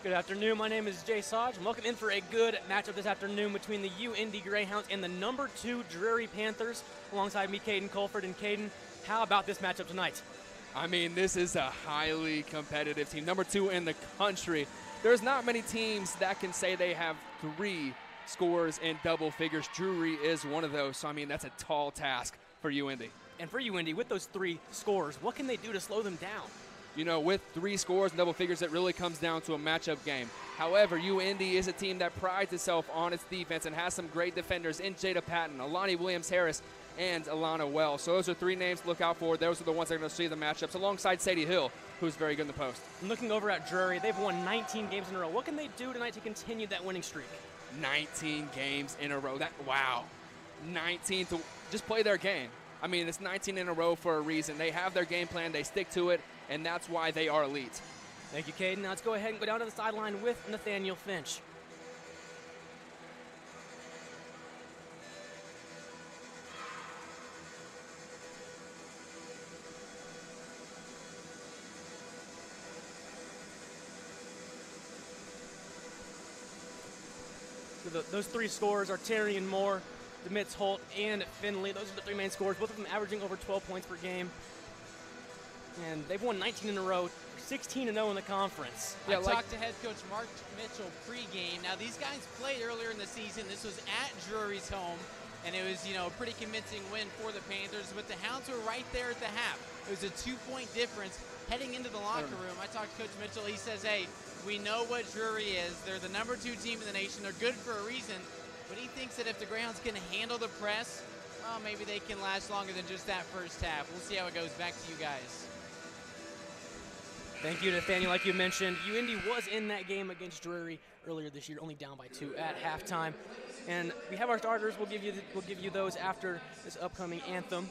Good afternoon. My name is Jay Saj, and welcome in for a good matchup this afternoon between the UINDY Greyhounds and the number 2 Drury Panthers. Alongside me, Caden Colford. And Caden, how about this matchup tonight? I mean, this is a highly competitive team. Number 2 in the country. There's not many teams that can say they have 3 scores in double figures. Drury is one of those, so I mean, that's a tall task for UINDY. And for UINDY, with those 3 scores, what can they do to slow them down? You know, with 3 scores and double figures, it really comes down to a matchup game. However, UINDY is a team that prides itself on its defense and has some great defenders in Jada Patton, Alani Williams-Harris, and Alana Wells. So those are 3 names to look out for. Those are the ones that are going to see the matchups alongside Sadie Hill, who's very good in the post. Looking over at Drury, they've won 19 games in a row. What can they do tonight to continue that winning streak? 19 games in a row. Wow. 19 to just play their game. I mean, it's 19 in a row for a reason. They have their game plan, they stick to it, and that's why they are elite. Thank you, Caden. Now let's go ahead and go down to the sideline with Nathaniel Finch. So those 3 scores are Terry and Moore, Demitz, Holt, and Finley. Those are the 3 main scores, both of them averaging over 12 points per game. And they've won 19 in a row, 16-0 in the conference. I talked to head coach Mark Mitchell pregame. Now, these guys played earlier in the season. This was at Drury's home, and it was, a pretty convincing win for the Panthers. But the Hounds were right there at the half. It was a 2-point difference heading into the locker room. I talked to Coach Mitchell. He says, hey, we know what Drury is. They're the number 2 team in the nation. They're good for a reason. But he thinks that if the Greyhounds can handle the press, well, maybe they can last longer than just that first half. We'll see how it goes. Back to you guys. Thank you, Nathaniel. Like you mentioned, UINDY was in that game against Drury earlier this year, only down by 2 at halftime. And we have our starters. We'll give you those after this upcoming anthem.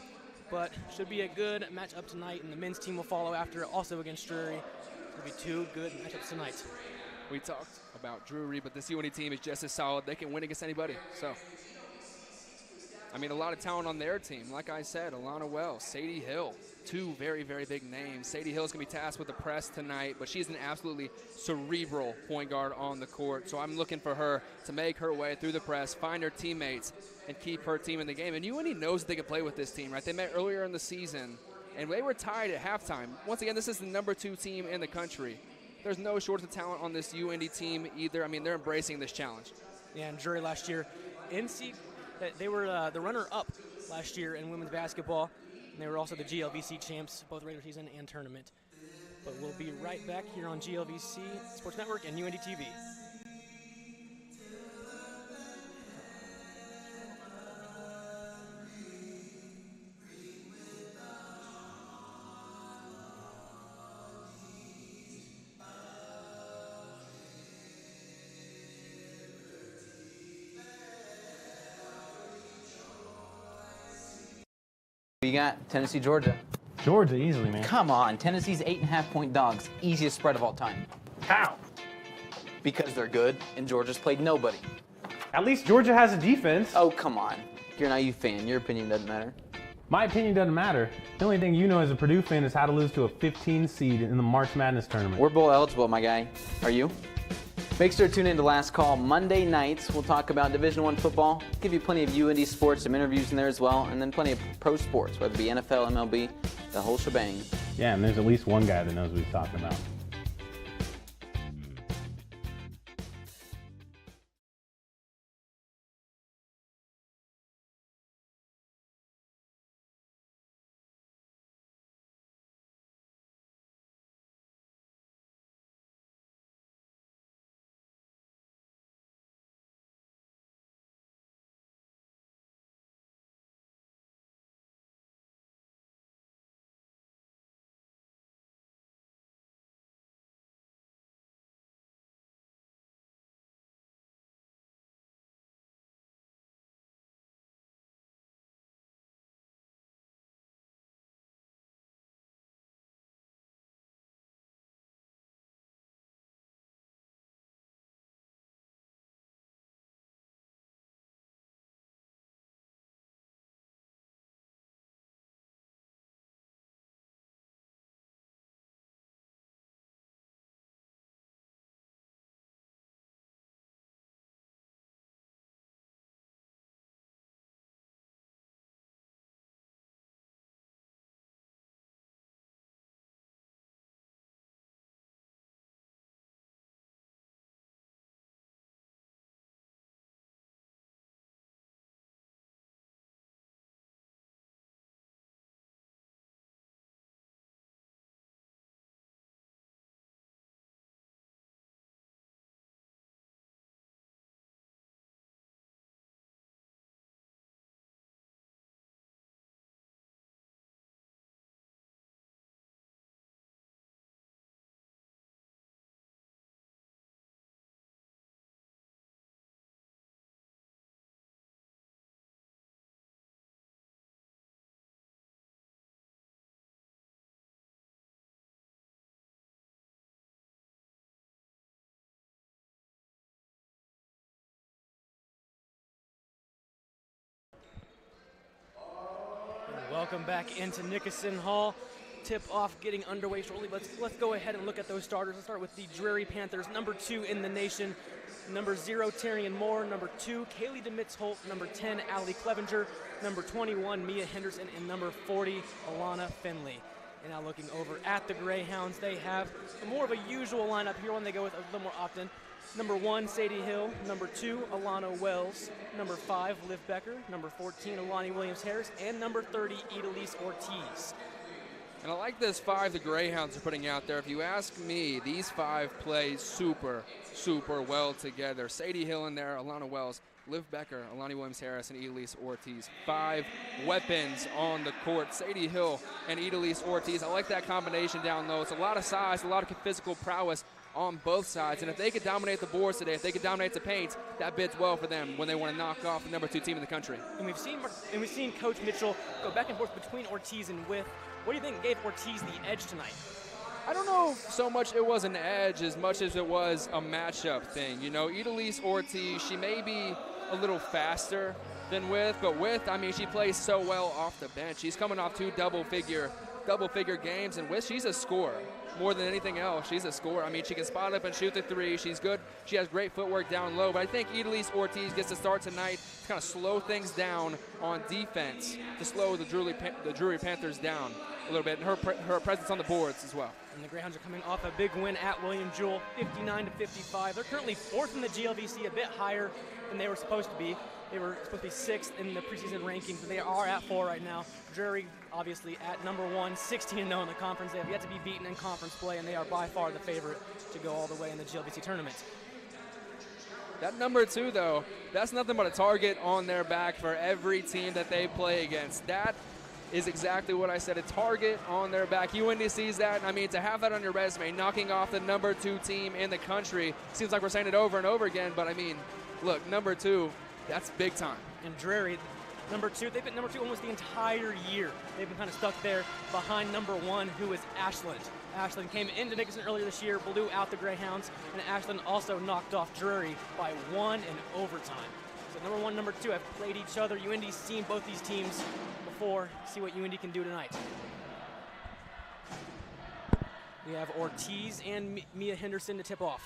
But should be a good matchup tonight, and the men's team will follow after, also against Drury. It'll be 2 good matchups tonight. We talked about Drury, but this UINDY team is just as solid. They can win against anybody. So, I mean, a lot of talent on their team. Like I said, Alana Wells, Sadie Hill, 2 very, very big names. Sadie Hill is going to be tasked with the press tonight, but she's an absolutely cerebral point guard on the court. So I'm looking for her to make her way through the press, find her teammates, and keep her team in the game. And UINDY knows that they can play with this team, right? They met earlier in the season, and they were tied at halftime. Once again, this is the number 2 team in the country. There's no shortage of talent on this UINDY team either. I mean, they're embracing this challenge. Yeah, and Drury last year, they were the runner-up last year in women's basketball, and they were also the GLVC champs, both regular season and tournament. But we'll be right back here on GLVC Sports Network and UINDY TV. You got Tennessee, Georgia. Georgia, easily, man. Come on, Tennessee's 8.5-point dogs. Easiest spread of all time. How? Because they're good, and Georgia's played nobody. At least Georgia has a defense. Oh, come on. You're an IU fan. Your opinion doesn't matter. My opinion doesn't matter. The only thing you know as a Purdue fan is how to lose to a 15 seed in the March Madness tournament. We're bowl eligible, my guy. Are you? Make sure to tune in to Last Call Monday nights. We'll talk about Division I football, give you plenty of UINDY sports, some interviews in there as well, and then plenty of pro sports, whether it be NFL, MLB, the whole shebang. Yeah, and there's at least one guy that knows what he's talking about. Welcome back into Nickerson Hall. Tip-off getting underway shortly. Let's go ahead and look at those starters. Let's start with the Drury Panthers, number 2 in the nation. Number 0, Tyrion Moore. Number 2, Kaylee DeMitz-Holt. Number 10, Allie Clevenger. Number 21, Mia Henderson. And number 40, Alana Finley. And now looking over at the Greyhounds, they have more of a usual lineup here, one they go with a little more often. Number 1, Sadie Hill. Number 2, Alana Wells. Number 5, Liv Becker. Number 14, Alani Williams-Harris. And number 30, Idalise Ortiz. And I like this 5 the Greyhounds are putting out there. If you ask me, these 5 play super, super well together. Sadie Hill in there, Alana Wells, Liv Becker, Alani Williams-Harris, and Idalise Ortiz. 5 weapons on the court. Sadie Hill and Idalise Ortiz. I like that combination down low. It's a lot of size, a lot of physical prowess on both sides. And if they could dominate the boards today, if they could dominate the paint, that bids well for them when they want to knock off the number 2 team in the country. And we've seen Coach Mitchell go back and forth between Ortiz and With. What do you think gave Ortiz the edge tonight? I don't know so much it was an edge as much as it was a matchup thing. You know, Idalise Ortiz, she may be a little faster than With, but With, I mean, she plays so well off the bench. She's coming off 2 double-figure games, and With, she's a scorer. More than anything else, she's a scorer. I mean, she can spot up and shoot the 3. She's good. She has great footwork down low, but I think Idalise Ortiz gets to start tonight to kind of slow things down on defense, to slow the Drury Panthers down a little bit, and her presence on the boards as well. And the Greyhounds are coming off a big win at William Jewell, 59-55. They're currently 4th in the GLVC, a bit higher than they were supposed to be. They were supposed to be 6th in the preseason rankings, but they are at 4 right now. Drury, obviously, at number 1, 16-0 in the conference. They have yet to be beaten in conference play, and they are by far the favorite to go all the way in the GLVC tournament. That number 2, though, that's nothing but a target on their back for every team that they play against. That is exactly what I said, a target on their back. UINDY sees that. I mean, to have that on your resume, knocking off the number 2 team in the country, seems like we're saying it over and over again, but I mean, look, number 2, that's big time. And Drury, number 2, they've been number 2 almost the entire year. They've been kind of stuck there behind number 1, who is Ashland. Ashland came into Nickerson earlier this year, blew out the Greyhounds, and Ashland also knocked off Drury by 1 in overtime. So number 1, number 2 have played each other. UINDY's seen both these teams before. See what UINDY can do tonight. We have Ortiz and Mia Henderson to tip off.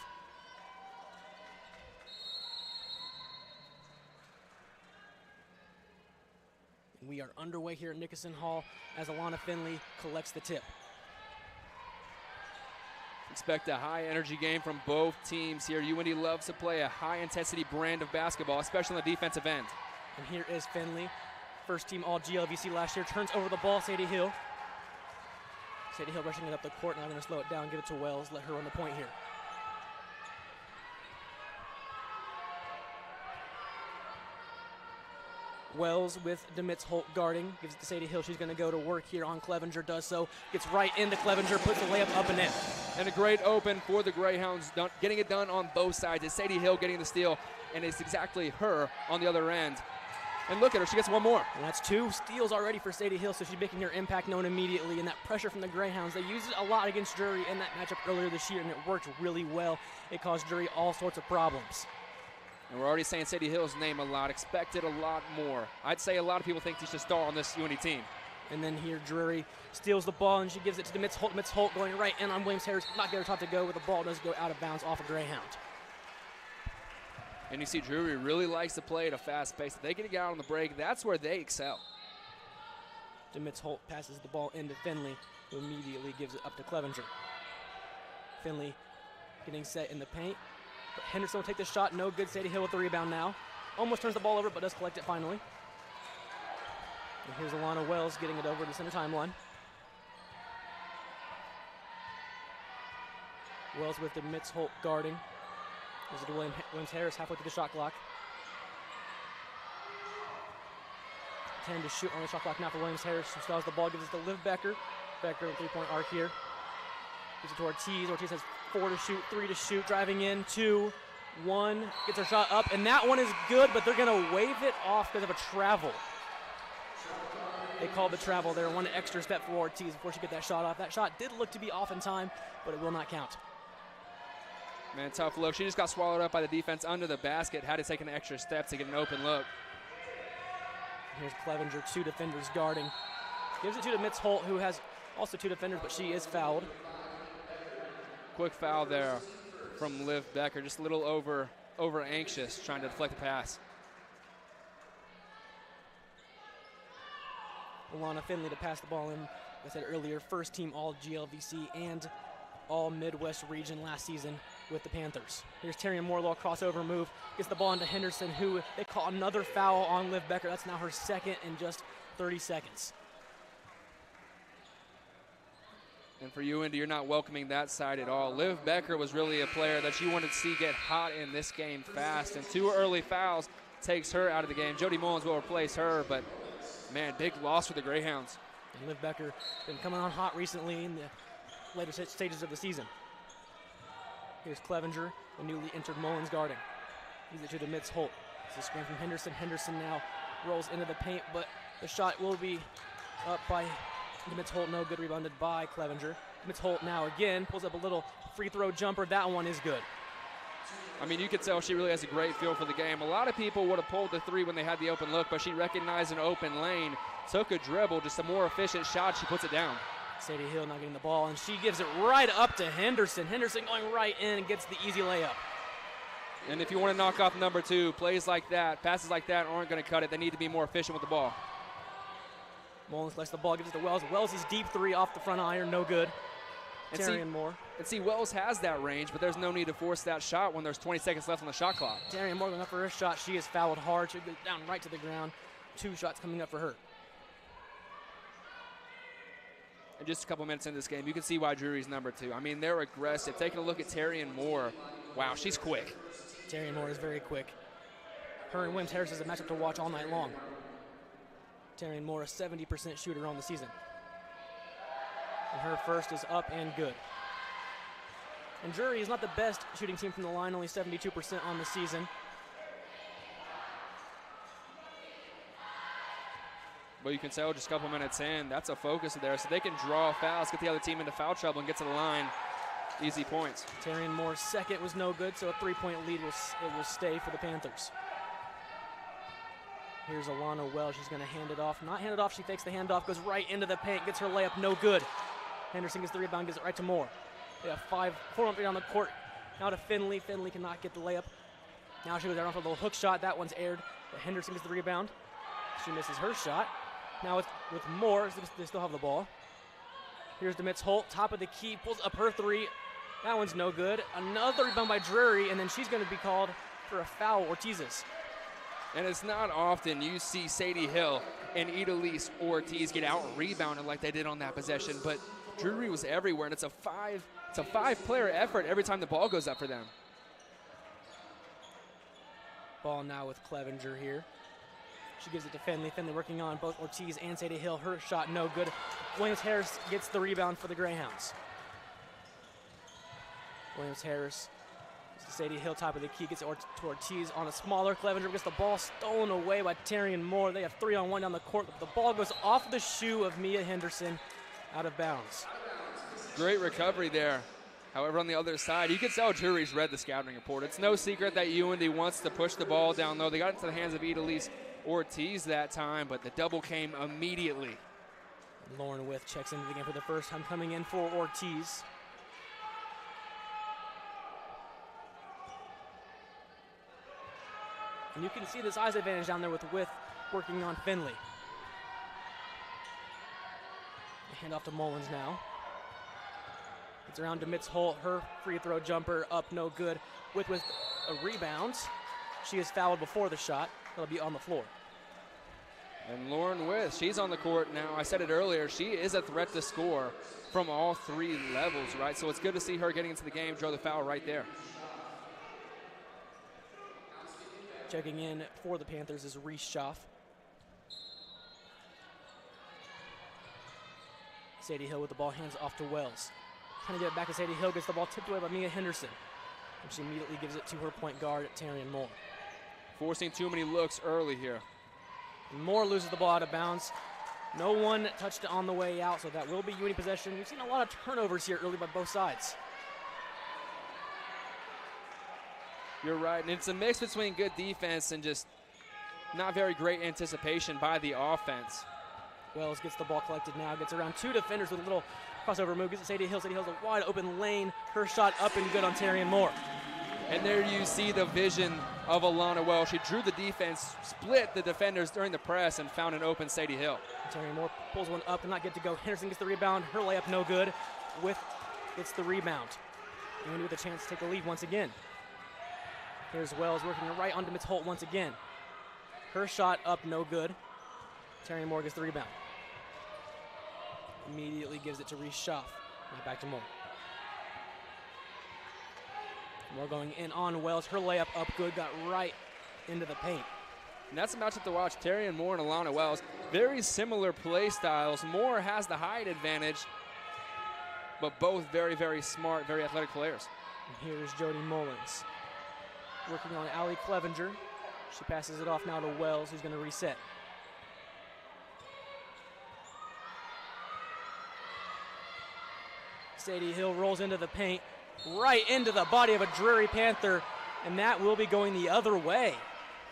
We are underway here at Nickerson Hall as Alana Finley collects the tip. Expect a high-energy game from both teams here. UINDY loves to play a high-intensity brand of basketball, especially on the defensive end. And here is Finley, first team All-GLVC last year, turns over the ball, Sadie Hill. Sadie Hill rushing it up the court, now going to slow it down, give it to Wells, let her run the point here. Wells with DeMitz-Holt guarding, gives it to Sadie Hill. She's going to go to work here on Clevenger, does so, gets right into Clevenger, puts the layup up and in. And a great open for the Greyhounds, getting it done on both sides. It's Sadie Hill getting the steal, and it's exactly her on the other end. And look at her, she gets one more. And that's 2 steals already for Sadie Hill, so she's making her impact known immediately. And that pressure from the Greyhounds, they used it a lot against Drury in that matchup earlier this year, and it worked really well. It caused Drury all sorts of problems. And we're already saying Sadie Hill's name a lot, expected a lot more. I'd say a lot of people think she's a star on this UINDY team. And then here Drury steals the ball, and she gives it to DeMitz-Holt. DeMitz-Holt going right in on Williams-Harris, not get her top to go, but the ball does go out of bounds off a Greyhound. And you see Drury really likes to play at a fast pace. If they can get out on the break, that's where they excel. DeMitz-Holt passes the ball into Finley, who immediately gives it up to Clevenger. Finley getting set in the paint. But Henderson will take the shot, no good. Sadie Hill with the rebound now. Almost turns the ball over, but does collect it finally. And here's Alana Wells getting it over to center timeline. Wells with DeMitz-Holt guarding. Gives it to Williams-Harris halfway through the shot clock. 10 to shoot on the shot clock now for Williams-Harris. She still has the ball, gives it to Liv Becker. Becker in three-point arc here. Gives it to Ortiz. Ortiz has 4 to shoot, 3 to shoot. Driving in, 2, 1. Gets her shot up, and that one is good, but they're going to wave it off because of a travel. They called the travel there. 1 extra step for Ortiz before she get that shot off. That shot did look to be off in time, but it will not count. Man, tough look. She just got swallowed up by the defense under the basket. Had to take an extra step to get an open look. Here's Clevenger, 2 defenders guarding. Gives it to Mitz Holt, who has also 2 defenders, but she is fouled. Quick foul there from Liv Becker, just a little over anxious, trying to deflect the pass. Alana Finley to pass the ball in. Like I said earlier, first team all GLVC and all Midwest region last season with the Panthers. Here's Terry Morlaw, crossover move, gets the ball into Henderson, who they call another foul on Liv Becker. That's now her second in just 30 seconds. And for UINDY, you're not welcoming that side at all. Liv Becker was really a player that you wanted to see get hot in this game fast, and 2 early fouls takes her out of the game. Jody Mullins will replace her, but man, big loss for the Greyhounds. And Liv Becker been coming on hot recently in the later stages of the season. Here's Clevenger, the newly entered Mullins guarding. Gives it to the Mitz Holt. It's a screen from Henderson. Henderson now rolls into the paint, but the shot will be up by Mitz Holt. No good, rebounded by Clevenger. Mitz Holt now again pulls up a little free throw jumper. That one is good. I mean, you could tell she really has a great feel for the game. A lot of people would have pulled the 3 when they had the open look, but she recognized an open lane, took a dribble, just a more efficient shot. She puts it down. Sadie Hill not getting the ball, and she gives it right up to Henderson. Henderson going right in and gets the easy layup. And if you want to knock off number 2, plays like that, passes like that aren't going to cut it. They need to be more efficient with the ball. Mullins collects the ball, gives it to Wells. Wells' deep 3 off the front iron, no good. Tarian Moore. And see, Wells has that range, but there's no need to force that shot when there's 20 seconds left on the shot clock. Tarian Moore going up for her shot. She is fouled hard. She goes down right to the ground. 2 shots coming up for her. And just a couple minutes in this game, you can see why Drury's number 2. I mean, they're aggressive. Taking a look at Tarian Moore, wow, she's quick. Tarian Moore is very quick. Her and Williams Harris is a matchup to watch all night long. Tarian Moore, a 70% shooter on the season. And her first is up and good. And Drury is not the best shooting team from the line, only 72% on the season. But you can tell just a couple minutes in, that's a focus there. So they can draw fouls, get the other team into foul trouble, and get to the line. Easy points. Tarian Moore's second was no good, so a 3-point lead will stay for the Panthers. Here's Alana Wells. She's going to hand it off. Not hand it off. She fakes the handoff, goes right into the paint, gets her layup, no good. Henderson gets the rebound, gives it right to Moore. They have 4-on-3 on the court. Now to Finley. Finley cannot get the layup. Now she goes down for a little hook shot. That one's aired. But Henderson gets the rebound. She misses her shot. Now with Moore, they still have the ball. Here's Demitz Holt, top of the key, pulls up her 3. That one's no good. Another rebound by Drury, and then she's going to be called for a foul, Ortiz's. And it's not often you see Sadie Hill and Idalise Ortiz get out-rebounded like they did on that possession, but Drury was everywhere, and it's a five-player effort every time the ball goes up for them. Ball now with Clevenger here. She gives it to Finley. Finley working on both Ortiz and Sadie Hill. Her shot no good. Williams Harris gets the rebound for the Greyhounds. Williams Harris to Sadie Hill, top of the key, gets it to Ortiz on a smaller. Clevenger gets the ball stolen away by Tarian Moore. They have 3-on-1 down the court. The ball goes off the shoe of Mia Henderson, out of bounds. Great recovery there. However, on the other side, you can tell Drury's read the scouting report. It's no secret that UINDY wants to push the ball down low. They got into the hands of Idalise Ortiz that time, but the double came immediately. Lauren With checks into the game for the first time, coming in for Ortiz. And you can see the size advantage down there with working on Finley. Hand off to Mullins now. It's around to Mitz Holt. Her free throw jumper up, no good. With a rebound. She is fouled before the shot. It'll be on the floor. And Lauren With, she's on the court now. I said it earlier, she is a threat to score from all 3 levels, right? So it's good to see her getting into the game, draw the foul right there. Checking in for the Panthers is Reese Schaff. Sadie Hill with the ball, hands off to Wells. Trying to get it back to Sadie Hill, gets the ball tipped away by Mia Henderson. And she immediately gives it to her point guard, Tarian Moore. Forcing too many looks early here. And Moore loses the ball out of bounds. No one touched it on the way out, so that will be UINDY possession. We've seen a lot of turnovers here early by both sides. You're right, and it's a mix between good defense and just not very great anticipation by the offense. Wells gets the ball collected now, gets around 2 defenders with a little crossover move, gets to Sadie Hill. Sadie Hill's a wide open lane. Her shot up and good on Terrian Moore. And there you see the vision of Alana Wells. She drew the defense, split the defenders during the press, and found an open Sadie Hill. Terrian Moore pulls one up and not get to go. Henderson gets the rebound. Her layup no good. Gets the rebound. UINDY with a chance to take the lead once again. Here's Wells working right onto Mitz Holt once again. Her shot up no good. Terrian Moore gets the rebound. Immediately gives it to Reese Schaff. Now back to Moore. Moore going in on Wells. Her layup up good, got right into the paint. And that's a matchup to watch. Terrian Moore and Alana Wells, very similar play styles. Moore has the height advantage, but both very, very smart, very athletic players. And here's Jody Mullins working on Allie Clevenger. She passes it off now to Wells, who's going to reset. Sadie Hill rolls into the paint, right into the body of a Drury Panther, and that will be going the other way.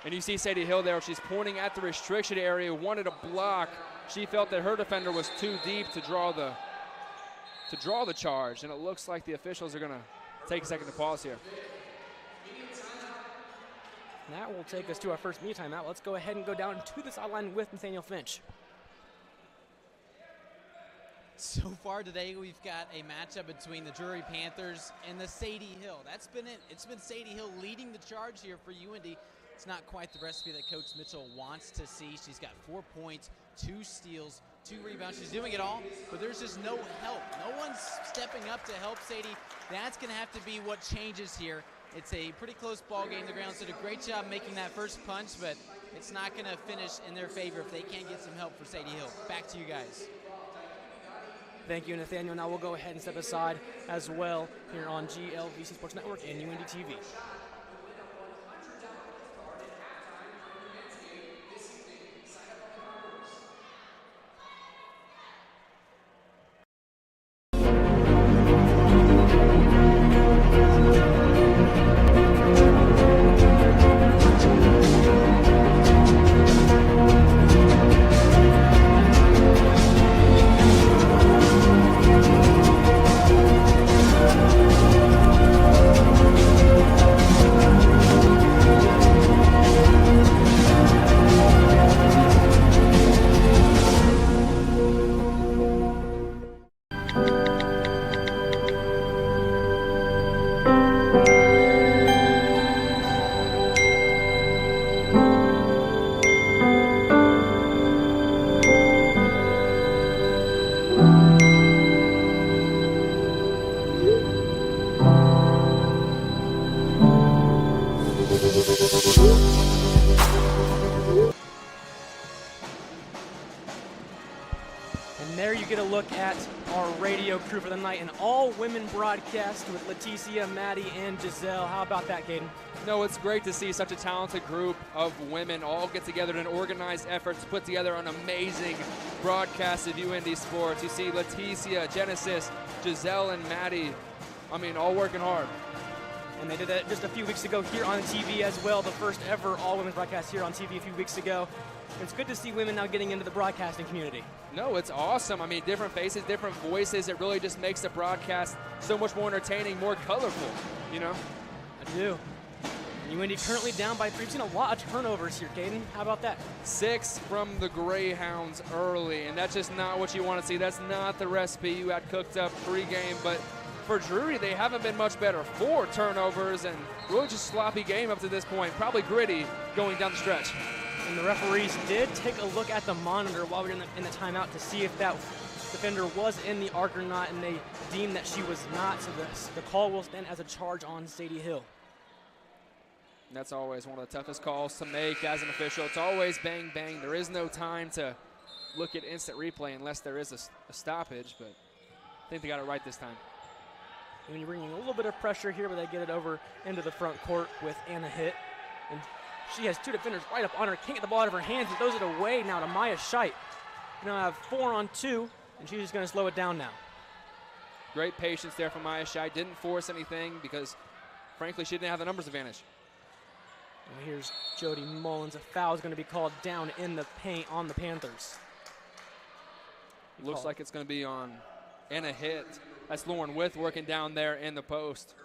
And you see Sadie Hill there. She's pointing at the restriction area, wanted a block. She felt that her defender was too deep to draw the charge, and it looks like the officials are going to take a second to pause here. And that will take us to our first media timeout. Let's go ahead and go down to the sideline with Nathaniel Finch. So far today, we've got a matchup between the Drury Panthers and the Sadie Hill. That's been it. It's been Sadie Hill leading the charge here for UINDY. It's not quite the recipe that Coach Mitchell wants to see. She's got 4 points, 2 steals, 2 rebounds. She's doing it all, but there's just no help. No one's stepping up to help Sadie. That's going to have to be what changes here. It's a pretty close ball game. The Grounds did a great job making that first punch, but it's not going to finish in their favor if they can't get some help for Sadie Hill. Back to you guys. Thank you, Nathaniel. Now we'll go ahead and step aside as well here on GLVC Sports Network and UINDY TV. Look at our radio crew for the night, an all-women broadcast with Leticia, Maddie, and Giselle. How about that, Caden? No, it's great to see such a talented group of women all get together in an organized effort to put together an amazing broadcast of UINDY sports. You see Leticia, Genesis, Giselle, and Maddie, all working hard. And they did that just a few weeks ago here on TV as well, the first ever all-women broadcast here on TV a few weeks ago. It's good to see women now getting into the broadcasting community. No, it's awesome. Different faces, different voices. It really just makes the broadcast so much more entertaining, more colorful, I do. UINDY currently down by 3. We've seen a lot of turnovers here, Caden. How about that? 6 from the Greyhounds early, and that's just not what you want to see. That's not the recipe you had cooked up pregame, but for Drury, they haven't been much better. 4 turnovers and really just sloppy game up to this point. Probably gritty going down the stretch. And the referees did take a look at the monitor while we were in the timeout to see if that defender was in the arc or not, and they deemed that she was not, so the call will stand as a charge on Sadie Hill. And that's always one of the toughest calls to make as an official. It's always bang, bang. There is no time to look at instant replay unless there is a stoppage, but I think they got it right this time. And you're bringing a little bit of pressure here, but they get it over into the front court with Anna Hitt. And she has 2 defenders right up on her, can't get the ball out of her hands, and throws it away now to Maya Scheidt. You now have 4 on 2, and she's just going to slow it down now. Great patience there from Maya Scheidt. Didn't force anything because, frankly, she didn't have the numbers advantage. And here's Jody Mullins. A foul is going to be called down in the paint on the Panthers. Looks like it's going to be on and a hit. That's Lauren With working down there in the post.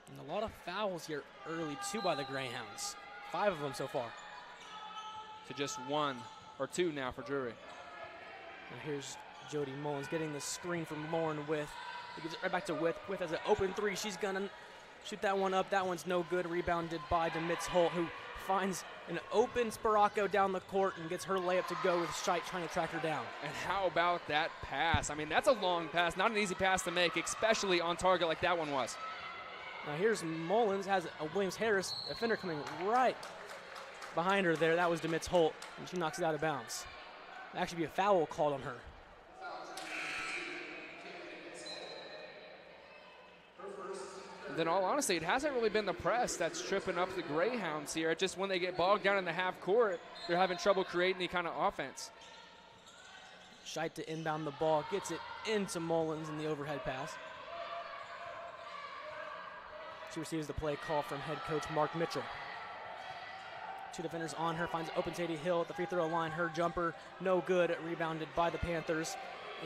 And a lot of fouls here early, too, by the Greyhounds. 5 of them so far. To just 1 or 2 now for Drury. And here's Jody Mullins getting the screen from Lauren With. He gives it right back to With. With has an open 3. She's going to shoot that one up. That one's no good. Rebounded by Demitz Holt, who finds an open Sparacco down the court and gets her layup to go with Scheidt trying to track her down. And how about that pass? I mean, that's a long pass, not an easy pass to make, especially on target like that one was. Now here's Mullins, has a Williams-Harris defender coming right behind her there. That was Demitz Holt, and she knocks it out of bounds. It'll actually be a foul called on her. In all honesty, it hasn't really been the press that's tripping up the Greyhounds here. It's just when they get bogged down in the half court, they're having trouble creating any kind of offense. Scheidt to inbound the ball, gets it into Mullins in the overhead pass. She receives the play call from head coach Mark Mitchell. 2 defenders on her, finds open Sadie Hill at the free throw line. Her jumper, no good, rebounded by the Panthers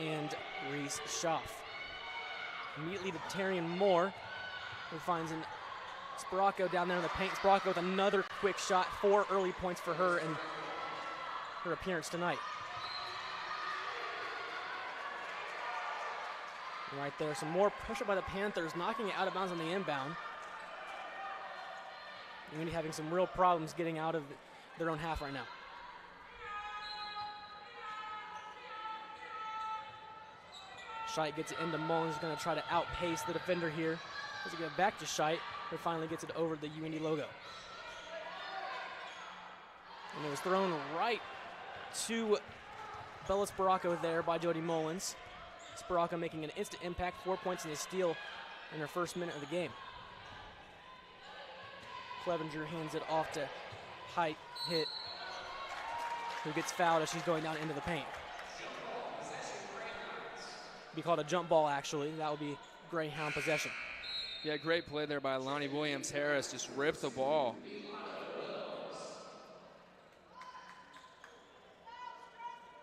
and Reese Schaff. Immediately to Terrian Moore, who finds an Sparacco down there in the paint. Sparacco with another quick shot. 4 early points for her in her appearance tonight. And right there, some more pressure by the Panthers, knocking it out of bounds on the inbound. UINDY having some real problems getting out of their own half right now. Scheidt gets it into Mullins, going to try to outpace the defender here. As it goes back to Scheidt, who finally gets it over the UINDY logo. And it was thrown right to Bella Sparacco there by Jody Mullins. Sparacco making an instant impact, 4 points in the steal in her first minute of the game. Clevenger hands it off to Hit, who gets fouled as she's going down into the paint. Be called a jump ball, actually. That would be Greyhound possession. Yeah, great play there by Lonnie Williams-Harris. Just ripped the ball.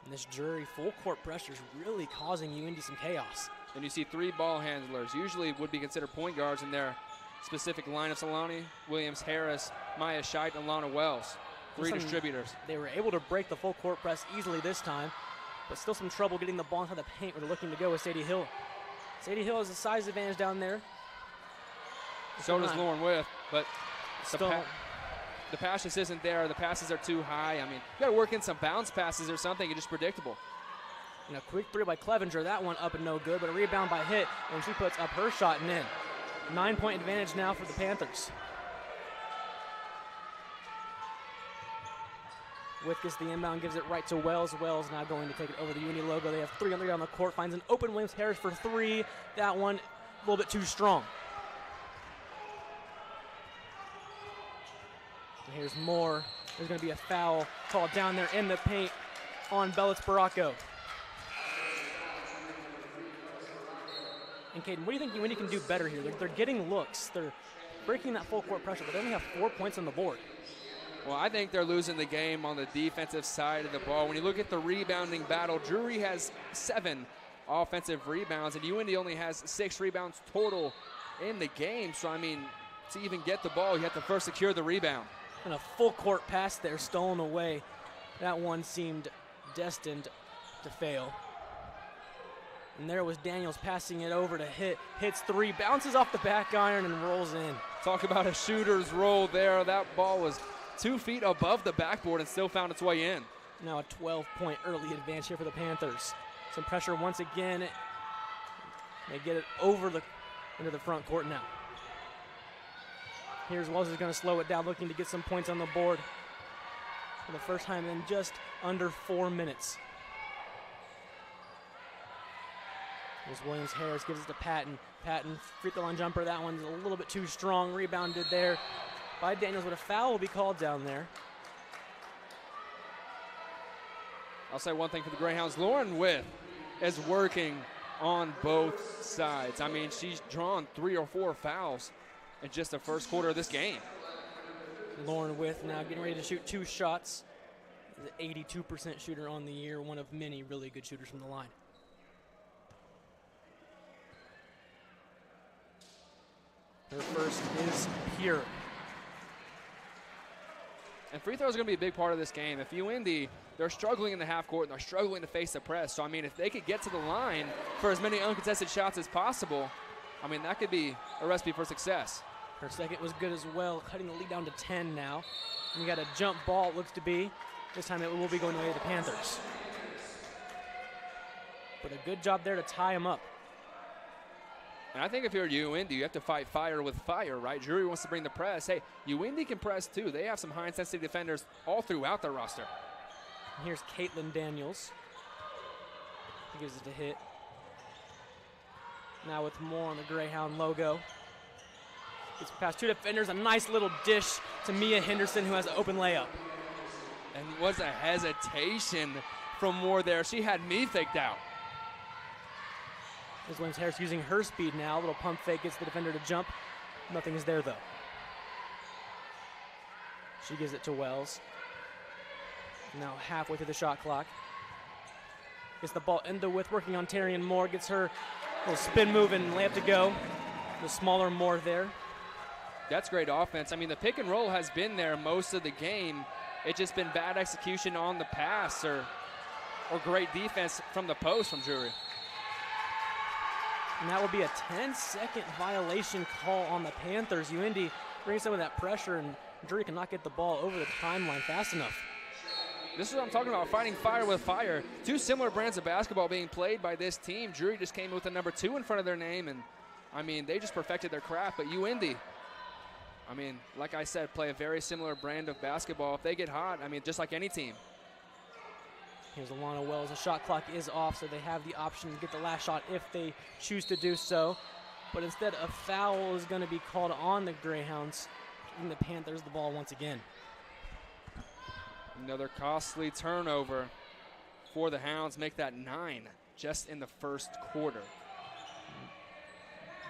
And this Drury full court pressure is really causing UINDY some chaos. And you see 3 ball handlers. Usually would be considered point guards in their specific lineups. Lonnie Williams-Harris, Maya Scheidt, and Lana Wells. 3 distributors. They were able to break the full court press easily this time, but still some trouble getting the ball inside the paint where they're looking to go with Sadie Hill. Sadie Hill has a size advantage down there. So does Lauren With, but the pass just isn't there. The passes are too high. I mean, you got to work in some bounce passes or something. It's just predictable. And a quick 3 by Clevenger. That one up and no good, but a rebound by Hit, and she puts up her shot and in. 9-point advantage now for the Panthers. With gets the inbound, gives it right to Wells. Wells now going to take it over the UINDY logo. They have 3 on 3 on the court. Finds an open Williams-Harris for 3. That one a little bit too strong. And here's Moore. There's going to be a foul called down there in the paint on Bella Sparacco. And Caden, what do you think UINDY can do better here? They're getting looks. They're breaking that full court pressure, but they only have 4 points on the board. Well, I think they're losing the game on the defensive side of the ball. When you look at the rebounding battle, Drury has 7 offensive rebounds, and UINDY only has 6 rebounds total in the game. So, I mean, to even get the ball, you have to first secure the rebound. And a full court pass there, stolen away. That one seemed destined to fail. And there was Daniels passing it over to Hit. Hits 3, bounces off the back iron and rolls in. Talk about a shooter's roll there. That ball was 2 feet above the backboard and still found its way in. Now a 12-point early advance here for the Panthers. Some pressure once again. They get it into the front court now. Here's Wells is going to slow it down, looking to get some points on the board for the first time in just under 4 minutes. Here's Williams-Harris, gives it to Patton. Patton, free throw line jumper. That one's a little bit too strong. Rebounded there by Daniels, but a foul will be called down there. I'll say one thing for the Greyhounds. Lauren With is working on both sides. I mean, she's drawn 3 or 4 fouls in just the first quarter of this game. Lauren With now getting ready to shoot 2 shots. He's an 82% shooter on the year, one of many really good shooters from the line. Her first is pure. And free throws are going to be a big part of this game. If UIndy, they're struggling in the half court and they're struggling to face the press. So, I mean, if they could get to the line for as many uncontested shots as possible, I mean, that could be a recipe for success. Her second was good as well, cutting the lead down to 10 now. And you got a jump ball, it looks to be. This time it will be going the way of the Panthers. But a good job there to tie them up. And I think if you're UIndy, you have to fight fire with fire, right? Drury wants to bring the press. Hey, UIndy can press too. They have some high-intensity defenders all throughout their roster. And here's Caitlin Daniels. He gives it a hit. Now with more on the Greyhound logo. Gets past two defenders, a nice little dish to Mia Henderson, who has an open layup. And was a hesitation from Moore there. She had me faked out. As Williams Harris using her speed now. A little pump fake gets the defender to jump. Nothing is there, though. She gives it to Wells. Now halfway through the shot clock. Gets the ball in the width, working on Tarian Moore. Gets her little spin move and layup to go. The smaller Moore there. That's great offense. I mean, the pick and roll has been there most of the game. It's just been bad execution on the pass or great defense from the post from Drury. And that will be a 10-second violation call on the Panthers. UIndy brings some of that pressure, and Drury cannot get the ball over the timeline fast enough. This is what I'm talking about, fighting fire with fire. Two similar brands of basketball being played by this team. Drury just came with the number 2 in front of their name, and, I mean, they just perfected their craft. But UIndy, I mean, like I said, play a very similar brand of basketball. If they get hot, I mean, just like any team. Here's Alana Wells. The shot clock is off, so they have the option to get the last shot if they choose to do so. But instead, a foul is going to be called on the Greyhounds, giving the Panthers the ball once again. Another costly turnover for the Hounds. Make that 9 just in the first quarter.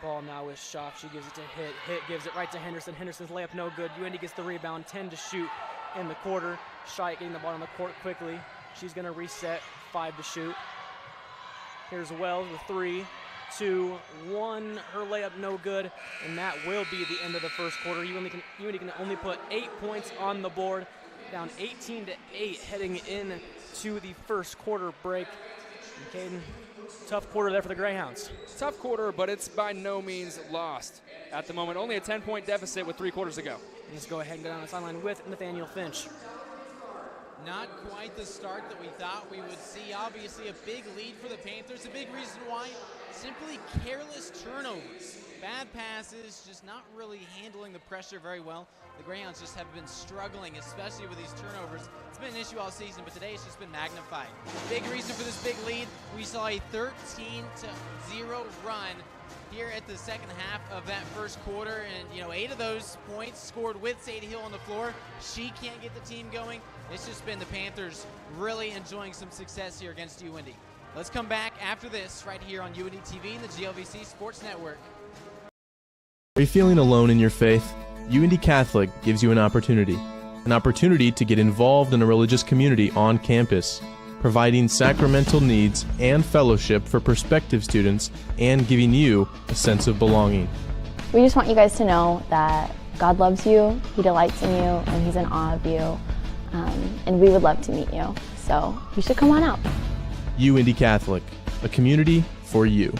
Ball now with Schaaf. She gives it to Hit. Hit gives it right to Henderson. Henderson's layup no good. UIndy gets the rebound. 10 to shoot in the quarter. Scheidt getting the ball on the court quickly. She's going to reset. 5 to shoot. Here's Wells with 3, 2, 1. Her layup no good, and that will be the end of the first quarter. UIndy can only put 8 points on the board, down 18-8 heading into the first quarter break. And Caden, tough quarter there for the Greyhounds. Tough quarter, but it's by no means lost at the moment. Only a 10-point deficit with 3 quarters to go. Let's go ahead and go down the sideline with Nathaniel Finch. Not quite the start that we thought we would see. Obviously a big lead for the Panthers. A big reason why, simply careless turnovers. Bad passes, just not really handling the pressure very well. The Greyhounds just have been struggling, especially with these turnovers. It's been an issue all season, but today it's just been magnified. Big reason for this big lead, we saw a 13-0 run here at the second half of that first quarter, and 8 of those points scored with Sadie Hill on the floor. She can't get the team going. It's just been the Panthers really enjoying some success here against UIndy. Let's come back after this right here on UIndy TV and the GLVC Sports Network. Are you feeling alone in your faith? UIndy Catholic gives you an opportunity to get involved in a religious community on campus, providing sacramental needs and fellowship for prospective students and giving you a sense of belonging. We just want you guys to know that God loves you, He delights in you, and He's in awe of you, and we would love to meet you. So you should come on out. UIndy Catholic, a community for you.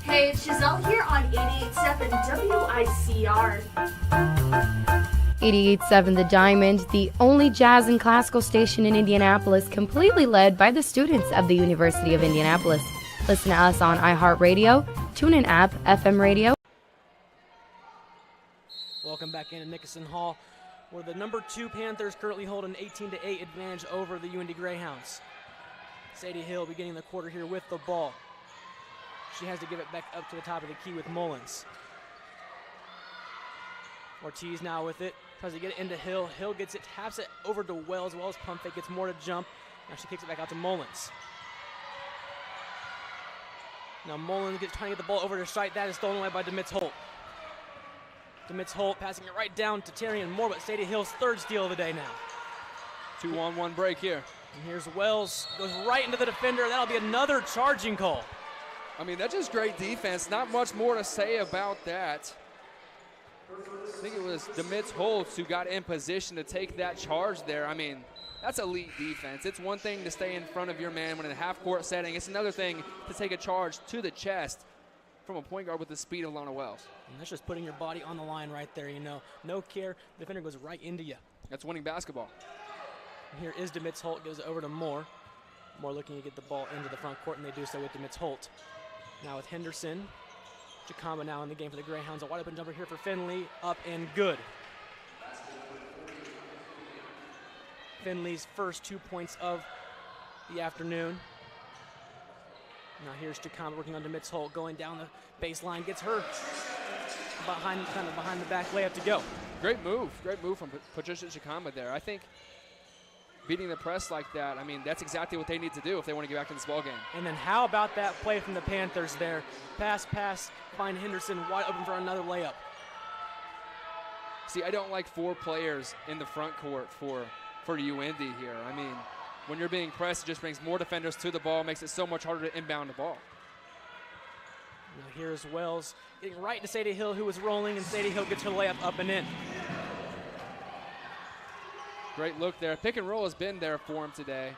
Hey, it's Giselle here on 88.7 WICR. 88.7 The Diamond, the only jazz and classical station in Indianapolis, completely led by the students of the University of Indianapolis. Listen to us on iHeartRadio, TuneIn app, FM radio. Welcome back into Nickerson Hall, where the number 2 Panthers currently hold an 18-8 advantage over the UIndy Greyhounds. Sadie Hill beginning the quarter here with the ball. She has to give it back up to the top of the key with Mullins. Ortiz now with it, tries to get it into Hill. Hill gets it, taps it over to Wells. Wells pump fake, gets more to jump. Now she kicks it back out to Mullins. Now Mullins gets trying to get the ball over to Scheidt. That is stolen away by Demitz Holt. DeMitz Holt passing it right down to Terrian Moore, but Sadie Hill's third steal of the day now. 2-on-1 break here. And here's Wells, goes right into the defender. That'll be another charging call. I mean, that's just great defense. Not much more to say about that. I think it was DeMitz Holtz who got in position to take that charge there. I mean, that's elite defense. It's one thing to stay in front of your man when in a half-court setting. It's another thing to take a charge to the chest from a point guard with the speed of Lana Wells. And that's just putting your body on the line right there, you know. No care, the defender goes right into you. That's winning basketball. And here is DeMitz Holt, goes over to Moore. Moore looking to get the ball into the front court, and they do so with DeMitz Holt. Now with Henderson. Chakamba now in the game for the Greyhounds. A wide open jumper here for Finley, up and good. Finley's first 2 points of the afternoon. Now here's Chakamba working on DeMitz Holt, going down the baseline, gets her behind the back layup to go. Great move from Patricia Chakamba there. I think beating the press like that, I mean, that's exactly what they need to do if they want to get back in this ball game. And then how about that play from the Panthers there? Pass, find Henderson wide open for another layup. See, I don't like 4 players in the front court for UIndy here. I mean, when you're being pressed, it just brings more defenders to the ball, makes it so much harder to inbound the ball. Now here's Wells getting right to Sadie Hill, who was rolling, and Sadie Hill gets her layup up and in. Great look there. Pick and roll has been there for him today.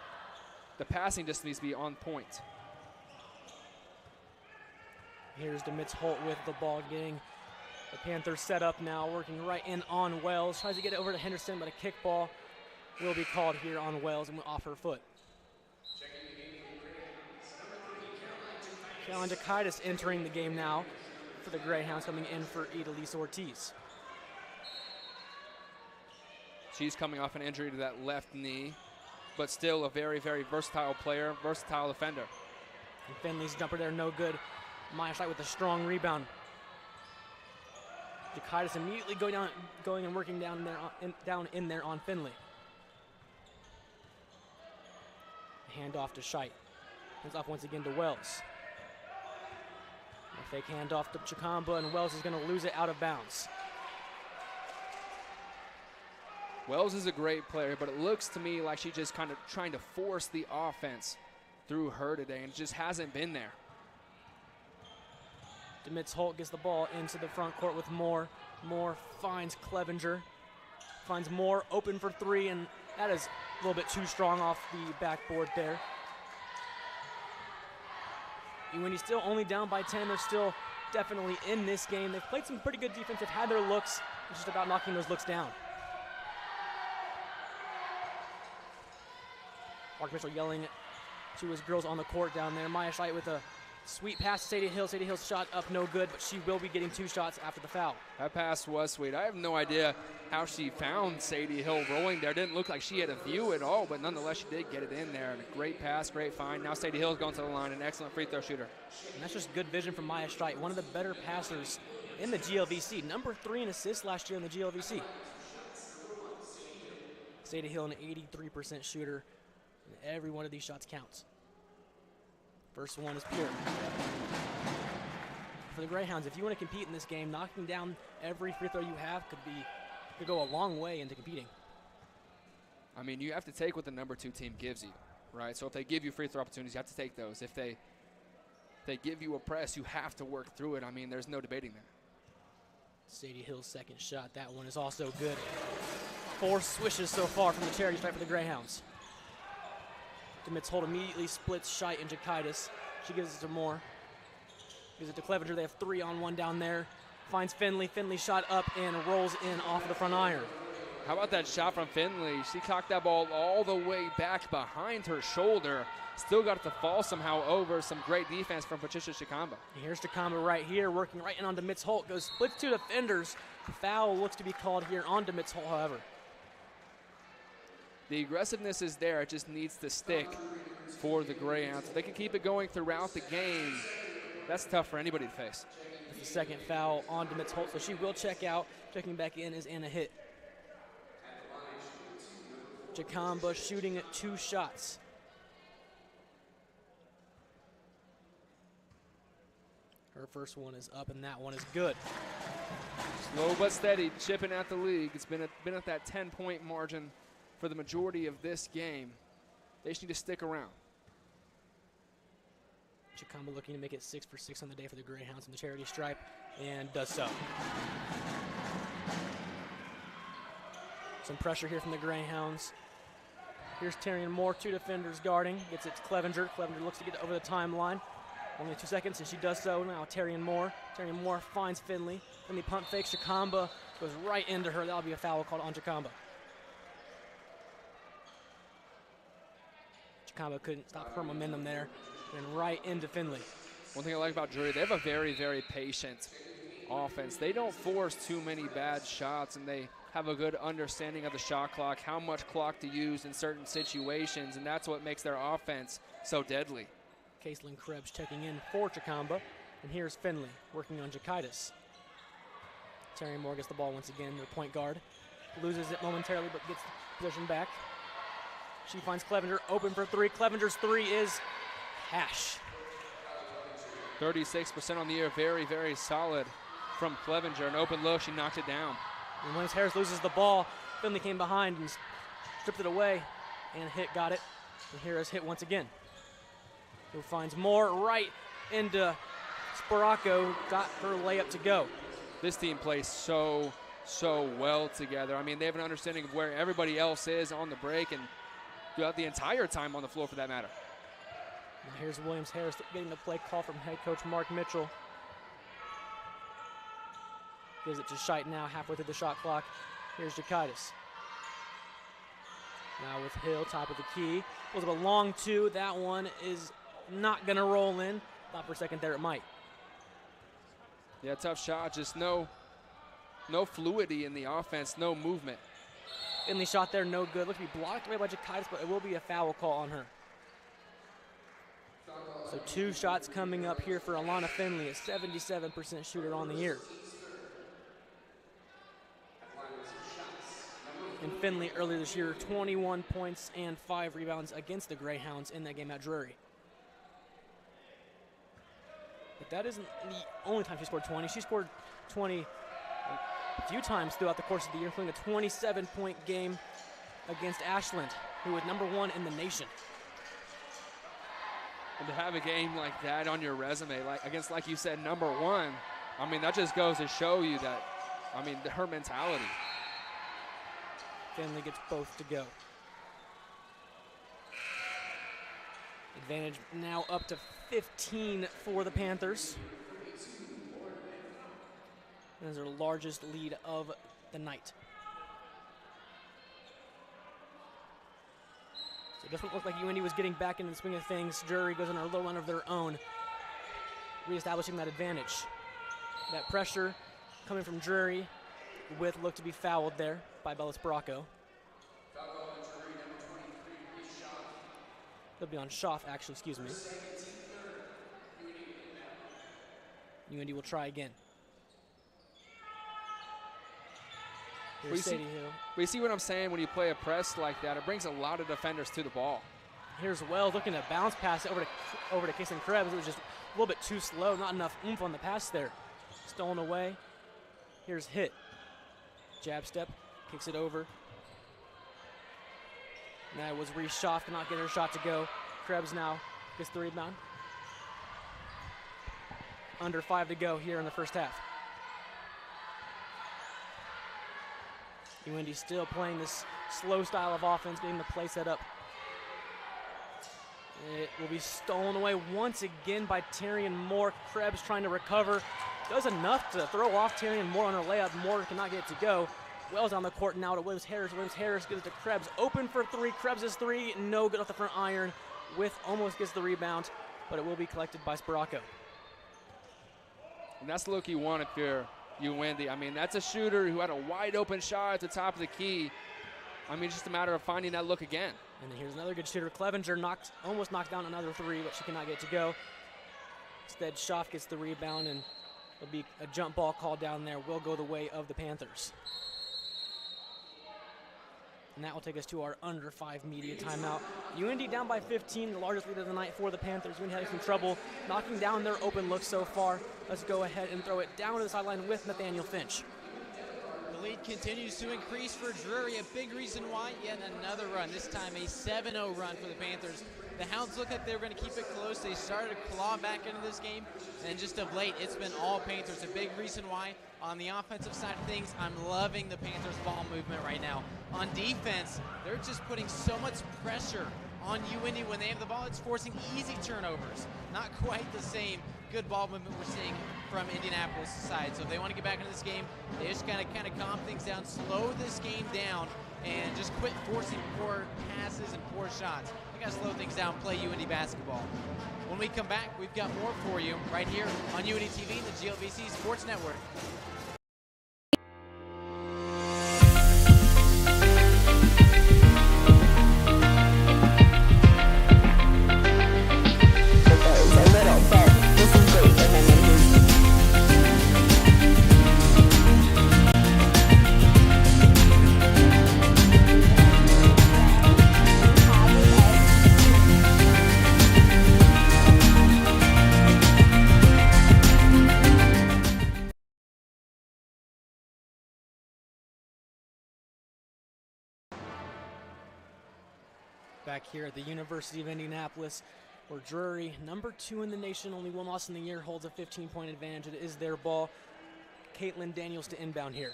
The passing just needs to be on point. Here's DeMitz Holt with the ball, getting the Panthers set up now, working right in on Wells. Tries to get it over to Henderson, but a kick ball will be called here on Wells and off her foot. Caroline Jakaitis entering the game now for the Greyhounds, coming in for Idalisa Ortiz. She's coming off an injury to that left knee, but still a very, very versatile player, versatile defender. And Finley's jumper there, no good. Maya Schleight with a strong rebound. Jakaitis immediately going and working down there on Finley. Hand off to Scheidt. Hands off once again to Wells. A fake handoff to Chakamba, and Wells is going to lose it out of bounds. Wells is a great player, but it looks to me like she's just kind of trying to force the offense through her today, and it just hasn't been there. DeMitz Holt gets the ball into the front court with Moore. Moore finds Clevenger. Finds Moore open for 3, and that is a little bit too strong off the backboard there. UIndy still only down by 10. They're still definitely in this game. They've played some pretty good defense. They've had their looks. It's just about knocking those looks down. Mark Mitchell yelling to his girls on the court down there. Maya Schleight with a sweet pass to Sadie Hill. Sadie Hill's shot up no good, but she will be getting 2 shots after the foul. That pass was sweet. I have no idea how she found Sadie Hill rolling there. Didn't look like she had a view at all, but nonetheless, she did get it in there. And a great pass, great find. Now Sadie Hill's going to the line, an excellent free throw shooter. And that's just good vision from Maya Schleight, one of the better passers in the GLVC. Number 3 in assists last year in the GLVC. Sadie Hill, an 83% shooter. And every one of these shots counts. First one is pure. For the Greyhounds, if you want to compete in this game, knocking down every free throw you have could go a long way into competing. I mean, you have to take what the number 2 team gives you, right? So if they give you free throw opportunities, you have to take those. If they give you a press, you have to work through it. I mean, there's no debating that. Sadie Hill's second shot, that one is also good. 4 swishes so far from the charity stripe for the Greyhounds. DeMitz Holt immediately splits Scheidt and Jakaitis. She gives it to Moore. Gives it to Clevenger. They have 3-on-1 down there. Finds Finley. Finley shot up and rolls in off of the front iron. How about that shot from Finley? She cocked that ball all the way back behind her shoulder. Still got it to fall somehow over. Some great defense from Patricia Chakamba. Here's Chakamba right here, working right in on DeMitz Holt. Goes splits 2 defenders. The foul looks to be called here on DeMitz Holt, however. The aggressiveness is there. It just needs to stick for the Greyhounds. If they can keep it going throughout the game, that's tough for anybody to face. That's the second foul on DeMitz Holt, so she will check out. Checking back in is Anna Hitt. Chakamba shooting at 2 shots. Her first one is up, and that one is good. Slow but steady, chipping at the league. It's been at that 10-point margin for the majority of this game. They just need to stick around. Chikamba looking to make it 6 for 6 on the day for the Greyhounds in the charity stripe, and does so. Some pressure here from the Greyhounds. Here's Tyrion Moore, 2 defenders guarding. Gets it to Clevenger. Clevenger looks to get over the timeline. Only 2 seconds, and she does so. Now Tyrion Moore. Tyrion Moore finds Finley. Finley pump fakes. Chikamba goes right into her. That'll be a foul called on Chikamba. Chikamba couldn't stop her momentum there. And right into Finley. One thing I like about Drury, they have a very, very patient offense. They don't force too many bad shots, and they have a good understanding of the shot clock, how much clock to use in certain situations, and that's what makes their offense so deadly. Caitlin Krebs checking in for Chikamba, and here's Finley working on Jakaitis. Terry Moore gets the ball once again, their point guard. Loses it momentarily, but gets the position back. She finds Clevenger open for 3. Clevenger's 3 is hash. 36% on the year, very, very solid from Clevenger. An open look, she knocked it down. And Williams Harris loses the ball. Finley came behind and stripped it away, and Hit got it. And here is Hit once again, who finds Moore right into Sporacco, got her layup to go. This team plays so well together. I mean, they have an understanding of where everybody else is on the break and throughout the entire time on the floor for that matter. Now here's Williams Harris getting the play call from head coach Mark Mitchell. Gives it to Scheidt now, halfway through the shot clock. Here's Jakaitis. Now with Hill, top of the key. Was a long 2. That one is not going to roll in. Thought for a second there it might. Yeah, tough shot. Just no fluidity in the offense, no movement. Finley shot there, no good. Looked to be blocked away by Jakaitis, but it will be a foul call on her. So 2 shots coming up here for Alana Finley, a 77% shooter on the year. And Finley earlier this year, 21 points and 5 rebounds against the Greyhounds in that game at Drury. But that isn't the only time she scored 20. She scored 20 a few times throughout the course of the year, including a 27-point game against Ashland, who was #1 in the nation. And to have a game like that on your resume, against, like you said, #1, I mean, that just goes to show you that, I mean, her mentality. Finley gets both to go. Advantage now up to 15 for the Panthers. That is their largest lead of the night. So it doesn't look like UINDY was getting back into the swing of things. Drury goes on a little run of their own, reestablishing that advantage. That pressure coming from Drury with look to be fouled there by Bella Sporacco. It'll be on Schaff, actually, excuse me. UINDY will try again. We see what I'm saying when you play a press like that. It brings a lot of defenders to the ball. Here's Wells looking to bounce pass over to Caitlin Krebs. It was just a little bit too slow, not enough oomph on the pass there. Stolen away. Here's Hit. Jab step, kicks it over. Now it was Reese Schaff to not get her shot to go. Krebs now gets the rebound. Under 5 to go here in the first half. UINDY still playing this slow style of offense, getting the play set up. It will be stolen away once again by Tyrion Moore. Krebs trying to recover. Does enough to throw off Tyrion Moore on her layup. Moore cannot get it to go. Wells on the court now to Williams Harris. Williams Harris gives it to Krebs. Open for 3. Krebs' 3. No good off the front iron. With almost gets the rebound, but it will be collected by Sporacco. And that's the look you want if you're UINDY. I mean, that's a shooter who had a wide open shot at the top of the key. I mean, it's just a matter of finding that look again. And then here's another good shooter. Clevenger almost knocked down another 3, but she cannot get to go. Instead, Schaff gets the rebound, and there'll be a jump ball called down there. Will go the way of the Panthers. And that will take us to our under 5 media timeout. UIndy down by 15, the largest lead of the night for the Panthers. UIndy having some trouble knocking down their open looks so far. Let's go ahead and throw it down to the sideline with Nathaniel Finch. The lead continues to increase for Drury. A big reason why, yet another run. This time a 7-0 run for the Panthers. The Hounds look like they were going to keep it close. They started to claw back into this game, and just of late, it's been all Panthers. A big reason why. On the offensive side of things, I'm loving the Panthers' ball movement right now. On defense, they're just putting so much pressure on UIndy when they have the ball. It's forcing easy turnovers. Not quite the same good ball movement we're seeing from Indianapolis' side. So if they want to get back into this game, they just got to kind of calm things down, slow this game down, and just quit forcing poor passes and poor shots. They got to slow things down, play UIndy basketball. When we come back, we've got more for you right here on UIndy TV and the GLVC Sports Network. Back here at the University of Indianapolis, where Drury, number 2 in the nation, only one loss in the year, holds a 15-point advantage. It is their ball. Caitlin Daniels to inbound here.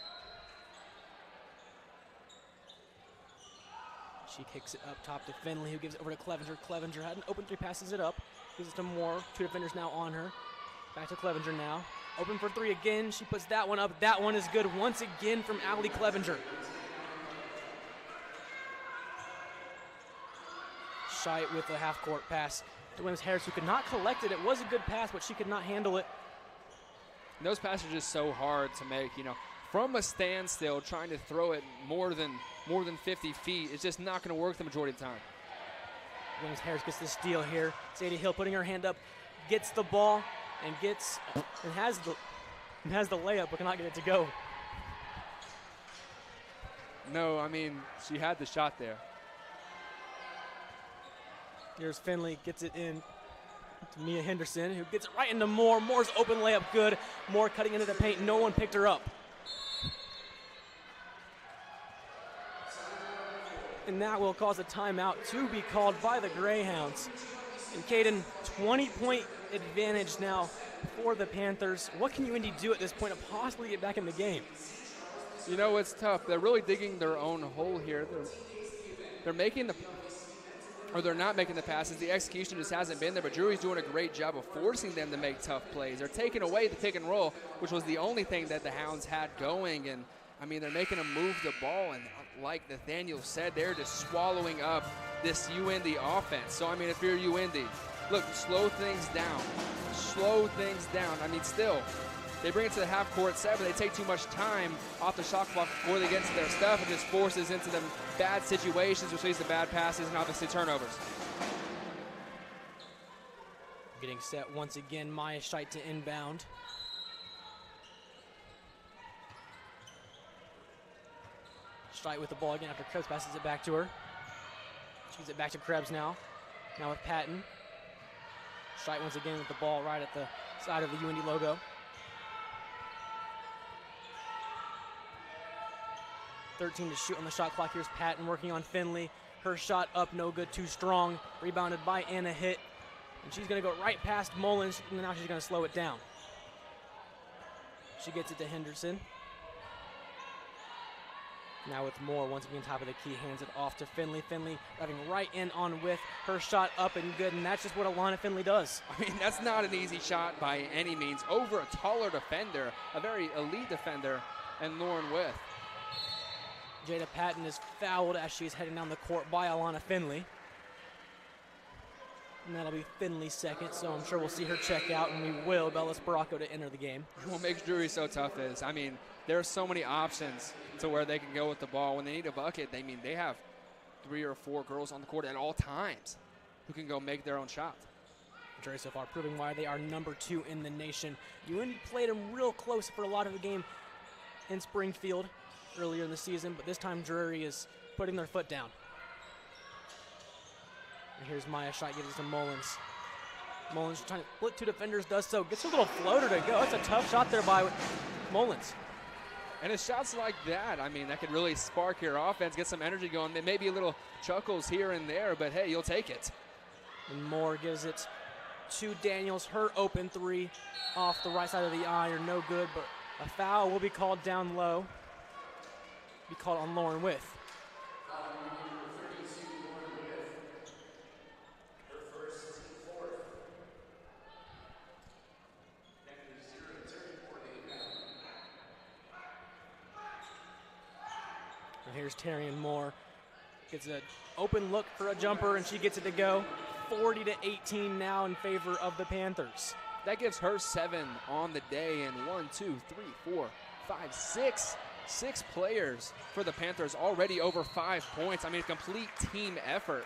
She kicks it up top to Finley, who gives it over to Clevenger. Clevenger had an open 3, passes it up. Gives it to Moore. 2 defenders now on her. Back to Clevenger now. Open for 3 again. She puts that one up. That one is good once again from Allie Clevenger. Scheit with a half-court pass to Williams Harris, who could not collect it. It was a good pass, but she could not handle it. And those passes are just so hard to make, from a standstill, trying to throw it more than 50 feet. It's just not going to work the majority of the time. Williams Harris gets the steal here. Sadie Hill putting her hand up, gets the ball, and has the layup, but cannot get it to go. No, she had the shot there. Here's Finley, gets it in to Mia Henderson, who gets it right into Moore. Moore's open layup good. Moore cutting into the paint. No one picked her up. And that will cause a timeout to be called by the Greyhounds. And Caden, 20-point advantage now for the Panthers. What can UIndy do at this point to possibly get back in the game? It's tough. They're really digging their own hole here. They're not making the passes. The execution just hasn't been there, but Drury's doing a great job of forcing them to make tough plays. They're taking away the pick and roll, which was the only thing that the Hounds had going. And, they're making them move the ball. And like Nathaniel said, they're just swallowing up this UIndy offense. So, if you're UIndy, look, slow things down. Slow things down. Still, they bring it to the half-court set, but they take too much time off the shot clock before they get into their stuff. It just forces into them bad situations, which leads to bad passes and obviously turnovers. Getting set once again, Maya Scheit to inbound. Scheit with the ball again after Krebs passes it back to her. She gives it back to Krebs now. Now with Patton. Scheit once again with the ball right at the side of the UIndy logo. 13 to shoot on the shot clock. Here's Patton working on Finley. Her shot up, no good, too strong. Rebounded by Anna Hitt. And she's going to go right past Mullins, and now she's going to slow it down. She gets it to Henderson. Now with Moore, once again top of the key, hands it off to Finley. Finley driving right in on with her shot up and good, and that's just what Alana Finley does. That's not an easy shot by any means. Over a taller defender, a very elite defender, and Lauren With. Jada Patton is fouled as she's heading down the court by Alana Finley. And that'll be Finley's second, so I'm sure we'll see her check out, and we will. Bellis Baracco to enter the game. What makes Drury so tough is, there are so many options to where they can go with the ball. When they need a bucket, they have 3 or 4 girls on the court at all times who can go make their own shot. Drury so far proving why they are number 2 in the nation. UIndy played them real close for a lot of the game in Springfield earlier in the season, but this time Drury is putting their foot down. And here's Maya Schott, gives it to Mullins. Mullins trying to split two defenders, does so. Gets a little floater to go. That's a tough shot there by Mullins. And it's shots like that, I mean, that could really spark your offense, get some energy going. There may be a little chuckles here and there, but hey, you'll take it. And Moore gives it to Daniels. Her open three off the right side of the iron, no good, but a foul will be called down low. Be called on Lauren With. And here's Terrian Moore. Gets an open look for a jumper, and she gets it to go. 40-18 now in favor of the Panthers. That gives her 7 on the day, and 1, 2, 3, 4, 5, 6. 6 players for the Panthers already over 5 points. I mean, a complete team effort.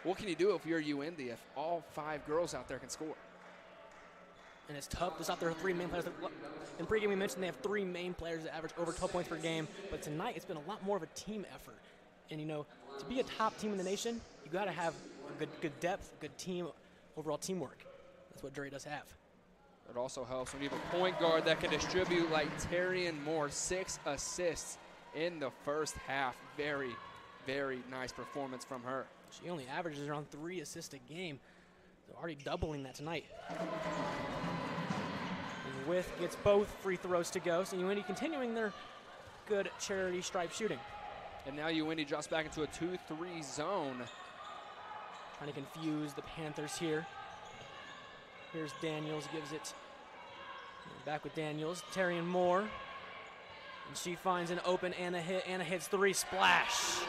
What can you do if you're UIndy if all 5 girls out there can score? And it's tough. There's out there 3 main players. In pregame, we mentioned they have 3 main players that average over 12 points per game. But tonight, it's been a lot more of a team effort. And, you know, to be a top team in the nation, you got to have a good depth, good team, overall teamwork. That's what Drury does have. It also helps when you have a point guard that can distribute like Terrian Moore. 6 assists in the first half. Very, very nice performance from her. She only averages around 3 assists a game. So already doubling that tonight. And With gets both free throws to go. So UIndy continuing their good charity stripe shooting. And now UIndy drops back into a 2-3 zone. Trying to confuse the Panthers here. Here's Daniels, gives it back with Daniels. Terrian Moore. And she finds an open and a hit. Anna hits 3, splash.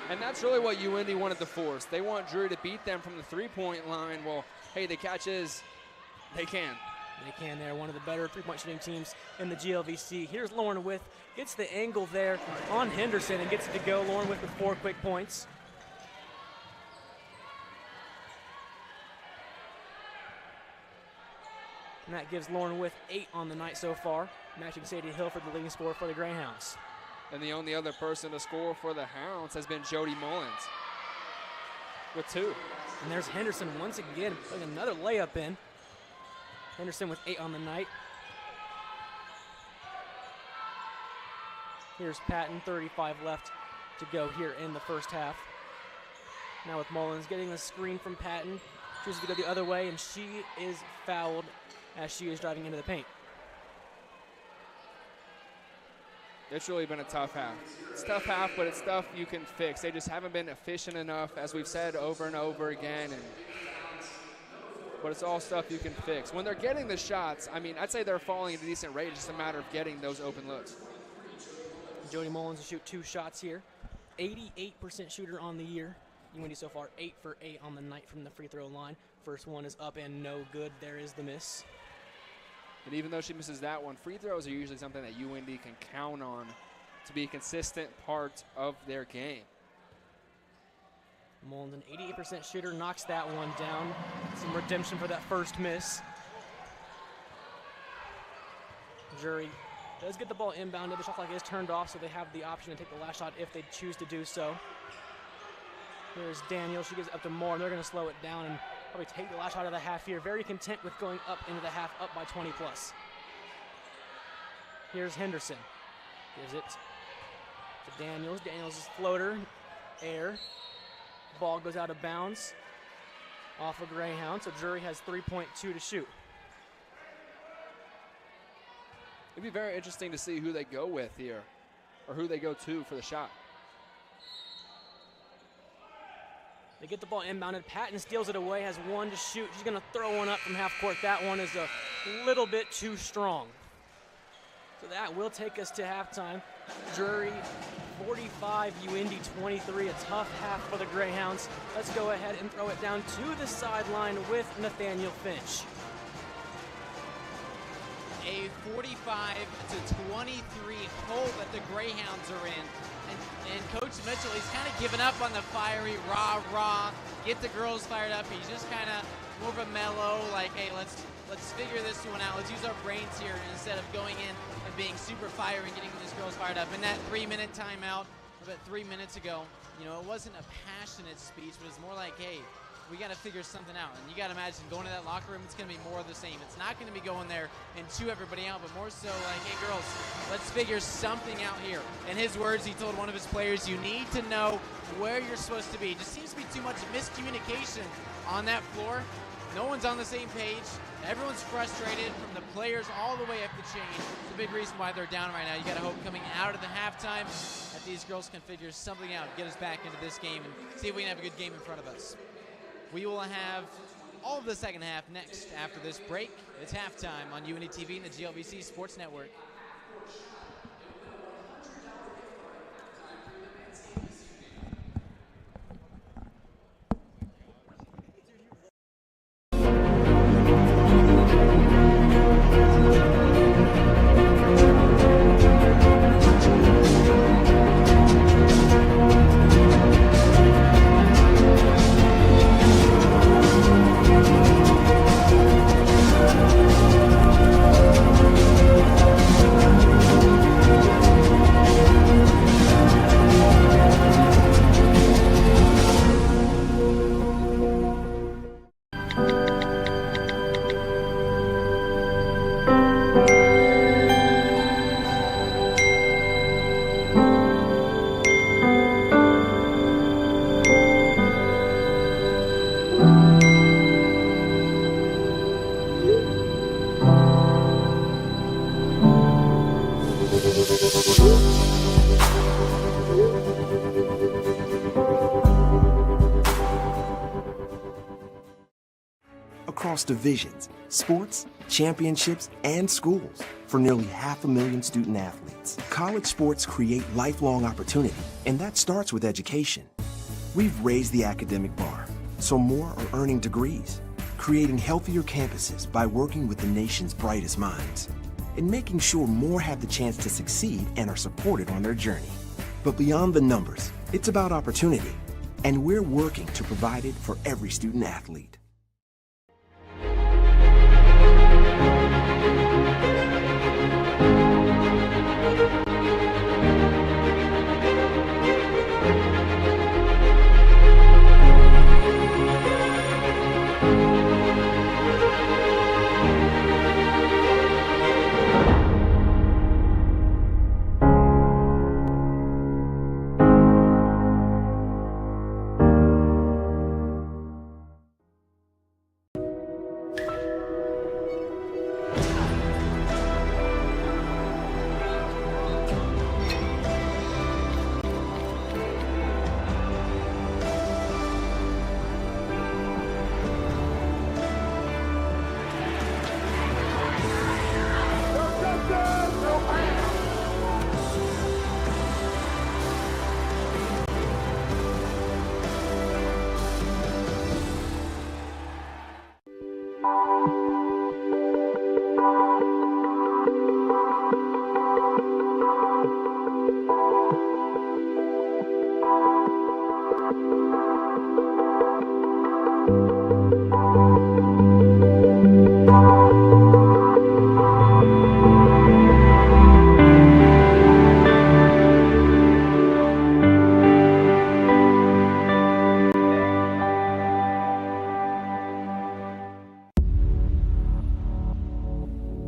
And that's really what UIndy wanted to force. They want Drury to beat them from the 3-point line. Well, hey, the catch is they can. They can. They're one of the better three-point shooting teams in the GLVC. Here's Lauren With, gets the angle there on Henderson and gets it to go. Lauren With 4 quick points. And that gives Lauren With 8 on the night so far, matching Sadie Hill for the leading scorer for the Greyhounds. And the only other person to score for the Hounds has been Jody Mullins with 2. And there's Henderson once again putting another layup in. Henderson with 8 on the night. Here's Patton, 35 left to go here in the first half. Now with Mullins getting the screen from Patton. Chooses to go the other way, and she is fouled as she is driving into the paint. It's really been a tough half. It's a tough half, but it's stuff you can fix. They just haven't been efficient enough, as we've said over and over again. But it's all stuff you can fix. When they're getting the shots, I mean, I'd say they're falling at a decent rate. It's just a matter of getting those open looks. Jody Mullins will shoot 2 shots here. 88% shooter on the year. UIndy so far 8 for 8 on the night from the free throw line. First one is up and no good. There is the miss. And even though she misses that one, free throws are usually something that UIndy can count on to be a consistent part of their game. Mullins, an 88% shooter, knocks that one down. Some redemption for that first miss. Drury does get the ball inbounded. The shot clock is turned off, so they have the option to take the last shot if they choose to do so. Here's Daniel. She gives it up to Moore, and they're going to slow it down and probably take the last shot of the half here. Very content with going up into the half, up by 20 plus. Here's Henderson. Gives it to Daniels. Daniels' floater, air. Ball goes out of bounds off of Greyhound, so Drury has 3.2 to shoot. It'd be very interesting to see who they go with here, or who they go to for the shot. They get the ball inbounded. Patton steals it away, has 1 to shoot. She's going to throw one up from half court. That one is a little bit too strong. So that will take us to halftime. Drury 45, UIndy 23. A tough half for the Greyhounds. Let's go ahead and throw it down to the sideline with Nathaniel Finch. A 45-23 hole that the Greyhounds are in. And Coach Mitchell, he's kind of given up on the fiery, rah, get the girls fired up. He's just kind of more of a mellow, like, hey, let's figure this one out. Let's use our brains here instead of going in and being super fiery and getting these girls fired up. In that 3-minute timeout, about 3 minutes ago, you know, it wasn't a passionate speech, but it's more like, hey, we got to figure something out. And you got to imagine going to that locker room, it's going to be more of the same. It's not going to be going there and chew everybody out, but more so like, hey, girls, let's figure something out here. In his words, he told one of his players, you need to know where you're supposed to be. It just seems to be too much miscommunication on that floor. No one's on the same page. Everyone's frustrated from the players all the way up the chain. It's a big reason why they're down right now. You got to hope coming out of the halftime that these girls can figure something out, get us back into this game, and see if we can have a good game in front of us. We will have all of the second half next after this break. It's halftime on UINDY TV and the GLVC Sports Network. Across divisions, sports, championships, and schools for nearly 500,000 student athletes. College sports create lifelong opportunity, and that starts with education. We've raised the academic bar, so more are earning degrees, creating healthier campuses by working with the nation's brightest minds, and making sure more have the chance to succeed and are supported on their journey. But beyond the numbers, it's about opportunity, and we're working to provide it for every student athlete.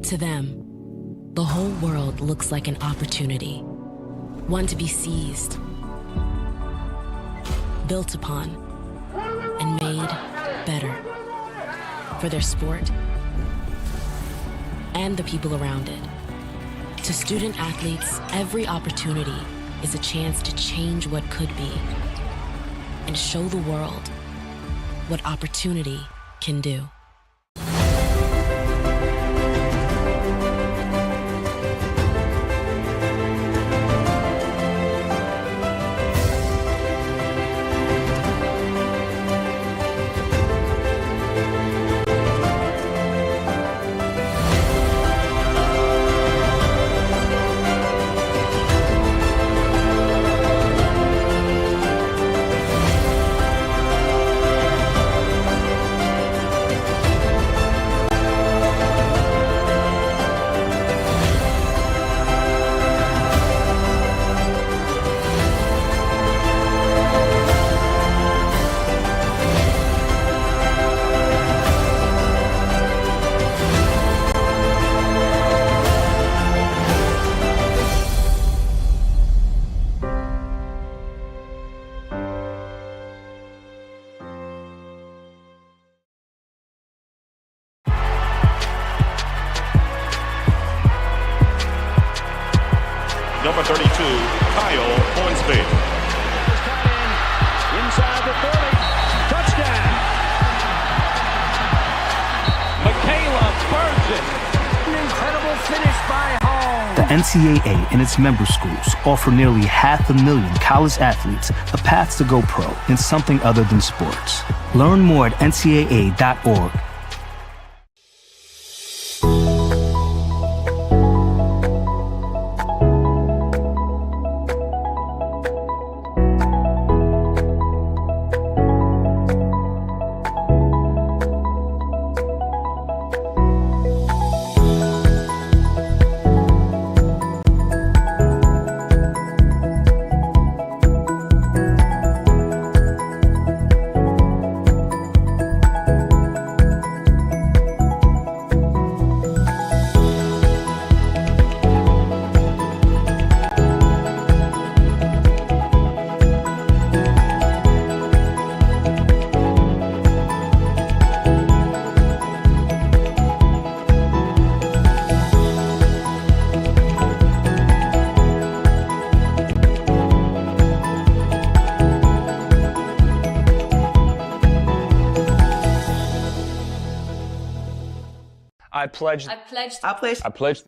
To them, the whole world looks like an opportunity, one to be seized, built upon, and made better for their sport and the people around it. To student athletes, every opportunity is a chance to change what could be and show the world what opportunity can do. Kyle Hornsby. Inside the 30. Touchdown. Michaela burns it. An incredible finish by Hall. The NCAA and its member schools offer nearly 500,000 college athletes a path to go pro in something other than sports. Learn more at ncaa.org.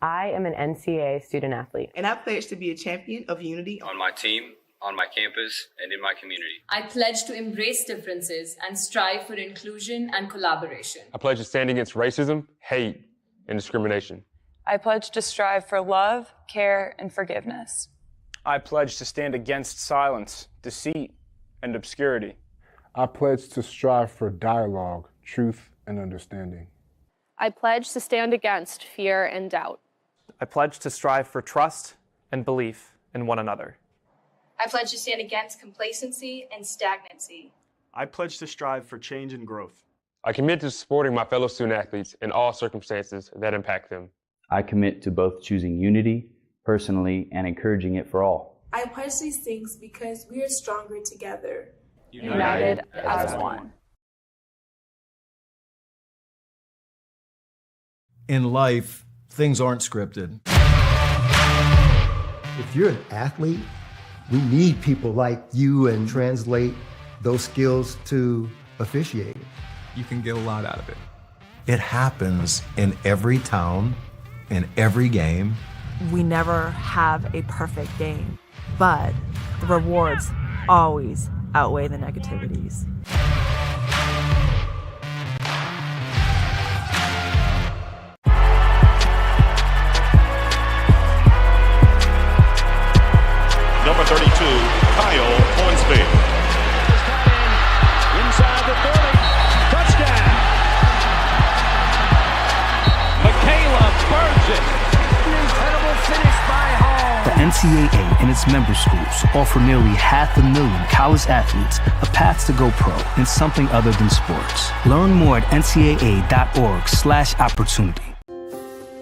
I am an NCAA student athlete. And I pledge to be a champion of unity on my team, on my campus, and in my community. I pledge to embrace differences and strive for inclusion and collaboration. I pledge to stand against racism, hate, and discrimination. I pledge to strive for love, care, and forgiveness. I pledge to stand against silence, deceit, and obscurity. I pledge to strive for dialogue, truth, and understanding. I pledge to stand against fear and doubt. I pledge to strive for trust and belief in one another. I pledge to stand against complacency and stagnancy. I pledge to strive for change and growth. I commit to supporting my fellow student athletes in all circumstances that impact them. I commit to both choosing unity personally and encouraging it for all. I pledge these things because we are stronger together. United as one. In life, things aren't scripted. If you're an athlete, we need people like you and translate those skills to officiating. You can get a lot out of it. It happens in every town, in every game. We never have a perfect game, but the rewards always outweigh the negativities. Number 32, Kyle Hornsby. Inside the 30. Touchdown. Michaela burns it. An incredible finish by Hall. The NCAA and its member schools offer nearly 500,000 college athletes a path to go pro in something other than sports. Learn more at ncaa.org/opportunity.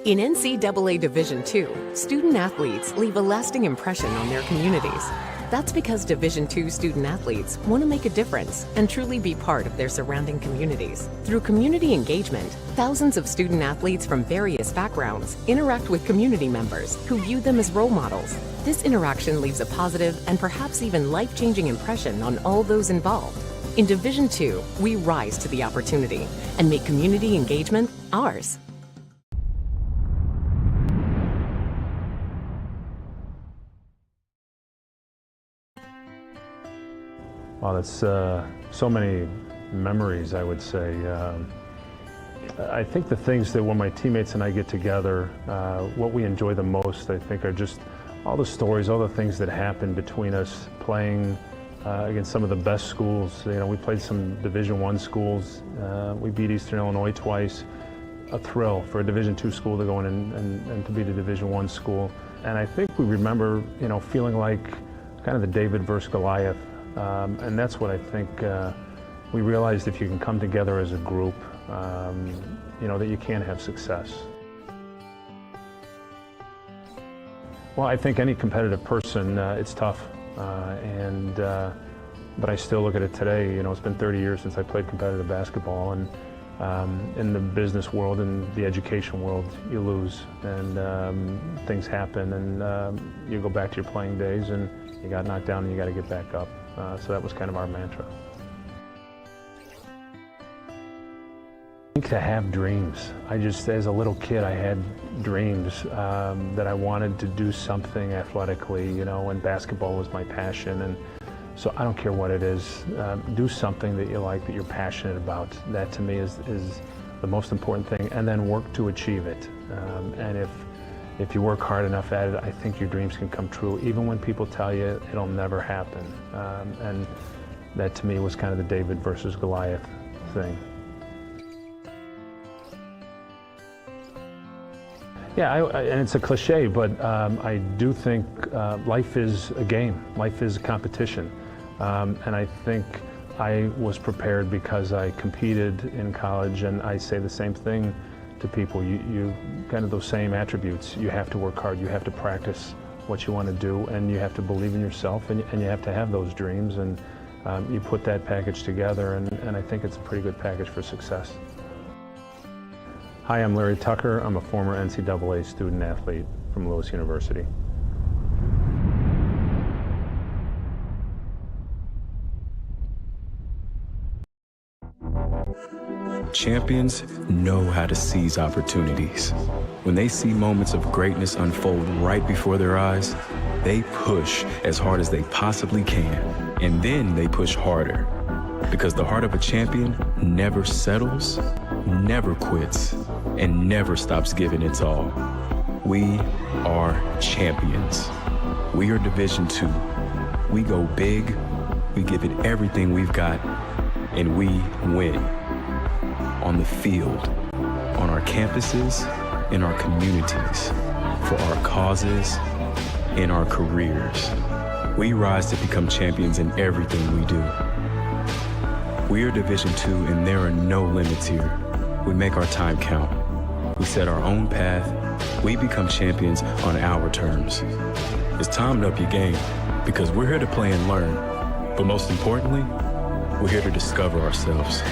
In NCAA Division II, student athletes leave a lasting impression on their communities. That's because Division II student athletes want to make a difference and truly be part of their surrounding communities. Through community engagement, thousands of student athletes from various backgrounds interact with community members who view them as role models. This interaction leaves a positive and perhaps even life-changing impression on all those involved. In Division II, we rise to the opportunity and make community engagement ours. Wow, that's so many memories, I would say. I think the things that when my teammates and I get together, what we enjoy the most, I think, are just all the stories, all the things that happen between us playing against some of the best schools. You know, we played some Division I schools. We beat Eastern Illinois twice. A thrill for a Division II school to go in and to beat a Division I school. And I think we remember, you know, feeling like kind of the David versus Goliath. And that's what I think we realized, if you can come together as a group, you know, that you can have success. Well, I think any competitive person, it's tough. But I still look at it today, you know, it's been 30 years since I played competitive basketball, and In the business world and the education world, you lose, and things happen, and you go back to your playing days, and you got knocked down, and you got to get back up. So that was kind of our mantra. I think to have dreams. As a little kid, I had dreams that I wanted to do something athletically, you know, and basketball was my passion. And so I don't care what it is, do something that you like, that you're passionate about. That to me is the most important thing, and then work to achieve it. And if you work hard enough at it, I think your dreams can come true, even when people tell you it'll never happen. And that to me was kind of the David versus Goliath thing. Yeah, and it's a cliche, but I do think life is a game. Life is a competition. And I think I was prepared because I competed in college, and I say the same thing to people. You kind of those same attributes. You have to work hard, you have to practice what you want to do, and you have to believe in yourself, and you have to have those dreams, and you put that package together, and I think it's a pretty good package for success. Hi, I'm Larry Tucker. I'm a former NCAA student athlete from Lewis University. Champions know how to seize opportunities. When they see moments of greatness unfold right before their eyes, they push as hard as they possibly can, and then they push harder. Because the heart of a champion never settles, never quits, and never stops giving its all. We are champions. We are Division II. We go big, we give it everything we've got, and we win. On the field, on our campuses, in our communities, for our causes, in our careers. We rise to become champions in everything we do. We are Division II, and there are no limits here. We make our time count. We set our own path. We become champions on our terms. It's time to up your game, because we're here to play and learn. But most importantly, we're here to discover ourselves,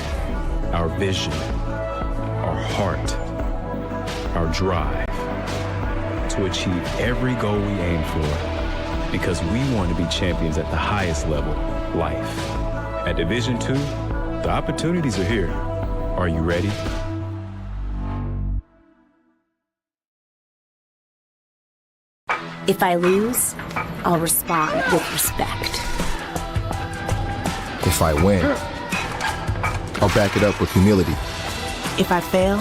our vision, our heart, our drive, to achieve every goal we aim for, because we want to be champions at the highest level, life. At Division II, the opportunities are here. Are you ready? If I lose, I'll respond with respect. If I win, I'll back it up with humility. If I fail,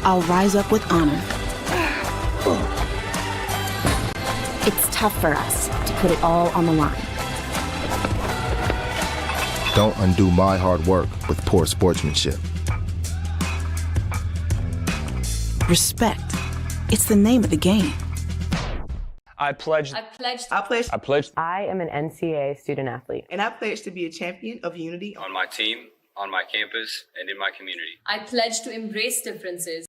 I'll rise up with honor. It's tough for us to put it all on the line. Don't undo my hard work with poor sportsmanship. Respect. It's the name of the game. I pledge. I am an NCAA student athlete. And I pledge to be a champion of unity on my team, on my campus, and in my community. I pledge to embrace differences.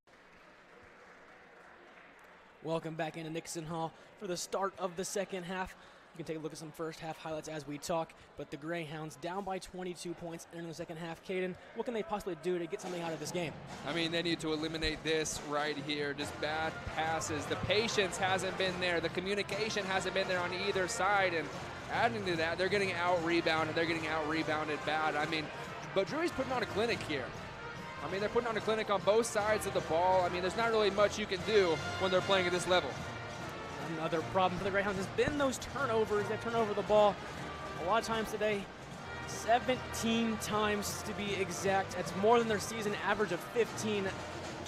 Welcome back into Nixon Hall for the start of the second half. You can take a look at some first half highlights as we talk, but the Greyhounds down by 22 points in the second half. Caden, what can they possibly do to get something out of this game? I mean, they need to eliminate this right here, just bad passes. The patience hasn't been there. The communication hasn't been there on either side, and adding to that, they're getting out-rebounded. They're getting out-rebounded bad. I mean, but Drury's putting on a clinic here. I mean, they're putting on a clinic on both sides of the ball. I mean, there's not really much you can do when they're playing at this level. Another problem for the Greyhounds has been those turnovers. They turn over the ball a lot of times today, 17 times to be exact. That's more than their season average of 15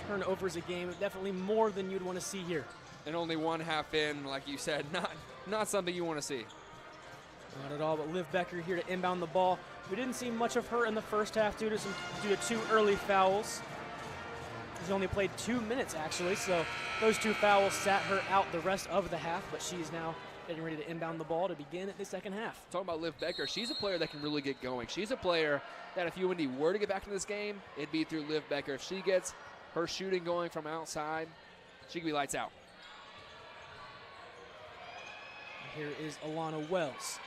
turnovers a game. Definitely more than you'd want to see here. And only one half in, like you said, not something you want to see. Not at all, but Liv Becker here to inbound the ball. We didn't see much of her in the first half due to two early fouls. She's only played 2 minutes, actually, so those two fouls sat her out the rest of the half, but she's now getting ready to inbound the ball to begin the second half. Talking about Liv Becker, she's a player that can really get going. She's a player that if UINDY were to get back into this game, it'd be through Liv Becker. If she gets her shooting going from outside, she could be lights out. Here is Alana Wells.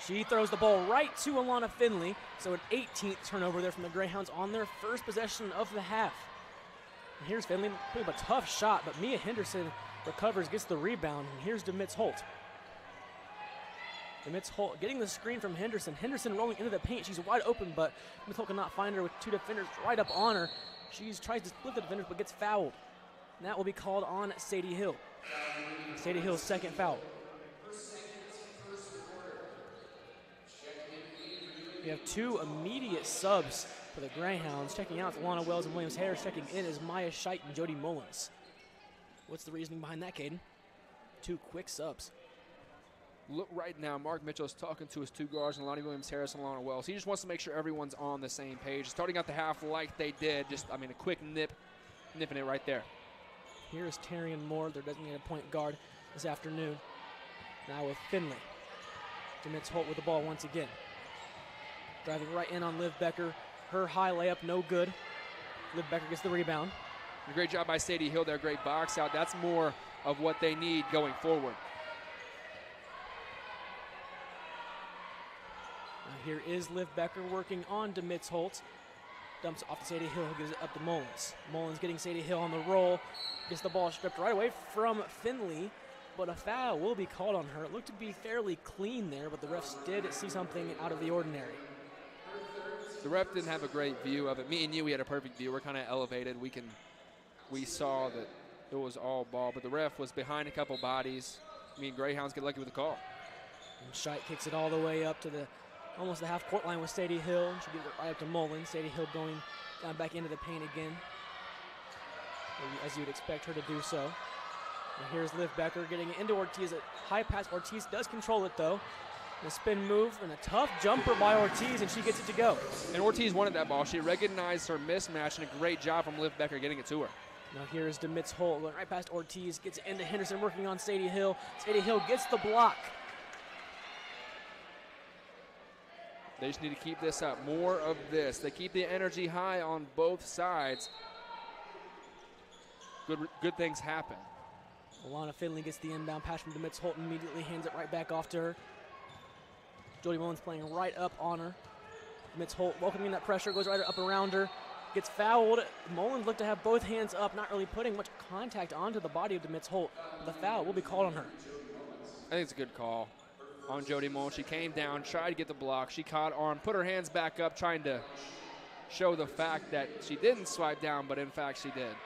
She throws the ball right to Alana Finley, so an 18th turnover there from the Greyhounds on their first possession of the half. And here's Finley, putting up a tough shot, but Mia Henderson recovers, gets the rebound, and here's DeMitz Holt. DeMitz Holt getting the screen from Henderson. Henderson rolling into the paint. She's wide open, but DeMitz Holt cannot find her with two defenders right up on her. She tries to split the defenders, but gets fouled. And that will be called on Sadie Hill. Sadie Hill's second foul. We have two immediate subs for the Greyhounds. Checking out Lana Wells and Williams Harris. Checking in is Maya Scheidt and Jody Mullins. What's the reasoning behind that, Caden? Two quick subs. Look right now, Mark Mitchell's talking to his two guards, Lonnie Williams Harris and Lana Wells. He just wants to make sure everyone's on the same page. Starting out the half like they did, a quick nipping it right there. Here's Terrian Moore, their designated point guard this afternoon. Now with Finley. DeMitz Holt with the ball once again. Driving right in on Liv Becker. Her high layup, no good. Liv Becker gets the rebound. Great job by Sadie Hill there, great box out. That's more of what they need going forward. Now here is Liv Becker working on DeMitz Holt. Dumps off to Sadie Hill, who gives it up to Mullins. Mullins getting Sadie Hill on the roll. Gets the ball stripped right away from Finley, but a foul will be called on her. It looked to be fairly clean there, but the refs did see something out of the ordinary. The ref didn't have a great view of it. Me and you, we had a perfect view. We're kind of elevated. We saw that it was all ball, but the ref was behind a couple bodies. Greyhounds get lucky with the call. And Scheidt kicks it all the way up to almost the half-court line with Sadie Hill. She gives it right up to Mullins. Sadie Hill going down back into the paint again, as you would expect her to do so. And here's Liv Becker getting it into Ortiz. A high pass. Ortiz does control it, though. A spin move and a tough jumper by Ortiz, and she gets it to go. And Ortiz wanted that ball. She recognized her mismatch, and a great job from Liv Becker getting it to her. Now here's DeMitz Holt going right past Ortiz, gets it into Henderson, working on Sadie Hill. Sadie Hill gets the block. They just need to keep this up. More of this. They keep the energy high on both sides. Good things happen. Alana Finley gets the inbound pass from DeMitz Holt and immediately hands it right back off to her. Jody Mullins playing right up on her. DeMitz Holt welcoming that pressure, goes right up around her, gets fouled. Mullins looked to have both hands up, not really putting much contact onto the body of DeMitz Holt. The foul will be called on her. I think it's a good call on Jody Mullins. She came down, tried to get the block. She caught arm, put her hands back up, trying to show the fact that she didn't swipe down, but in fact she did.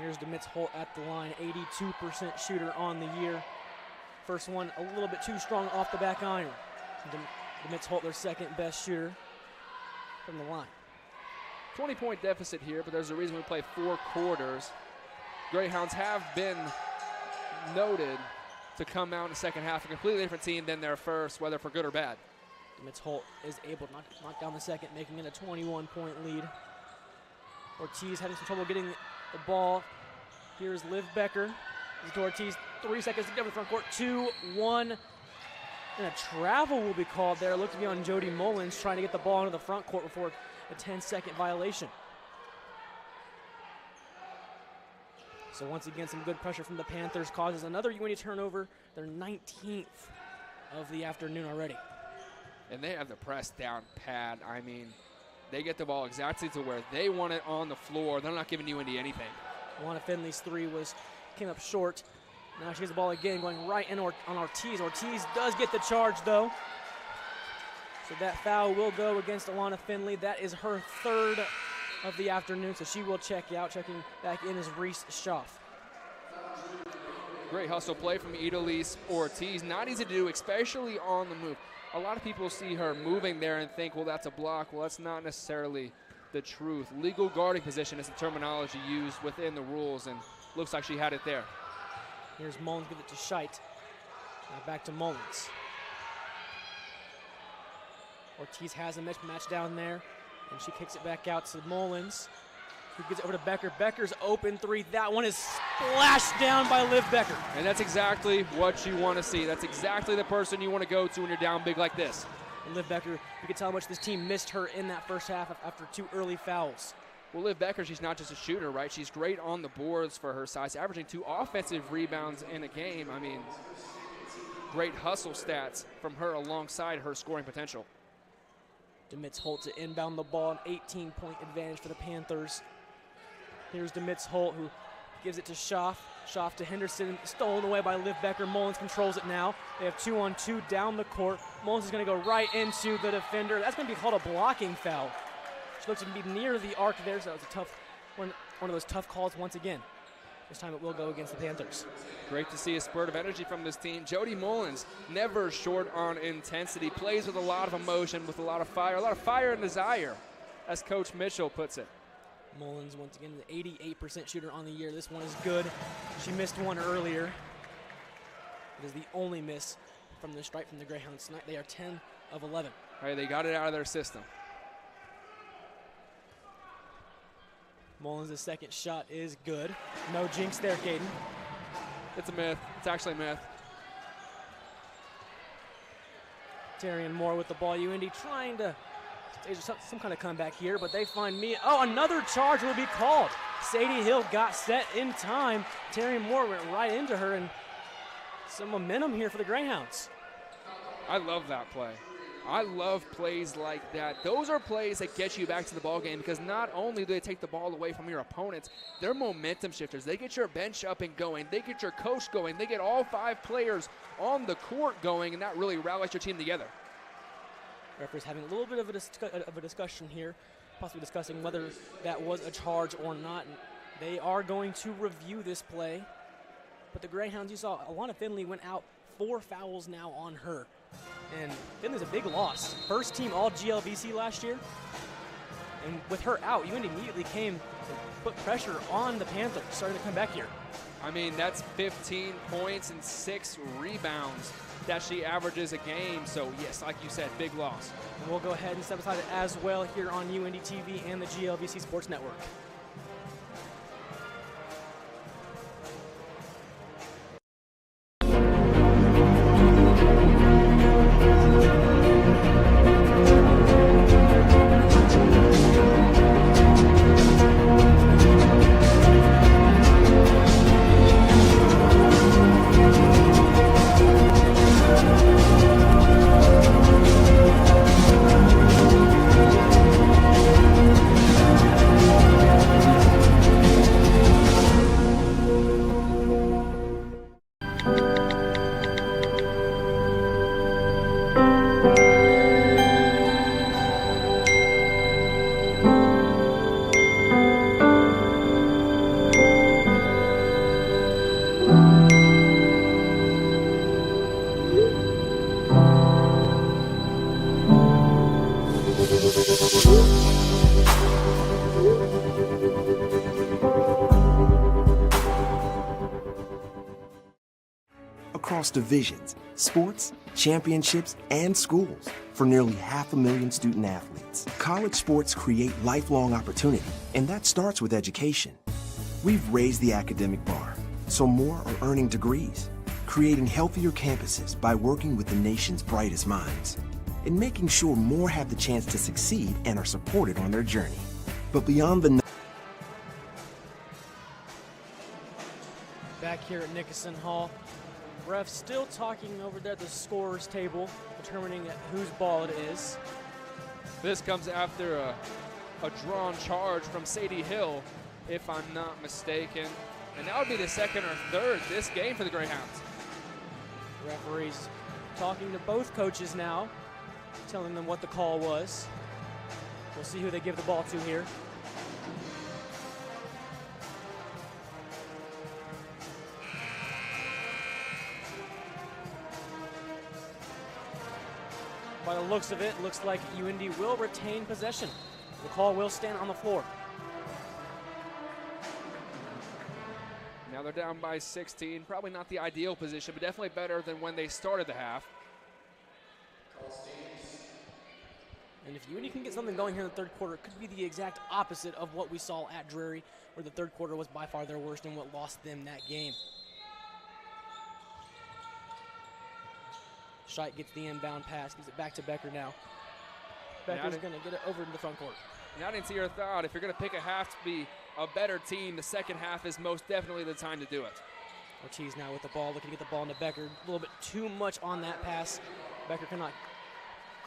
Here's DeMitz Holt at the line, 82% shooter on the year. First one a little bit too strong off the back iron. DeMitz Holt, their second best shooter from the line. 20-point deficit here, but there's a reason we play 4 quarters. Greyhounds have been noted to come out in the second half a completely different team than their first, whether for good or bad. DeMitz Holt is able to knock down the second, making it a 21-point lead. Ortiz having some trouble getting the ball. Here's Liv Becker. This is to Ortiz. 3 seconds to get in the front court. 2-1. And a travel will be called there. It looked to be on Jody Mullins trying to get the ball into the front court before a 10-second violation. So once again, some good pressure from the Panthers causes another UINDY turnover. Their 19th of the afternoon already. And they have the press down pat. I mean, they get the ball exactly to where they want it on the floor. They're not giving UINDY anything. Alana Finley's three came up short. Now she gets the ball again, going right in on Ortiz. Ortiz does get the charge, though. So that foul will go against Alana Finley. That is her third of the afternoon, so she will check out. Checking back in is Reese Schaff. Great hustle play from Idalise Ortiz. Not easy to do, especially on the move. A lot of people see her moving there and think, well, that's a block. Well, that's not necessarily the truth. Legal guarding position is the terminology used within the rules, and looks like she had it there. Here's Mullins, give it to Scheidt. Now back to Mullins. Ortiz has a mismatch down there, and she kicks it back out to Mullins, who gets it over to Becker. Becker's open three. That one is splashed down by Liv Becker. And that's exactly what you want to see. That's exactly the person you want to go to when you're down big like this. And Liv Becker, you can tell how much this team missed her in that first half after 2 early fouls. Well, Liv Becker, she's not just a shooter, right? She's great on the boards for her size, averaging 2 offensive rebounds in a game. I mean, great hustle stats from her alongside her scoring potential. Demitz Holt to inbound the ball, an 18-point advantage for the Panthers. Here's Demitz Holt, who gives it to Schaaf. Schaaf to Henderson, stolen away by Liv Becker. Mullins controls it now. They have 2-on-2 down the court. Mullins is going to go right into the defender. That's going to be called a blocking foul. She looks to be near the arc there, so that was a tough one of those tough calls once again. This time it will go against the Panthers. Great to see a spurt of energy from this team. Jody Mullins, never short on intensity, plays with a lot of emotion, with a lot of fire and desire, as Coach Mitchell puts it. Mullins, once again, the 88% shooter on the year. This one is good. She missed one earlier. It is the only miss from the strike from the Greyhounds tonight. They are 10 of 11. All right, they got it out of their system. Mullins' second shot is good. No jinx there, Caden. It's a myth. It's actually a myth. Terrian Moore with the ball. UINDY trying to stage some kind of comeback here, but they find me. Oh, another charge will be called. Sadie Hill got set in time. Terrian Moore went right into her, and some momentum here for the Greyhounds. I love that play. I love plays like that. Those are plays that get you back to the ball game, because not only do they take the ball away from your opponents, they're momentum shifters. They get your bench up and going. They get your coach going. They get all 5 players on the court going, and that really rallies your team together. Referees having a little bit of a discussion here, possibly discussing whether that was a charge or not. And they are going to review this play. But the Greyhounds, you saw Alana Finley went out, 4 fouls now on her. And Finley's a big loss. First team all GLVC last year. And with her out, UINDY immediately came and put pressure on the Panthers, starting to come back here. I mean, that's 15 points and 6 rebounds that she averages a game. So, yes, like you said, big loss. And we'll go ahead and step aside it as well here on UINDY TV and the GLVC Sports Network. Across divisions, sports, championships, and schools for nearly 500,000 student athletes. College sports create lifelong opportunity, and that starts with education. We've raised the academic bar, so more are earning degrees, creating healthier campuses by working with the nation's brightest minds, and making sure more have the chance to succeed and are supported on their journey. But beyond the back here at Nickerson Hall, refs still talking over there at the scorer's table, determining whose ball it is. This comes after a drawn charge from Sadie Hill, if I'm not mistaken. And that would be the second or third this game for the Greyhounds. Referees talking to both coaches now, telling them what the call was. We'll see who they give the ball to here. By the looks of it, looks like UINDY will retain possession. The call will stand on the floor. Now they're down by 16. Probably not the ideal position, but definitely better than when they started the half. And if UINDY can get something going here in the third quarter, it could be the exact opposite of what we saw at Drury, where the third quarter was by far their worst and what lost them that game. Scheidt gets the inbound pass, gives it back to Becker now. Becker's going to get it over to the front court. Now to your thought, if you're going to pick a half to be a better team, the second half is most definitely the time to do it. Ortiz now with the ball, looking to get the ball into Becker. A little bit too much on that pass. Becker cannot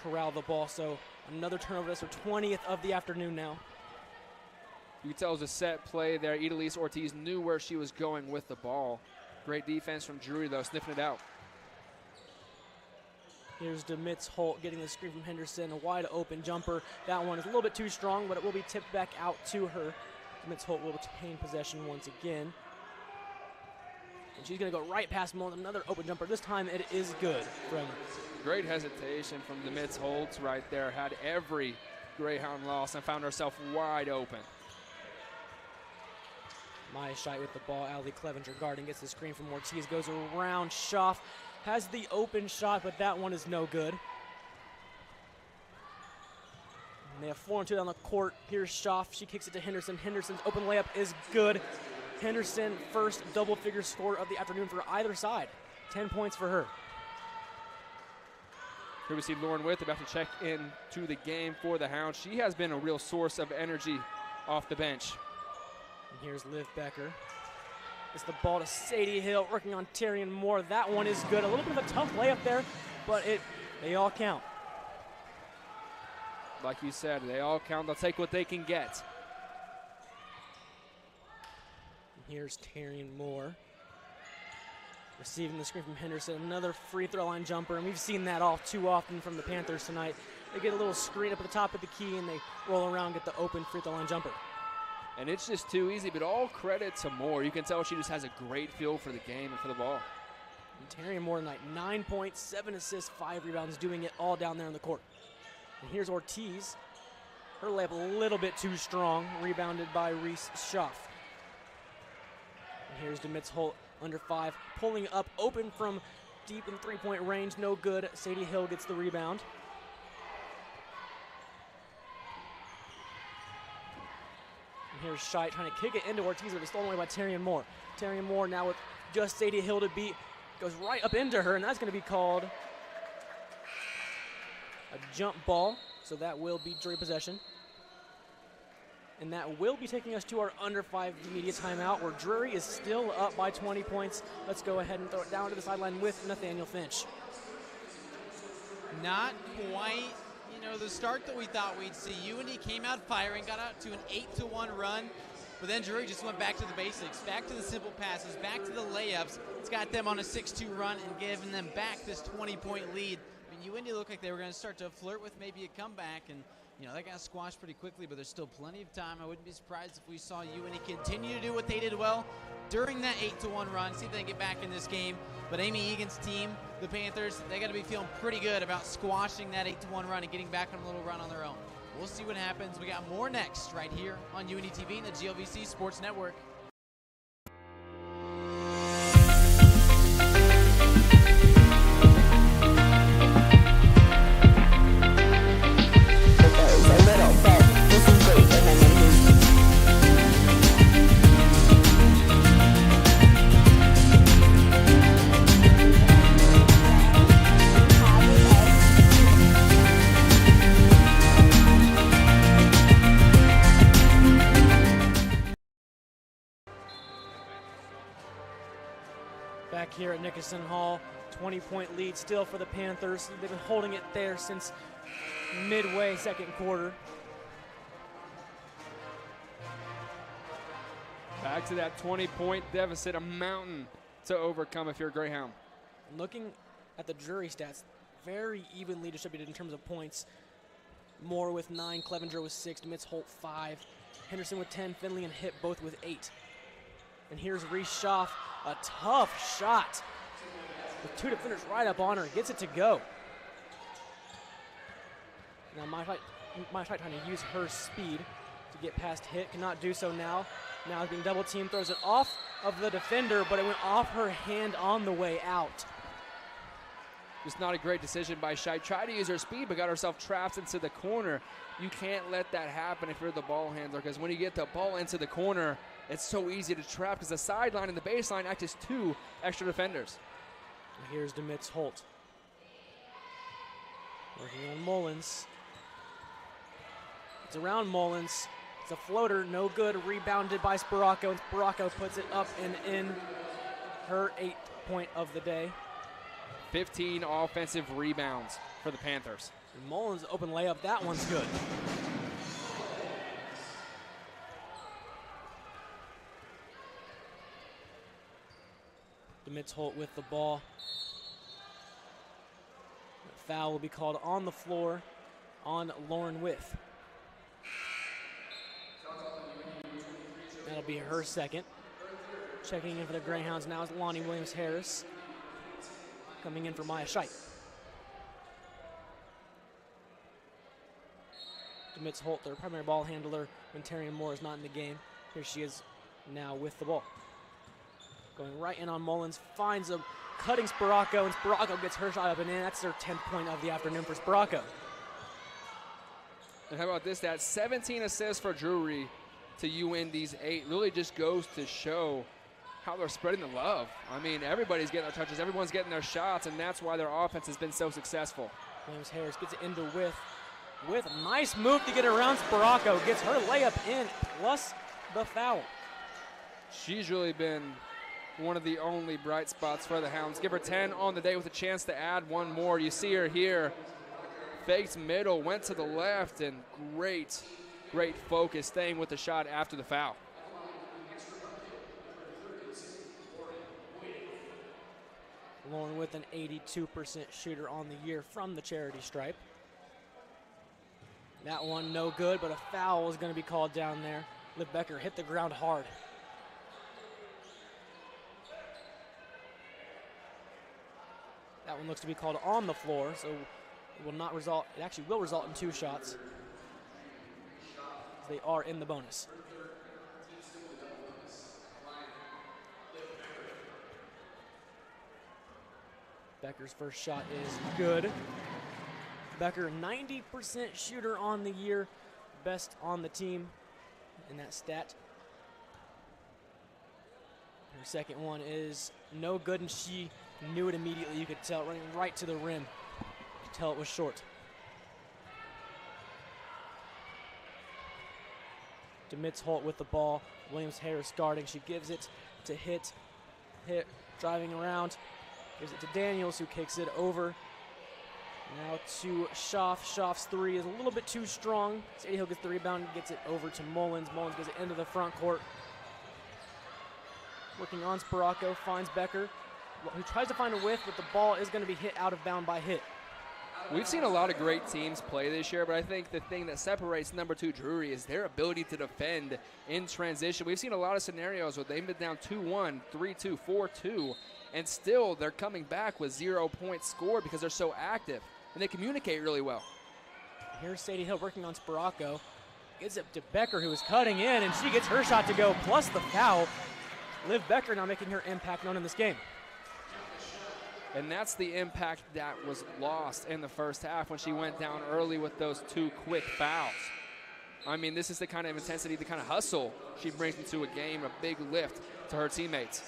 corral the ball, so another turnover. That's her 20th of the afternoon now. You can tell it was a set play there. Idalise Ortiz knew where she was going with the ball. Great defense from Drury, though, sniffing it out. Here's DeMitz Holt getting the screen from Henderson. A wide open jumper. That one is a little bit too strong, but it will be tipped back out to her. DeMitz Holt will retain possession once again. And she's going to go right past Mullen. Another open jumper. This time it is good from. Great hesitation from DeMitz Holt right there. Had every Greyhound loss and found herself wide open. Maya Scheidt with the ball. Allie Clevenger guarding, gets the screen from Ortiz, goes around Schaff, has the open shot, but that one is no good. And they have 4 and 2 down the court. Here's Schaff, she kicks it to Henderson. Henderson's open layup is good. Henderson, first double-figure score of the afternoon for either side. 10 points for her. Here we see Lauren Witt about to check into the game for the Hounds. She has been a real source of energy off the bench. And here's Liv Becker. It's the ball to Sadie Hill, working on Tyrion Moore. That one is good. A little bit of a tough layup there, but they all count. Like you said, they all count. They'll take what they can get. And here's Tyrion Moore. Receiving the screen from Henderson. Another free throw line jumper, and we've seen that all too often from the Panthers tonight. They get a little screen up at the top of the key, and they roll around, get the open free throw line jumper. And it's just too easy, but all credit to Moore. You can tell she just has a great feel for the game and for the ball. And Tyrion Moore tonight, 9 points, 7 assists, 5 rebounds, doing it all down there on the court. And here's Ortiz. Her layup a little bit too strong, rebounded by Reese Schaff. And here's DeMitz Holt, under 5, pulling up, open from deep in three-point range, no good. Sadie Hill gets the rebound. And here's Scheidt trying to kick it into Ortiz, but it's stolen away by Tyrion Moore. Tyrion Moore now with just Sadie Hill to beat, goes right up into her, and that's going to be called a jump ball, so that will be Drury possession. And that will be taking us to our under 5 media timeout, where Drury is still up by 20 points. Let's go ahead and throw it down to the sideline with Nathaniel Finch. Not quite, the start that we thought we'd see. UINDY came out firing, got out to an 8-1 run, but then Drury just went back to the basics, back to the simple passes, back to the layups. It's got them on a 6-2 run and giving them back this 20-point lead. UINDY looked like they were going to start to flirt with maybe a comeback, and that got squashed pretty quickly, but there's still plenty of time. I wouldn't be surprised if we saw UINDY continue to do what they did well during that 8-1 run, see if they can get back in this game. But Amy Egan's team, the Panthers, they got to be feeling pretty good about squashing that 8-1 run and getting back on a little run on their own. We'll see what happens. We got more next right here on UINDY TV and the GLVC Sports Network. Back here at Nickerson Hall, 20-point lead still for the Panthers. They've been holding it there since midway second quarter. Back to that 20-point deficit, a mountain to overcome if you're a Greyhound. Looking at the Drury stats, very evenly distributed in terms of points. Moore with 9, Clevenger with 6, DeMitz Holt 5, Henderson with 10, Finley and Hipp both with 8. And here's Reese Schaff, a tough shot with 2 defenders right up on her, gets it to go. Now Maya Scheidt trying to use her speed to get past Hitt, cannot do so now. Now being double teamed, throws it off of the defender, but it went off her hand on the way out. Just not a great decision by Scheidt. Tried to use her speed, but got herself trapped into the corner. You can't let that happen if you're the ball handler, because when you get the ball into the corner, it's so easy to trap, because the sideline and the baseline act as 2 extra defenders. Here's DeMitz Holt. Working on Mullins. It's around Mullins. It's a floater, no good, rebounded by Sparacco, and Sparacco puts it up and in. her 8th point of the day. 15 offensive rebounds for the Panthers. And Mullins open layup, that one's good. Demitz Holt with the ball. The foul will be called on the floor on Lauren With. That'll be her second. Checking in for the Greyhounds now is Lonnie Williams-Harris. Coming in for Maya Scheidt. Demitz Holt, their primary ball handler when Terrian Moore is not in the game. Here she is now with the ball. Going right in on Mullins, finds a cutting Sparacco, and Sparacco gets her shot up and in. That's their 10th point of the afternoon for Sparacco. And how about this? That 17 assists for Drury to UIndy's 8 really just goes to show how they're spreading the love. I mean, everybody's getting their touches, everyone's getting their shots, and that's why their offense has been so successful. Williams-Harris gets it into With a nice move to get around Sparacco. Gets her layup in, plus the foul. She's really been one of the only bright spots for the Hounds. Give her 10 on the day with a chance to add one more. You see her here. Faked middle, went to the left, and great focus, staying with the shot after the foul. Lauren With an 82% shooter on the year from the charity stripe. That one no good, but a foul is going to be called down there. Liv Becker hit the ground hard. That one looks to be called on the floor, so it will not result. It actually will result in 2 shots. They are in the bonus. Becker's first shot is good. Becker, 90% shooter on the year, best on the team in that stat. Her second one is no good, and she knew it immediately. You could tell, running right to the rim. You could tell it was short. Demitz Holt with the ball. Williams-Harris guarding. She gives it to Hit, driving around. Gives it to Daniels, who kicks it over. Now to Schaaf. Schaaf's 3 is a little bit too strong. Sadie Hill gets the rebound and gets it over to Mullins. Mullins gets it into the front court. Working on Sparacco, finds Becker, who tries to find a With, but the ball is going to be hit out of bound by Hit. We've seen a lot of great teams play this year, but I think the thing that separates number 2 Drury is their ability to defend in transition. We've seen a lot of scenarios where they've been down 2-1, 3-2, 4-2, and still they're coming back with 0 points scored because they're so active, and they communicate really well. Here's Sadie Hill working on Sparacco. Gets it to Becker, who is cutting in, and she gets her shot to go, plus the foul. Liv Becker now making her impact known in this game. And that's the impact that was lost in the first half when she went down early with those 2 quick fouls. I mean, this is the kind of intensity, the kind of hustle she brings into a game, a big lift to her teammates.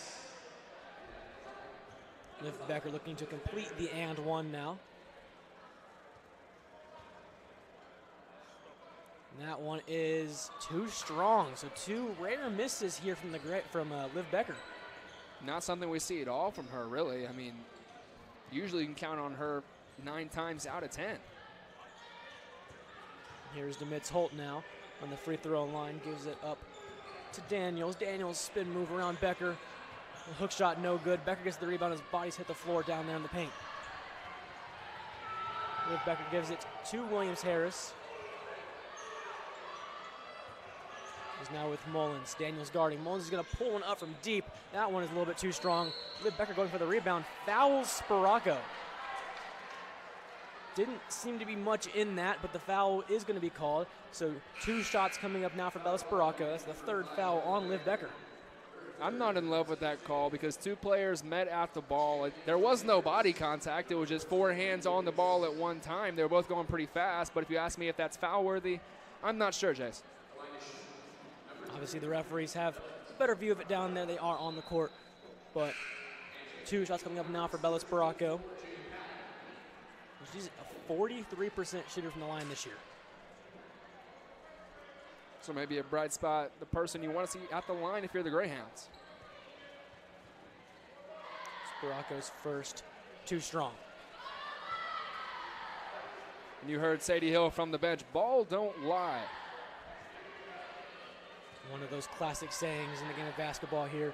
Liv Becker looking to complete the and one now. And that one is too strong, so 2 rare misses here from Liv Becker. Not something we see at all from her, really. I mean, usually you can count on her 9 times out of 10. Here's Demitz Holt now on the free throw line, gives it up to Daniels. Daniels spin move around Becker. The hook shot no good. Becker gets the rebound. His body's hit the floor down there in the paint. Liv Becker gives it to Williams-Harris. He's now with Mullins. Daniels guarding. Mullins is going to pull one up from deep. That one is a little bit too strong. Liv Becker going for the rebound. Fouls Sparacco. Didn't seem to be much in that, but the foul is going to be called. So 2 shots coming up now for Bella Sparacco. That's the 3rd foul on Liv Becker. I'm not in love with that call because 2 players met at the ball. There was no body contact. It was just 4 hands on the ball at one time. They were both going pretty fast, but if you ask me if that's foul worthy, I'm not sure, Jace. Obviously, the referees have a better view of it down there. They are on the court. But 2 shots coming up now for Bella Sparacco. She's a 43% shooter from the line this year. So maybe a bright spot, the person you want to see at the line if you're the Greyhounds. Baracco's first, too strong. And you heard Sadie Hill from the bench, ball don't lie. One of those classic sayings in the game of basketball here.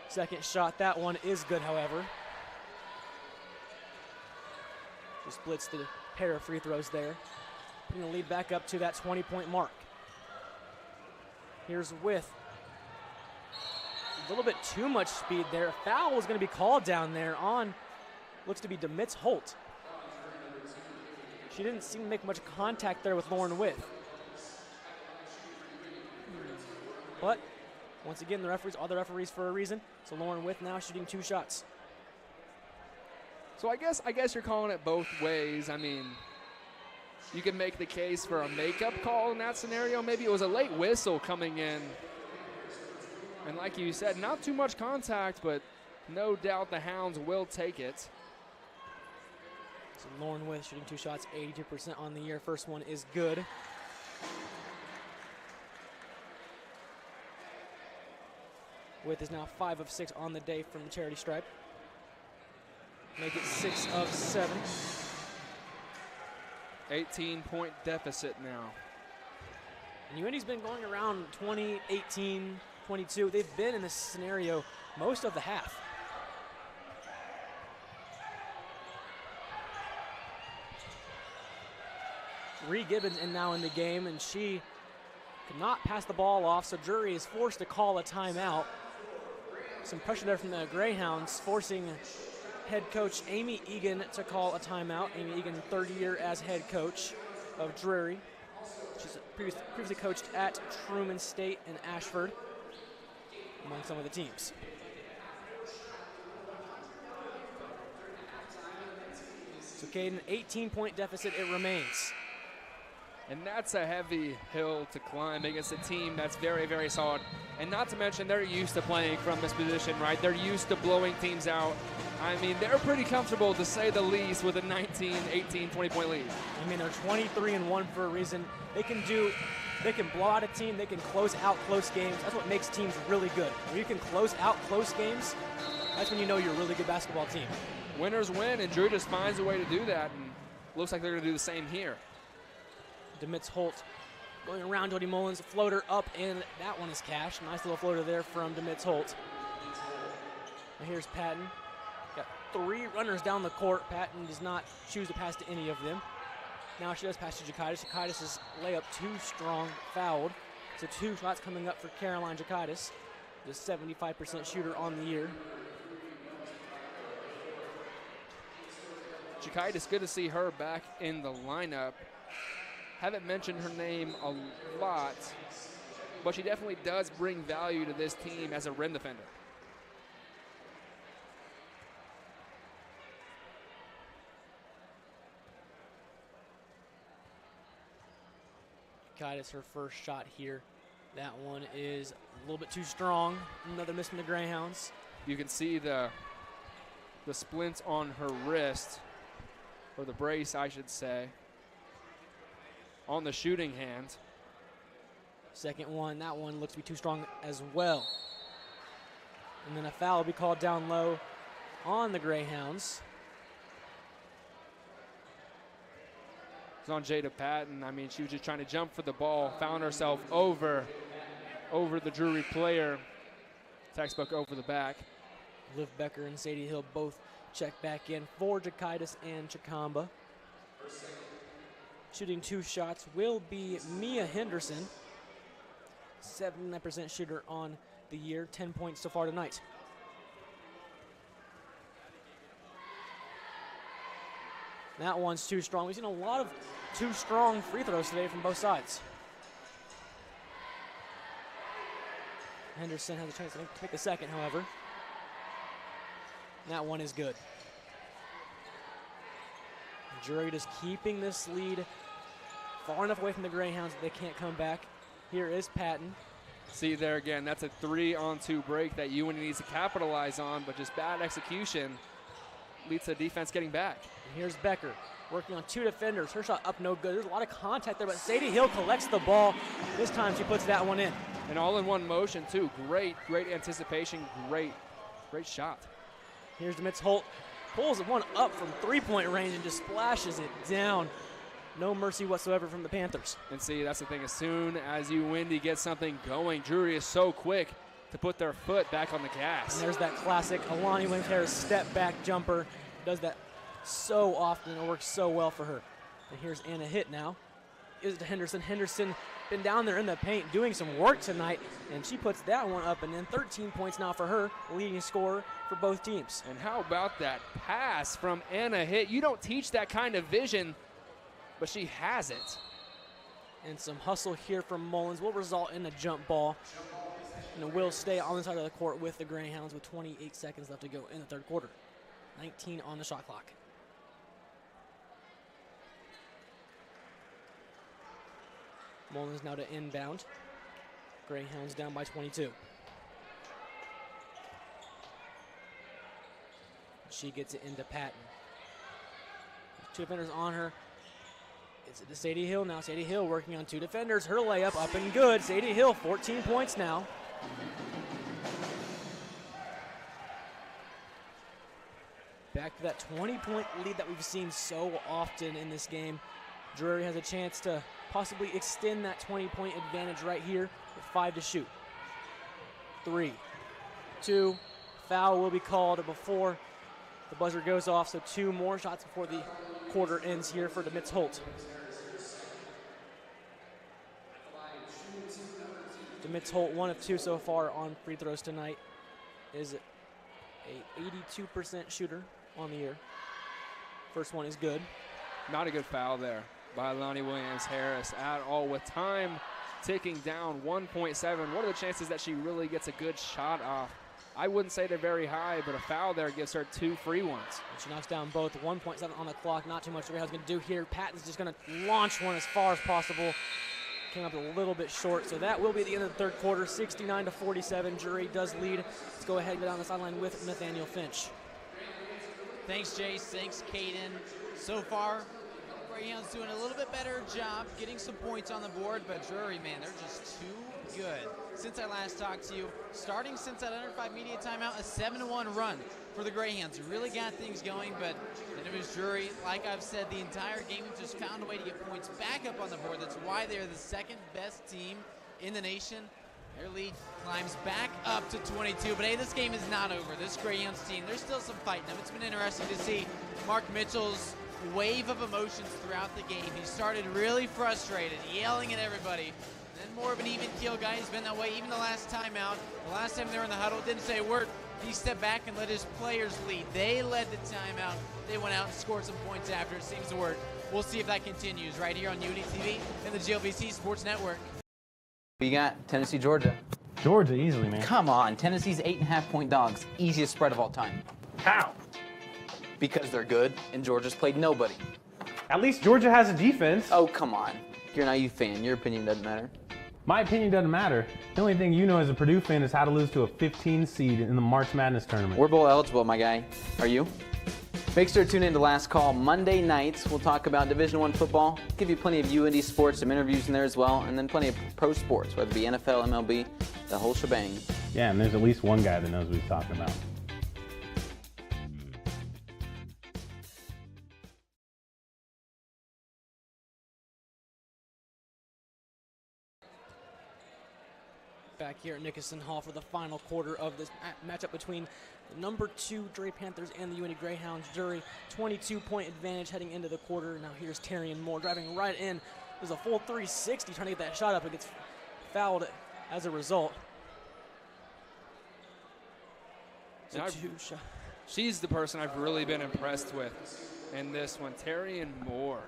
Second shot, that one is good, however. She splits the pair of free throws there, putting the lead back up to that 20-point mark. Here's With. A little bit too much speed there. A foul is going to be called down there on, looks to be DeMitz Holt. She didn't seem to make much contact there with Lauren With. But once again, the referees are the referees for a reason. So Lauren With now shooting 2 shots. So I guess you're calling it both ways. I mean, you can make the case for a makeup call in that scenario. Maybe it was a late whistle coming in. And like you said, not too much contact, but no doubt the Hounds will take it. So Lauren With shooting 2 shots, 82% on the year. First one is good. With is now 5 of 6 on the day from the charity stripe. Make it 6 of 7. 18-point deficit now. And UINDY's been going around 20, 18, 22. They've been in this scenario most of the half. Ree Gibbons now in the game, and she could not pass the ball off, so Drury is forced to call a timeout. Some pressure there from the Greyhounds, forcing head coach Amy Egan to call a timeout. Amy Egan, third year as head coach of Drury. She's previously coached at Truman State and Ashford, among some of the teams. So Caden, 18-point deficit it remains. And that's a heavy hill to climb against a team that's very, very solid. And not to mention, they're used to playing from this position, right? They're used to blowing teams out. I mean, they're pretty comfortable, to say the least, with a 19, 18, 20-point lead. I mean, they're 23-1 for a reason. They can blow out a team. They can close out close games. That's what makes teams really good. When you can close out close games, that's when you know you're a really good basketball team. Winners win, and Drew just finds a way to do that, and looks like they're going to do the same here. DeMitz Holt going around Jody Mullins, floater up, and that one is cash. Nice little floater there from DeMitz Holt. Now here's Patton. Got 3 runners down the court. Patton does not choose to pass to any of them. Now she does pass to Jacaitis. Jacaitis' layup too strong, fouled. So 2 shots coming up for Caroline Jacaitis, the 75% shooter on the year. Jacaitis, good to see her back in the lineup. Haven't mentioned her name a lot, but she definitely does bring value to this team as a rim defender. Jacaitis, her first shot here. That one is a little bit too strong. Another miss from the Greyhounds. You can see the splint on her wrist, or the brace, I should say, on the shooting hand. Second one, that one looks to be too strong as well. And then a foul will be called down low on the Greyhounds. It's on Jada Patton. I mean, she was just trying to jump for the ball, found herself over the Drury player. Textbook over the back. Liv Becker and Sadie Hill both check back in for Jacaitis and Chikamba. Shooting 2 shots will be Mia Henderson. 79% shooter on the year, 10 points so far tonight. That one's too strong. We've seen a lot of too strong free throws today from both sides. Henderson has a chance to make the second, however. That one is good. Drury just keeping this lead far enough away from the Greyhounds that they can't come back. Here is Patton. See there again, that's a 3-on-2 break that UINDY needs to capitalize on, but just bad execution leads to defense getting back. And here's Becker working on 2 defenders. Her shot up no good. There's a lot of contact there, but Sadie Hill collects the ball. This time she puts that one in. And all in one motion too. Great anticipation, great shot. Here's Mitz Holt. Pulls one up from three-point range and just splashes it down. No mercy whatsoever from the Panthers. And see, that's the thing. As soon as UIndy gets something going, Drury is so quick to put their foot back on the gas. And there's that classic Alani Williams-Harris step-back jumper. Does that so often. It works so well for her. And here's Anna Hitt now. Is it to Henderson? Henderson been down there in the paint doing some work tonight, and she puts that one up, and then 13 points now for her, leading scorer for both teams. And how about that pass from Anna Hitt? You don't teach that kind of vision, but she has it. And some hustle here from Mullins will result in a jump ball. And it will stay on the side of the court with the Greyhounds with 28 seconds left to go in the third quarter. 19 on the shot clock. Mullins now to inbound. Greyhounds down by 22. She gets it into Patton. Two defenders on her. Is it to Sadie Hill now? Sadie Hill working on two defenders. Her layup up and good. Sadie Hill, 14 points now. Back to that 20-point lead that we've seen so often in this game. Drury has a chance to possibly extend that 20-point advantage right here with 5 to shoot. 3, 2, foul will be called before the buzzer goes off, so 2 more shots before the quarter ends here for Mitz Holt. Mitz Holt, 1 of 2 so far on free throws tonight, is a 82% shooter on the year. First one is good. Not a good foul there by Lonnie Williams-Harris at all. With time ticking down, 1.7. What are the chances that she really gets a good shot off? I wouldn't say they're very high, but a foul there gives her 2 free ones. And she knocks down both. 1.7 on the clock. Not too much the Greyhounds going to do here. Patton's just going to launch one as far as possible. Came up a little bit short, so that will be the end of the third quarter. 69-47. Drury does lead. Let's go ahead and go down the sideline with Nathaniel Finch. Thanks, Jace. Thanks, Caden. So far, Greyhounds doing a little bit better job getting some points on the board, but Drury, man, they're just too good. Since I last talked to you, starting since that under 5 media timeout, a 7-1 run for the Greyhounds. Really got things going, but then it was Drury. Like I've said, the entire game just found a way to get points back up on the board. That's why they're the second best team in the nation. Their lead climbs back up to 22, but hey, this game is not over. This Greyhounds team, there's still some fight in them. It's been interesting to see Mark Mitchell's wave of emotions throughout the game. He started really frustrated, yelling at everybody. Then more of an even keel guy. He's been that way even the last timeout. The last time they were in the huddle, didn't say a word. He stepped back and let his players lead. They led the timeout. They went out and scored some points after. It seems to work. We'll see if that continues right here on UINDY TV and the GLVC Sports Network. We got Tennessee, Georgia. Georgia, easily, man. Come on, Tennessee's 8.5-point dogs. Easiest spread of all time. How? Because they're good, and Georgia's played nobody. At least Georgia has a defense. Oh, come on. You're a naive fan. Your opinion doesn't matter. My opinion doesn't matter. The only thing you know as a Purdue fan is how to lose to a 15 seed in the March Madness tournament. We're bowl eligible, my guy. Are you? Make sure to tune in to Last Call Monday nights. We'll talk about Division I football, give you plenty of UINDY sports, some interviews in there as well, and then plenty of pro sports, whether it be NFL, MLB, the whole shebang. Yeah, and there's at least one guy that knows what he's talking about. Back here at Nickerson Hall for the final quarter of this matchup between the number 2 Drury Panthers and the UINDY Greyhounds. Drury, 22-point advantage heading into the quarter. Now here's Terrian Moore driving right in. There's a full 360 trying to get that shot up. It gets fouled as a result. She's the person I've really been impressed with in this one. Terrian Moore.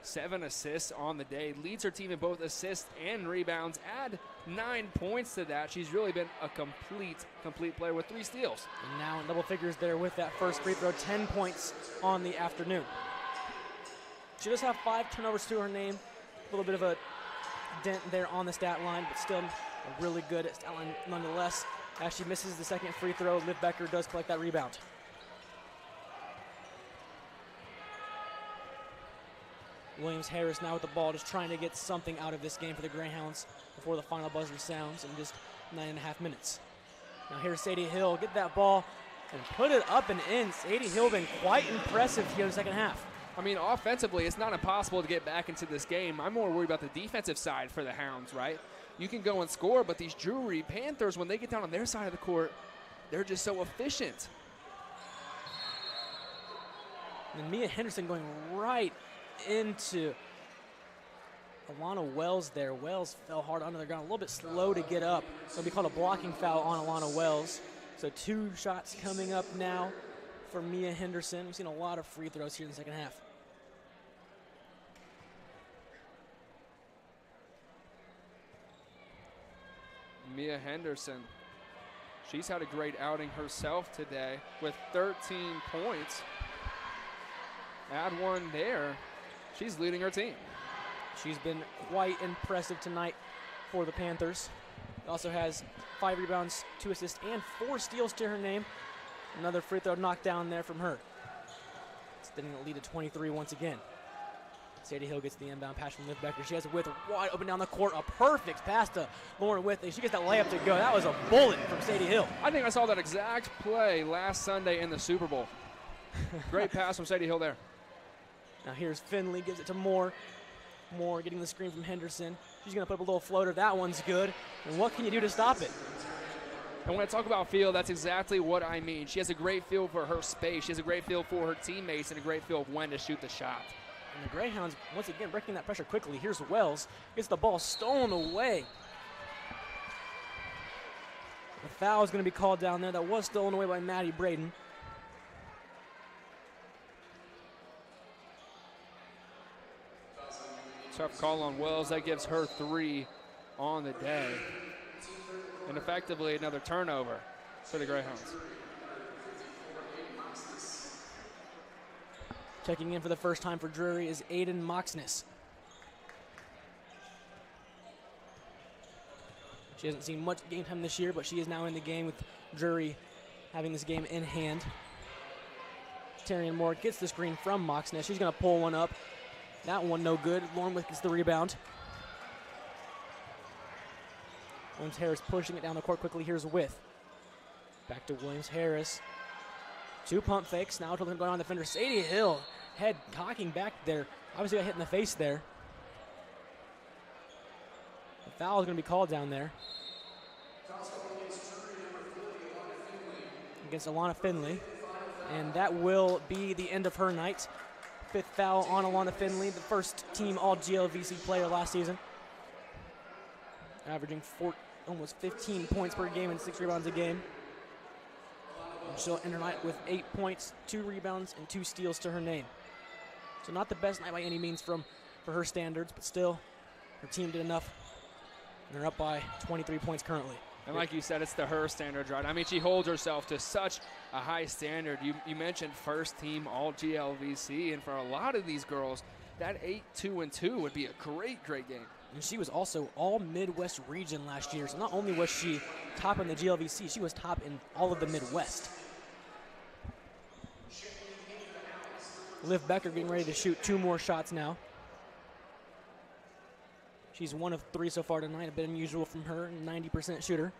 7 assists on the day, leads her team in both assists and rebounds. Add 9 points to that. She's really been a complete player with 3 steals. And now in double figures there with that first free throw, 10 points on the afternoon. She does have 5 turnovers to her name. A little bit of a dent there on the stat line, but still a really good stat line nonetheless. As she misses the second free throw, Liv Becker does collect that rebound. Williams-Harris now with the ball, just trying to get something out of this game for the Greyhounds before the final buzzer sounds in just 9.5 minutes. Now here's Sadie Hill, get that ball, and put it up and in. Sadie Hill been quite impressive here in the second half. I mean, offensively, it's not impossible to get back into this game. I'm more worried about the defensive side for the Hounds, right? You can go and score, but these Drury Panthers, when they get down on their side of the court, they're just so efficient. And Mia Henderson going right into Alana Wells there. Wells fell hard under the ground, a little bit slow to get up. It'll be called a blocking foul on Alana Wells. So 2 shots coming up now for Mia Henderson. We've seen a lot of free throws here in the second half. Mia Henderson, she's had a great outing herself today with 13 points. Add one there, she's leading her team. She's been quite impressive tonight for the Panthers. Also has 5 rebounds, 2 assists, and 4 steals to her name. Another free throw knocked down there from her. Extending the lead to 23 once again. Sadie Hill gets the inbound pass from Liv Becker. She has it with wide open down the court. A perfect pass to Lauren Withley. She gets that layup to go. That was a bullet from Sadie Hill. I think I saw that exact play last Sunday in the Super Bowl. Great pass from Sadie Hill there. Now here's Finley, gives it to Moore. Moore getting the screen from Henderson. She's going to put up a little floater. That one's good. And what can you do to stop it? And when I talk about feel, that's exactly what I mean. She has a great feel for her space. She has a great feel for her teammates and a great feel of when to shoot the shot. And the Greyhounds, once again, breaking that pressure quickly. Here's Wells. Gets the ball stolen away. The foul is going to be called down there. That was stolen away by Maddie Braden. Tough call on Wells. That gives her 3 on the day. And effectively another turnover for the Greyhounds. Checking in for the first time for Drury is Aiden Moxness. She hasn't seen much game time this year, but she is now in the game with Drury having this game in hand. Terrian Moore gets the screen from Moxness. She's going to pull one up. That one no good. Lauren With gets the rebound. Williams-Harris pushing it down the court quickly. Here's With. Back to Williams-Harris. 2 pump fakes. Now to going on the defender. Sadie Hill, head cocking back there. Obviously got hit in the face there. The foul is going to be called down there. Against Alana Finley. And that will be the end of her night. 5th foul on Alana Finley, the first team All-GLVC player last season. Averaging almost 15 points per game and 6 rebounds a game. And she'll end her night with 8 points, 2 rebounds, and 2 steals to her name. So not the best night by any means for her standards, but still, her team did enough. And they're up by 23 points currently. And like you said, it's to her standards, right? I mean, she holds herself to such a high standard. You mentioned first team All-GLVC, and for a lot of these girls, that 8-2-2 would be a great, great game. And she was also All-Midwest region last year. So not only was she top in the GLVC, she was top in all of the Midwest. Liv Becker getting ready to shoot 2 more shots now. She's 1 of 3 so far tonight, a bit unusual from her, 90% shooter.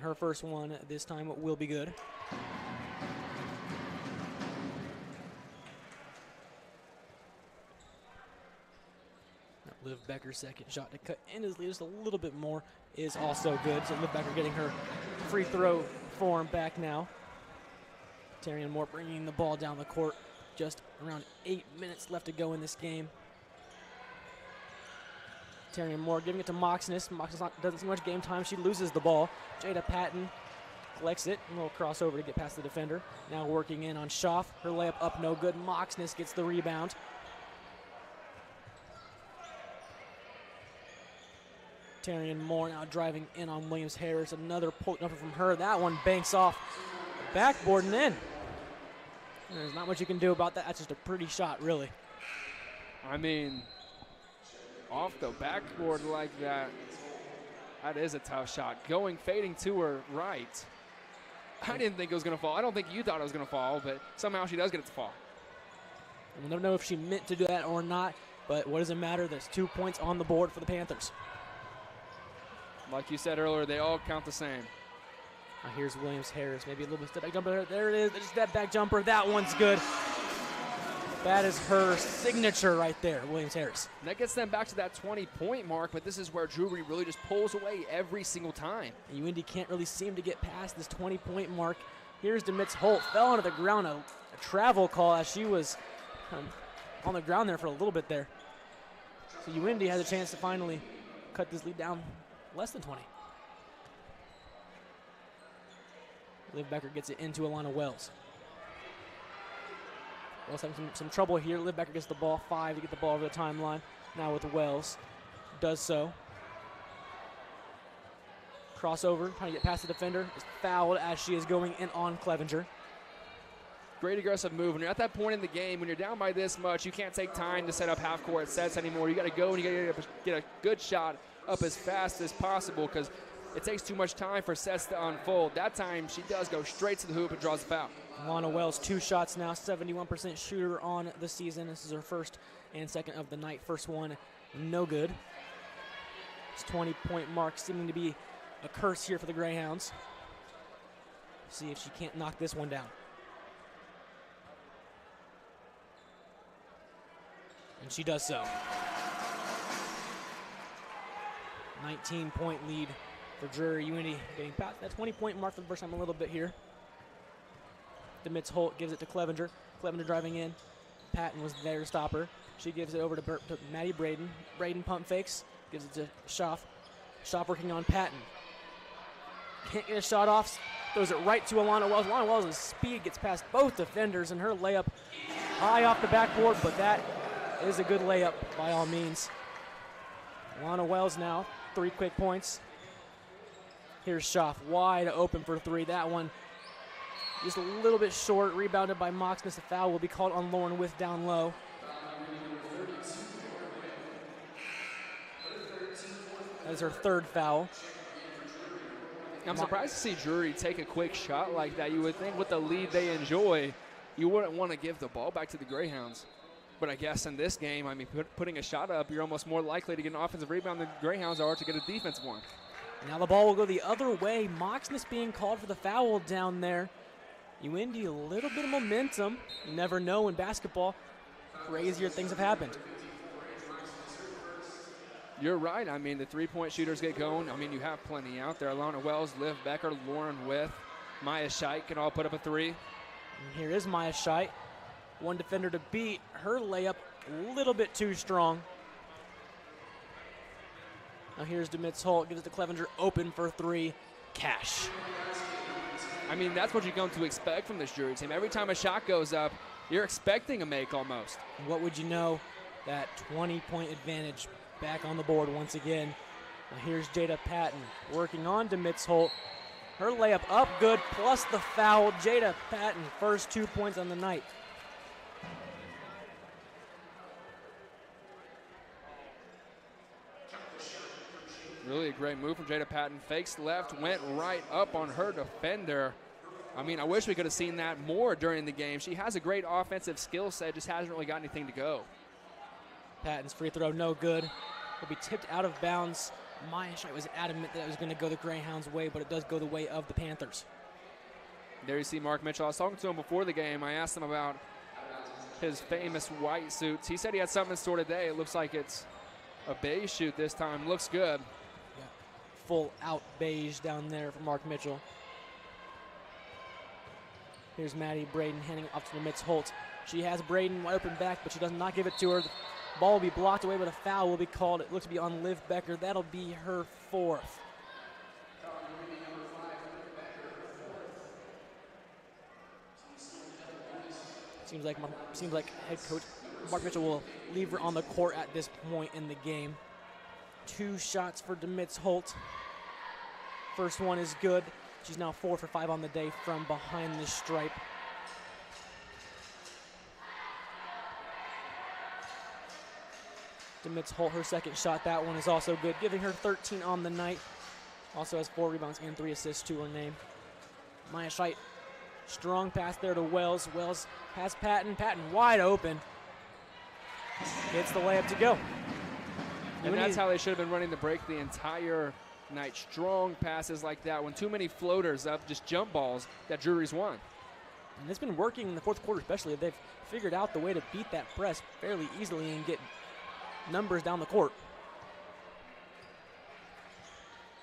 Her first one this time will be good. Liv Becker's second shot to cut in his lead just a little bit more is also good. So Liv Becker getting her free throw form back now. Terrian Moore bringing the ball down the court. Just around 8 minutes left to go in this game. Terrian Moore giving it to Moxness. Moxness doesn't see much game time. She loses the ball. Jada Patton collects it. A little crossover to get past the defender. Now working in on Schaff. Her layup up no good. Moxness gets the rebound. Terrian Moore now driving in on Williams-Harris. Another poke number from her. That one banks off backboard and in. There's not much you can do about that. That's just a pretty shot, really. I mean, off the backboard like that, that is a tough shot. Fading to her right. I didn't think it was going to fall. I don't think you thought it was going to fall, but somehow she does get it to fall. We'll never know if she meant to do that or not, but what does it matter? There's 2 points on the board for the Panthers. Like you said earlier, they all count the same. Now here's Williams-Harris, maybe a little bit step back jumper. There it is, the step back jumper. That one's good. That is her signature right there, Williams-Harris. And that gets them back to that 20-point mark, but this is where Drury really just pulls away every single time. And UINDY can't really seem to get past this 20-point mark. Here's Demitz Holt, fell onto the ground, a travel call as she was on the ground there for a little bit there. So UINDY has a chance to finally cut this lead down less than 20. Liv Becker gets it into Alana Wells. Wells having some trouble here. Liv Becker gets the ball, 5 to get the ball over the timeline. Now with Wells, does so. Crossover, trying to get past the defender, is fouled as she is going in on Clevenger. Great aggressive move. When you're at that point in the game, when you're down by this much, you can't take time to set up half-court sets anymore. You got to go and you got to get a good shot up as fast as possible because it takes too much time for sets to unfold. That time, she does go straight to the hoop and draws the foul. Alana Wells, 2 shots now, 71% shooter on the season. This is her first and second of the night. First one, no good. This 20-point mark seeming to be a curse here for the Greyhounds. See if she can't knock this one down. And she does so. 19-point lead for Drury. UINDY getting past that 20-point mark for the first time a little bit here. Demitz Holt gives it to Clevenger. Clevenger driving in. Patton was there to stop her. She gives it over to Maddie Braden. Braden pump fakes. Gives it to Schaaf. Schaaf working on Patton. Can't get a shot off. Throws it right to Alana Wells. Alana Wells' speed gets past both defenders, and her layup high off the backboard, but that is a good layup by all means. Alana Wells now, 3 quick points. Here's Schaaf, wide open for 3. That one just a little bit short, rebounded by Moxness. A foul will be called on Lauren With down low. That is her 3rd foul. I'm surprised to see Drury take a quick shot like that. You would think with the lead they enjoy, you wouldn't want to give the ball back to the Greyhounds. But I guess in this game, I mean, putting a shot up, you're almost more likely to get an offensive rebound than the Greyhounds are to get a defensive one. Now the ball will go the other way. Moxness being called for the foul down there. UINDY a little bit of momentum. You never know in basketball. Crazier things have happened. You're right. I mean, the 3-point shooters get going. I mean, you have plenty out there. Alana Wells, Liv Becker, Lauren With, Maya Scheidt can all put up a 3. And here is Maya Scheidt. One defender to beat. Her layup a little bit too strong. Now here's Demitz Holt. Gives it to Clevenger. Open for 3. Cash. I mean, that's what you're going to expect from this Drury team. Every time a shot goes up, you're expecting a make almost. What would you know? That 20-point advantage back on the board once again. Now here's Jada Patton working on Demitz Holt. Her layup up good, plus the foul. Jada Patton, first 2 points on the night. Really a great move from Jada Patton. Fakes left, went right up on her defender. I mean, I wish we could have seen that more during the game. She has a great offensive skill set, just hasn't really got anything to go. Patton's free throw, no good. Will be tipped out of bounds. Maya Scheidt was adamant that it was going to go the Greyhounds' way, but it does go the way of the Panthers. There you see Mark Mitchell. I was talking to him before the game. I asked him about his famous white suits. He said he had something in store today. It looks like it's a beige shoot this time. Looks good. Yeah. Full out beige down there for Mark Mitchell. Here's Maddie Braden handing it off to Demitz Holt. She has Braden wide open back, but she does not give it to her. The ball will be blocked away, but a foul will be called. It looks to be on Liv Becker. That'll be her 4th. Seems like head coach Mark Mitchell will leave her on the court at this point in the game. 2 shots for Demitz Holt. First one is good. She's now 4 for 5 on the day from behind the stripe. Demitz Holt, her second shot. That one is also good, giving her 13 on the night. Also has 4 rebounds and 3 assists to her name. Maya Scheidt, strong pass there to Wells. Wells has Patton. Patton wide open. Gets the layup to go. And that's how they should have been running the break the entire night. Strong passes like that one. Too many floaters up, just jump balls that Drury's won. And it's been working in the fourth quarter especially. They've figured out the way to beat that press fairly easily and get numbers down the court.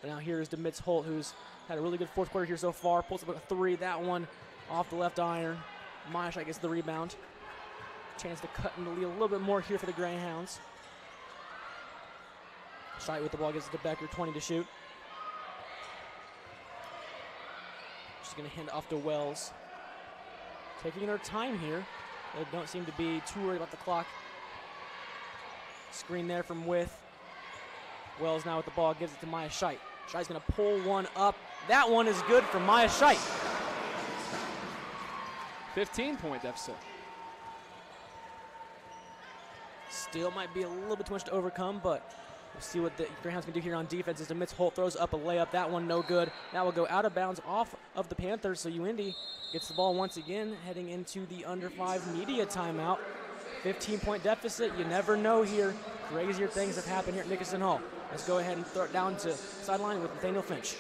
But now here's DeMitz Holt, who's had a really good fourth quarter here so far. Pulls up a three. That one off the left iron. Myashite gets the rebound. Chance to cut into the lead a little bit more here for the Greyhounds. Shite with the ball, gets it to Becker, 20 to shoot. Just going to hand it off to Wells. Taking their time here. They don't seem to be too worried about the clock. Screen there from With. Wells now with the ball, gives it to Myashite. Shite's going to pull one up. That one is good for Myashite. 15-point deficit. Still might be a little bit too much to overcome, but we'll see what the Greyhounds can do here on defense. As DeMitz Holt throws up a layup. That one no good. That will go out of bounds off of the Panthers, so UIndy gets the ball once again, heading into the under 5 media timeout. 15-point deficit. You never know here. Crazier things have happened here at Nickerson Hall. Let's go ahead and throw it down to sideline with Nathaniel Finch.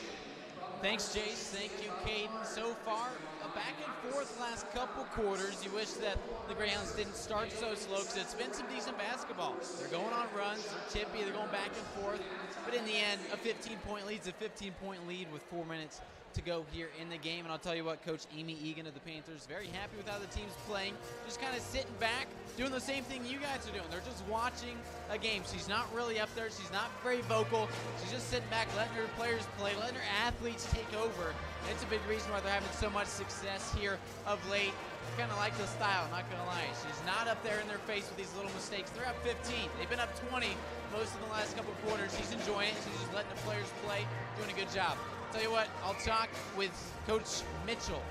Thanks, Jace. Thank you, Caden. So far, a back and forth last couple quarters. You wish that the Greyhounds didn't start so slow because it's been some decent basketball. They're going on runs, they're chippy, they're going back and forth. But in the end, a 15-point lead is a 15-point lead with 4 minutes to go here in the game. And I'll tell you what, Coach Amy Egan of the Panthers, very happy with how the team's playing. Just kind of sitting back, doing the same thing you guys are doing. They're just watching a game. She's not really up there. She's not very vocal. She's just sitting back, letting her players play, letting her athletes take over. And it's a big reason why they're having so much success here of late. I kind of like the style, I'm not going to lie. She's not up there in their face with these little mistakes. They're up 15. They've been up 20 most of the last couple of quarters. She's enjoying it. She's just letting the players play, doing a good job. Tell you what, I'll talk with Coach Mitchell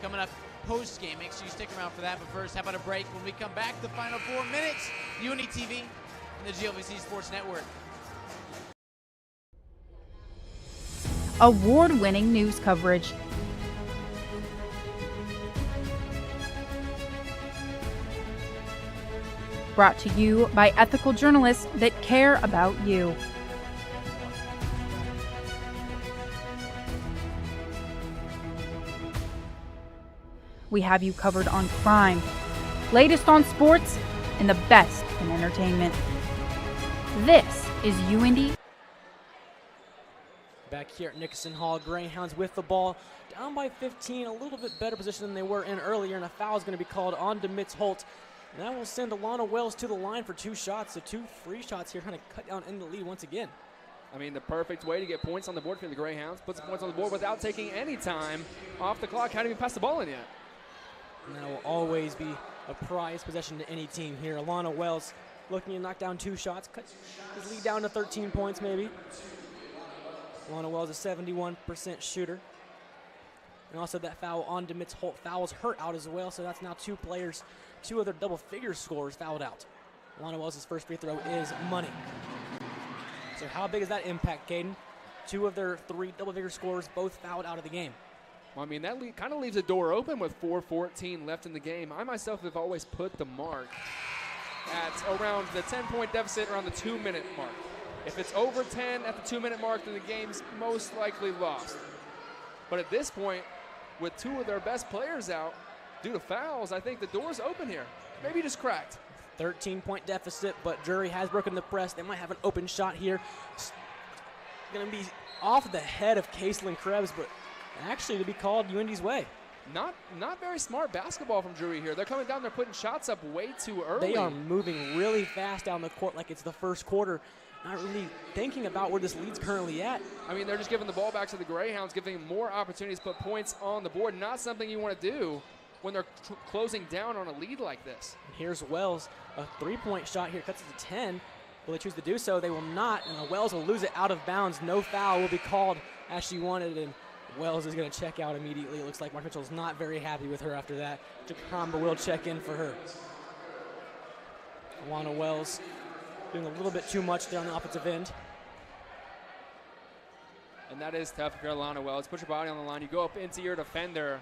coming up post-game. Make sure you stick around for that. But first, how about a break? When we come back, the final 4 minutes, UINDY TV and the GLVC Sports Network. Award-winning news coverage. Brought to you by ethical journalists that care about you. We have you covered on crime, latest on sports, and the best in entertainment. This is UINDY. Back here at Nickerson Hall, Greyhounds with the ball, down by 15, a little bit better position than they were in earlier, and a foul is going to be called on DeMitz Holt. And that will send Alana Wells to the line for 2 shots, so 2 free shots here, trying to cut down in the lead once again. I mean, the perfect way to get points on the board for the Greyhounds. Put some points on the board without taking any time off the clock. Hadn't even passed the ball in yet. And that will always be a prized possession to any team here. Alana Wells looking to knock down 2 shots, cut his lead down to 13 points maybe. Alana Wells, a 71% shooter. And also that foul on DeMitz Holt fouls her out as well, so that's now 2 players, 2 other double-figure scorers fouled out. Alana Wells' first free throw is money. So how big is that impact, Caden? 2 of their 3 double-figure scorers both fouled out of the game. Well, I mean, that kind of leaves the door open with 4:14 left in the game. I myself have always put the mark at around the 10-point deficit, around the 2-minute mark. If it's over 10 at the 2-minute mark, then the game's most likely lost. But at this point, with 2 of their best players out due to fouls, I think the door's open here. Maybe just cracked. 13-point deficit, but Drury has broken the press. They might have an open shot here. Going to be off the head of Caitlin Krebs, but actually to be called UIndy's way. Not very smart basketball from Drury here. They're coming down, they're putting shots up way too early. They are moving really fast down the court like it's the first quarter, not really thinking about where this lead's currently at. I mean, they're just giving the ball back to the Greyhounds, giving them more opportunities to put points on the board. Not something you want to do when they're closing down on a lead like this. And here's Wells, a 3-point shot here, cuts it to 10. Will they choose to do so? They will not, and Wells will lose it out of bounds. No foul will be called as she wanted, and Wells is going to check out immediately. It looks like Mark Mitchell's not very happy with her after that. Jakamba will check in for her. Alana Wells doing a little bit too much there on the offensive end. And that is tough if you're Alana Wells. Put your body on the line. You go up into your defender.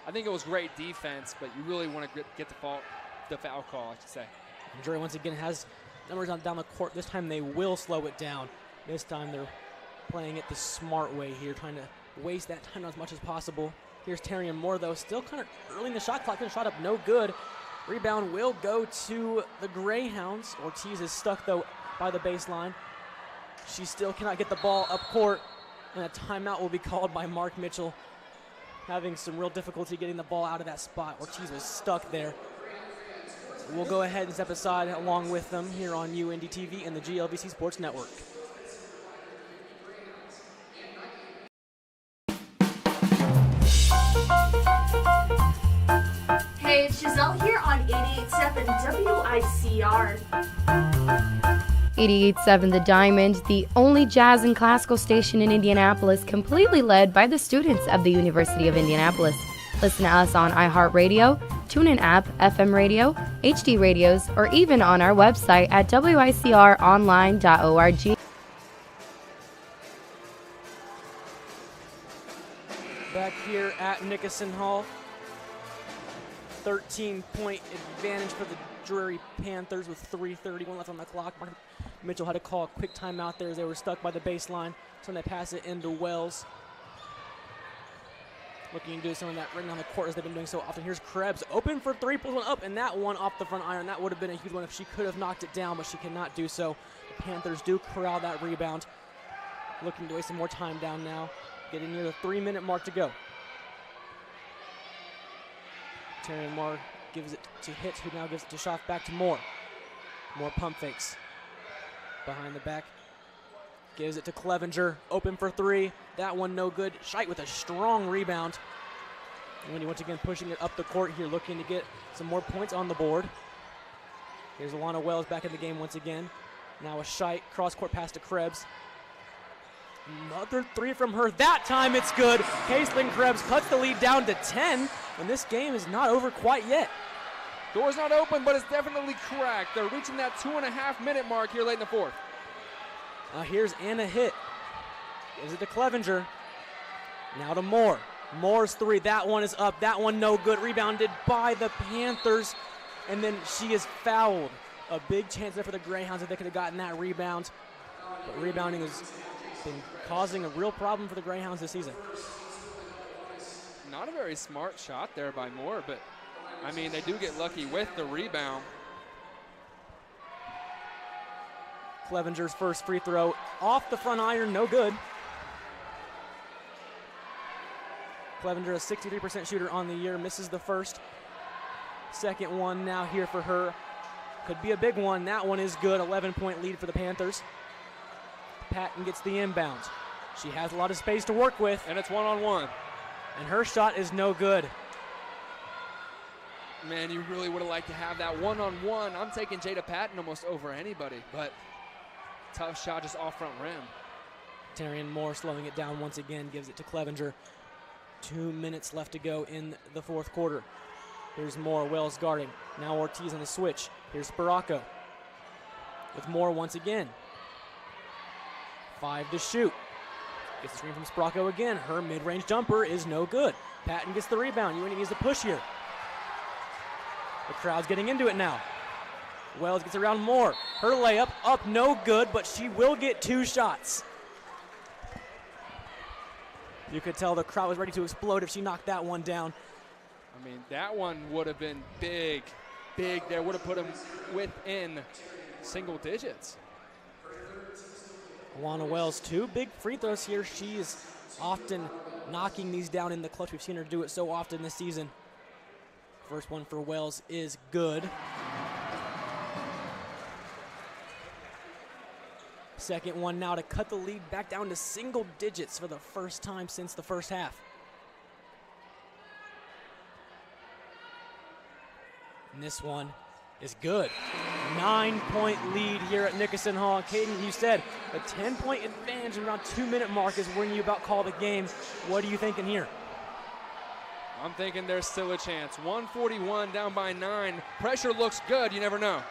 I think it was great defense, but you really want to get the foul call, I should say. And Drury once again has numbers down the court. This time they will slow it down. This time they're playing it the smart way here, trying to waste that time as much as possible. Here's Terrian Moore, though, still kind of early in the shot clock, getting shot up, no good. Rebound will go to the Greyhounds. Ortiz is stuck, though, by the baseline. She still cannot get the ball up court, and a timeout will be called by Mark Mitchell, having some real difficulty getting the ball out of that spot. Ortiz was stuck there. We'll go ahead and step aside along with them here on UINDY TV and the GLVC Sports Network. Hey, it's Giselle here on 88.7 WICR. 88.7 The Diamond, the only jazz and classical station in Indianapolis, completely led by the students of the University of Indianapolis. Listen to us on iHeartRadio, TuneIn app, FM radio, HD radios, or even on our website at wicronline.org. Back here at Nickerson Hall, 13-point advantage for the Drury Panthers with 3:31 left on the clock. Mark Mitchell had to call a quick timeout there as they were stuck by the baseline. So they pass it into Wells. Looking to do some of that right down the court as they've been doing so often. Here's Krebs, open for three, pulls one up, and that one off the front iron. That would have been a huge one if she could have knocked it down, but she cannot do so. The Panthers do corral that rebound. Looking to waste some more time down now. Getting near the 3-minute mark to go. Terrian Moore gives it to Hitz, who now gives it to Schaff, back to Moore. More pump fakes. Behind the back. Gives it to Clevenger, open for three. That one no good. Scheidt with a strong rebound. Wendy once again pushing it up the court here, looking to get some more points on the board. Here's Alana Wells back in the game once again. Now a Scheidt, cross-court pass to Krebs. Another three from her. That time it's good. Caitlin Krebs cuts the lead down to 10, and this game is not over quite yet. Door's not open, but it's definitely cracked. They're reaching that 2.5-minute mark here late in the fourth. Here's Anna Hitt. Gives it to Clevenger. Now to Moore. Moore's three. That one is up. That one no good. Rebounded by the Panthers. And then she is fouled. A big chance there for the Greyhounds if they could have gotten that rebound. But rebounding has been causing a real problem for the Greyhounds this season. Not a very smart shot there by Moore, but I mean, they do get lucky with the rebound. Clevenger's first free throw off the front iron, no good. Clevenger, a 63% shooter on the year, misses the first. Second one now here for her. Could be a big one. That one is good. 11-point lead for the Panthers. Patton gets the inbound. She has a lot of space to work with. And it's one-on-one. And her shot is no good. Man, you really would have liked to have that one-on-one. I'm taking Jada Patton almost over anybody, but tough shot just off front rim. Terrian Moore slowing it down once again, gives it to Clevenger. 2 minutes left to go in the fourth quarter. Here's Moore, Wells guarding. Now Ortiz on the switch. Here's Sparaco with Moore once again. 5 to shoot. Gets the screen from Sparaco again. Her mid-range jumper is no good. Patton gets the rebound. UINDY needs to push here. The crowd's getting into it now. Wells gets around Moore. Her layup up, no good, but she will get 2 shots. You could tell the crowd was ready to explode if she knocked that one down. I mean, that one would have been big there. Would have put them within single digits. Alana Wells, 2 big free throws here. She is often knocking these down in the clutch. We've seen her do it so often this season. First one for Wells is good. Second one now to cut the lead back down to single digits for the first time since the first half. And this one is good. 9-point lead here at Nickerson Hall. Caden, you said a 10-point advantage around 2-minute mark is when you about call the game. What are you thinking here? I'm thinking there's still a chance. 141 down by 9. Pressure looks good. You never know.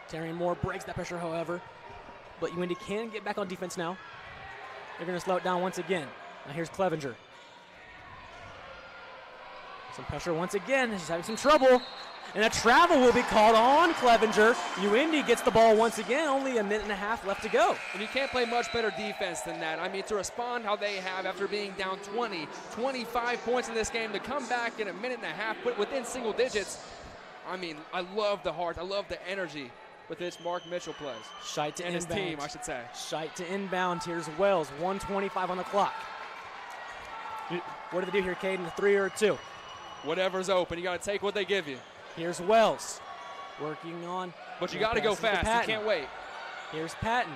Terrian Moore breaks that pressure, however. But UINDY can get back on defense now. They're going to slow it down once again. Now here's Clevenger. Some pressure once again. She's having some trouble. And a travel will be called on Clevenger. UIndy gets the ball once again, only a minute and a half left to go. And you can't play much better defense than that. I mean, to respond how they have after being down 20, 25 points in this game, to come back in a minute and a half, put within single digits. I mean, I love the heart. I love the energy with this Mark Mitchell plays. Scheidt to and inbound. his team, I should say. Scheidt to inbound. Here's Wells, 1:25 on the clock. What do they do here, Caden? A 3 or a 2? Whatever's open. You got to take what they give you. Here's Wells working on. But you got to go fast. You can't wait. Here's Patton.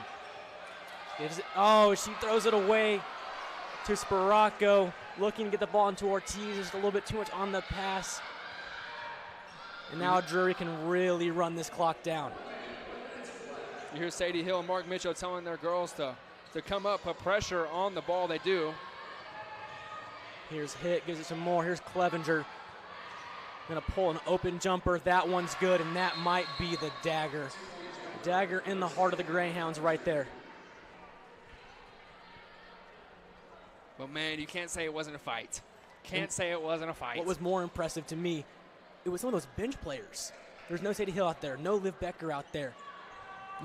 Gives it. Oh, she throws it away to Sparacco. Looking to get the ball into Ortiz. Just a little bit too much on the pass. And now Drury can really run this clock down. You hear Sadie Hill and Mark Mitchell telling their girls to come up, put pressure on the ball. They do. Here's Hitt, gives it some more. Here's Clevenger. Gonna pull an open jumper. That one's good, and that might be the dagger. Dagger in the heart of the Greyhounds right there. But man, you can't say it wasn't a fight. Can't say it wasn't a fight. What was more impressive to me, it was some of those bench players. There's no Sadie Hill out there, no Liv Becker out there,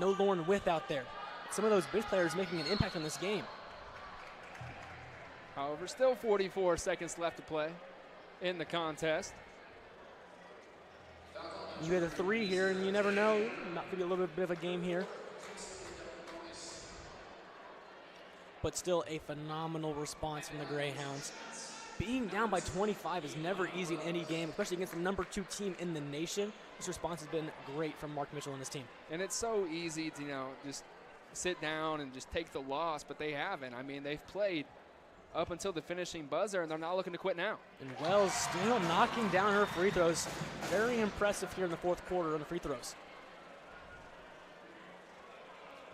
no Lauren With out there. Some of those bench players making an impact on this game. However, still 44 seconds left to play in the contest. You hit a 3 here, and you never know. Not going to be a little bit of a game here. But still a phenomenal response from the Greyhounds. Being down by 25 is never easy in any game, especially against the number 2 team in the nation. This response has been great from Mark Mitchell and his team. And it's so easy to, just sit down and just take the loss, but they haven't. I mean, they've played up until the finishing buzzer, and they're not looking to quit now. And Wells still knocking down her free throws. Very impressive here in the fourth quarter on the free throws.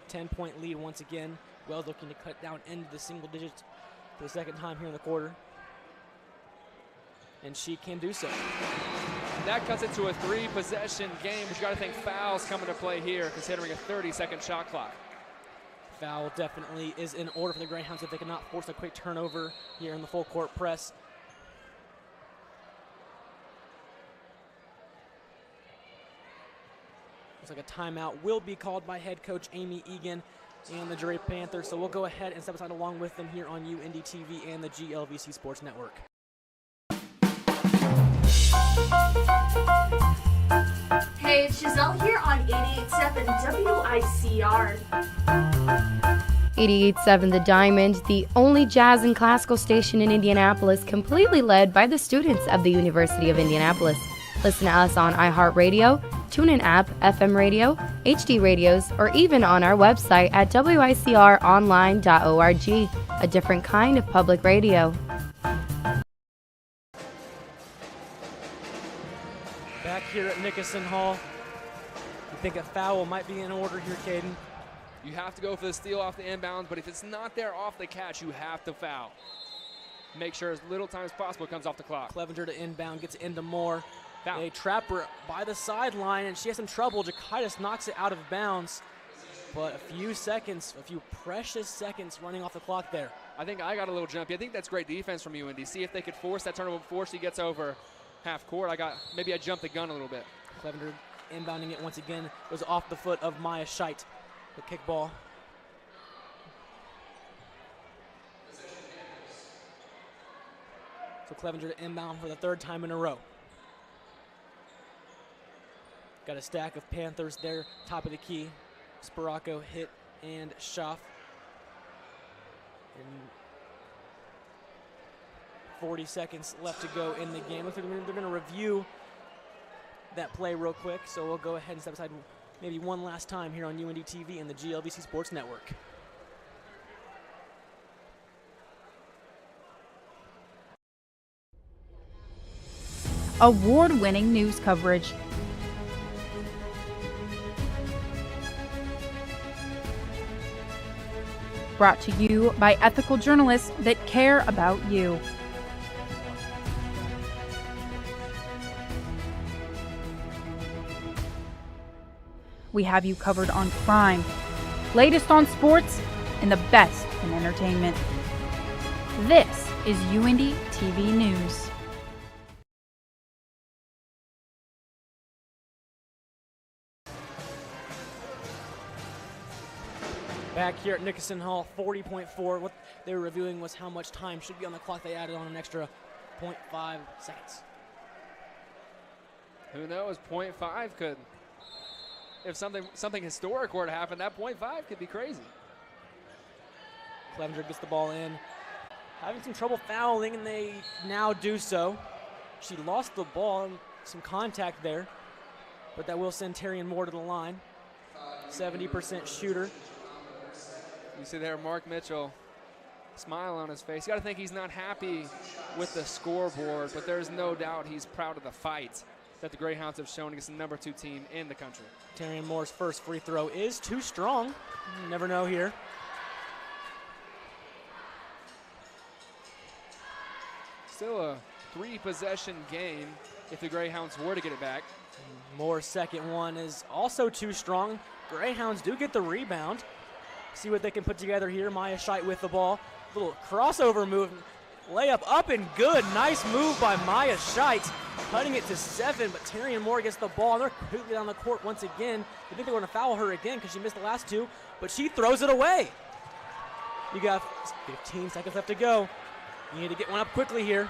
10-point lead once again. Wells looking to cut down into the single digits for the second time here in the quarter. And she can do so. That cuts it to a 3-possession game, but you got to think fouls coming to play here, considering a 30-second shot clock. Foul definitely is in order for the Greyhounds if they cannot force a quick turnover here in the full court press. Looks like a timeout will be called by head coach Amy Egan and the Drury Panthers. So we'll go ahead and step aside along with them here on UINDY TV and the GLVC Sports Network. Hey, it's Giselle here on 88.7 WICR. 88.7 The Diamond, the only jazz and classical station in Indianapolis, completely led by the students of the University of Indianapolis. Listen to us on iHeartRadio, TuneIn app, FM radio, HD radios, or even on our website at wicronline.org, a different kind of public radio. Back here at Nickerson Hall, you think a foul might be in order here, Caden? You have to go for the steal off the inbounds, but if it's not there off the catch, you have to foul. Make sure as little time as possible comes off the clock. Clevenger to inbound, gets into Moore. They trap her by the sideline, and she has some trouble. Jakaitis knocks it out of bounds, but a few precious seconds running off the clock there. I think I got a little jumpy. I think that's great defense from UINDY. See if they could force that turnover before she gets over half court. Maybe I jumped the gun a little bit. Clevenger inbounding it once again. It was off the foot of Maya Scheidt. The kickball. So Clevenger to inbound for the 3rd time in a row. Got a stack of Panthers there, top of the key. Sparacco, Hitt, and Schaff. And 40 seconds left to go in the game. Looks like they're going to review that play real quick, so we'll go ahead and step aside maybe one last time here on UINDY TV and the GLVC Sports Network. Award-winning news coverage. Brought to you by ethical journalists that care about you. We have you covered on crime, latest on sports, and the best in entertainment. This is UINDY TV News. Back here at Nickerson Hall, 40.4. What they were reviewing was how much time should be on the clock. They added on an extra 0.5 seconds. Who knows? 0.5 could, if something historic were to happen, that 0.5 could be crazy. Clevenger gets the ball in. Having some trouble fouling, and they now do so. She lost the ball, some contact there, but that will send Terrian Moore to the line. 70% shooter. You see there Mark Mitchell, smile on his face. You got to think he's not happy with the scoreboard, but there's no doubt he's proud of the fight that the Greyhounds have shown against the number 2 team in the country. Terrian Moore's first free throw is too strong. You never know here. Still a 3-possession game if the Greyhounds were to get it back. Moore's second one is also too strong. Greyhounds do get the rebound. See what they can put together here. Maya Scheidt with the ball. Little crossover move. Layup up and good. Nice move by Maya Scheidt. Cutting it to 7, but Terrian Moore gets the ball. They're completely down the court once again. I think they're going to foul her again because she missed the last 2, but she throws it away. You got 15 seconds left to go. You need to get one up quickly here.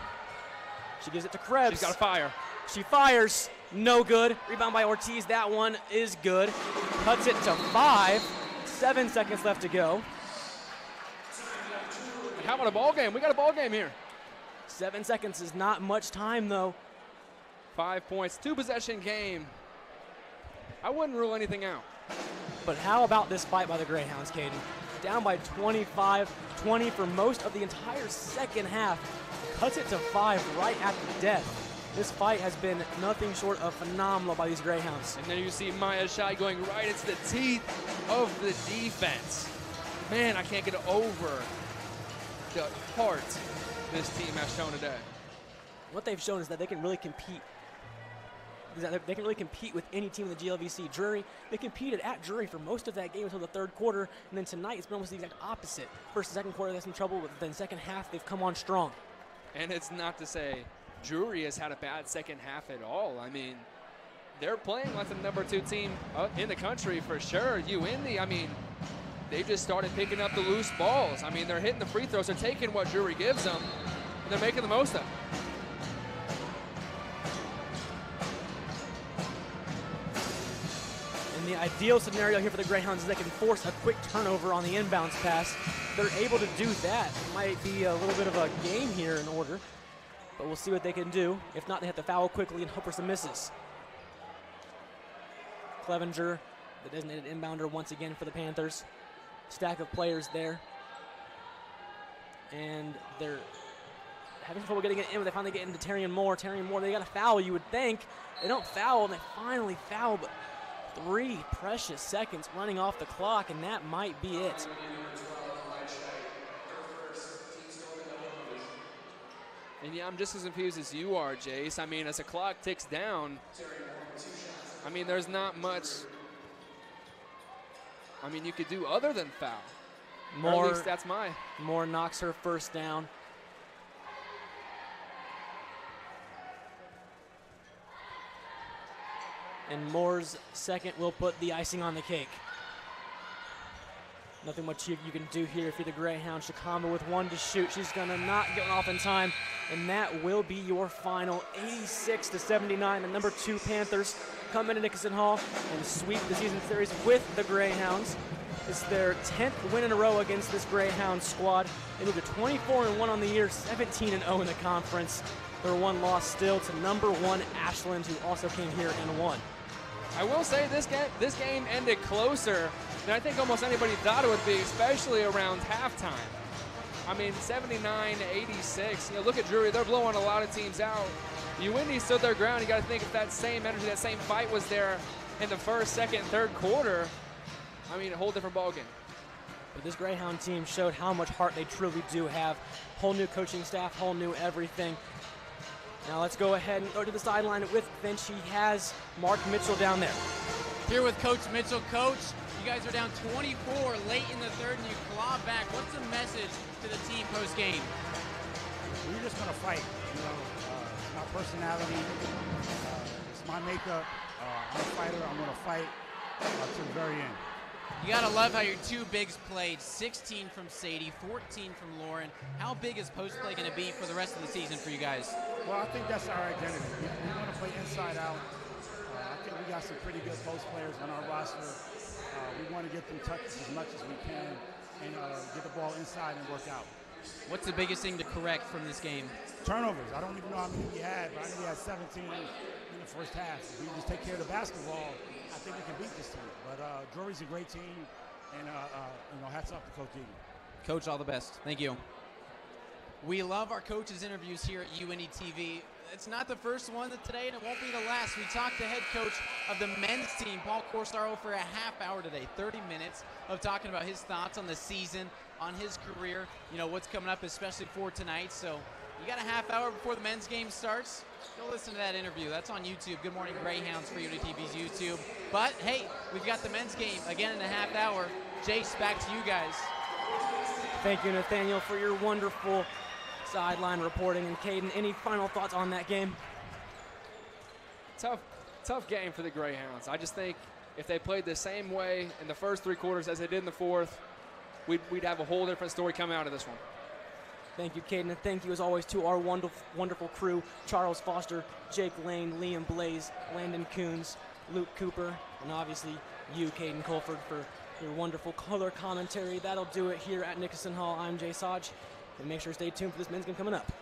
She gives it to Krebs. She's got to fire. She fires. No good. Rebound by Ortiz. That one is good. Cuts it to 5. 7 seconds left to go. And how about a ball game? We got a ball game here. 7 seconds is not much time, though. 5 points. 2-possession game. I wouldn't rule anything out. But how about this fight by the Greyhounds, Caden? Down by 25-20 for most of the entire second half. Cuts it to 5 right after death. This fight has been nothing short of phenomenal by these Greyhounds. And then you see Maya Scheidt going right into the teeth of the defense. Man, I can't get over the heart this team has shown today. What they've shown is that they can really compete. They can really compete with any team in the GLVC. Drury, they competed at Drury for most of that game until the third quarter, and then tonight it's been almost the exact opposite. First and second quarter, they had some trouble, but then second half, they've come on strong. And it's not to say Drury has had a bad second half at all. I mean, they're playing like the number 2 team in the country for sure. UINDY, I mean, they just started picking up the loose balls. I mean, they're hitting the free throws. They're taking what Drury gives them, and they're making the most of it. And the ideal scenario here for the Greyhounds is they can force a quick turnover on the inbounds pass. They're able to do that. Might be a little bit of a game here in order, but we'll see what they can do. If not, they have to foul quickly and hope for some misses. Clevenger, the designated inbounder once again for the Panthers. Stack of players there. And they're having trouble getting it in, but they finally get into Terrian Moore. Terrian Moore, they got to foul, you would think. They don't foul, and they finally foul, but 3 precious seconds running off the clock, and that might be it. And yeah, I'm just as confused as you are, Jace. I mean, as the clock ticks down, I mean, there's not much, I mean, you could do other than foul. Or at least that's my. Moore knocks her first down. And Moore's second will put the icing on the cake. Nothing much you can do here if you're the Greyhound. Shikama with 1 to shoot. She's gonna not get one off in time, and that will be your final. 86-79. The number 2 Panthers come into Nickerson Hall and sweep the season series with the Greyhounds. It's their 10th win in a row against this Greyhound squad. They moved to 24-1 on the year, 17-0 in the conference. Their one loss still to number 1 Ashland, who also came here and won. I will say this game ended closer than I think almost anybody thought it would be, especially around halftime. I mean, 79-86. You know, look at Drury; they're blowing a lot of teams out. UINDY stood their ground. You got to think if that same energy, that same fight was there in the first, second, third quarter, I mean, a whole different ballgame. But this Greyhound team showed how much heart they truly do have. Whole new coaching staff, whole new everything. Now let's go ahead and go to the sideline with Finch. He has Mark Mitchell down there. Here with Coach Mitchell. Coach, you guys are down 24 late in the third and you claw back. What's the message to the team post-game? We're just going to fight. You know, my personality, it's my makeup. I'm a fighter. I'm going to fight to the very end. You gotta love how your two bigs played. 16 from Sadie, 14 from Lauren. How big is post play going to be for the rest of the season for you guys? Well, I think that's our identity. We want to play inside out. I think we got some pretty good post players on our roster. We want to get them touches as much as we can and get the ball inside and work out. What's the biggest thing to correct from this game? Turnovers. I don't even know how many we had, but I think we had 17 in the first half. If we just take care of the basketball, I think we can beat this team. But Drury's a great team, and hats off to Coach Egan. Coach, all the best. Thank you. We love our coaches' interviews here at UINDY TV. It's not the first one today, and it won't be the last. We talked to head coach of the men's team, Paul Corsaro, for a half hour today, 30 minutes of talking about his thoughts on the season, on his career, what's coming up, especially for tonight. So you got a half hour before the men's game starts. Go listen to that interview. That's on YouTube. Good Morning Greyhounds for UINDY TV's YouTube. But, hey, we've got the men's game again in a half hour. Jace, back to you guys. Thank you, Nathaniel, for your wonderful sideline reporting. And Caden, any final thoughts on that game? Tough game for the Greyhounds. I just think if they played the same way in the first three quarters as they did in the fourth, we'd have a whole different story coming out of this one. Thank you, Caden, and thank you as always to our wonderful crew, Charles Foster, Jake Lane, Liam Blaze, Landon Coons, Luke Cooper, and obviously you, Caden Colford, for your wonderful color commentary. That'll do it here at Nickerson Hall. I'm Jay Saj, and make sure to stay tuned for this men's game coming up.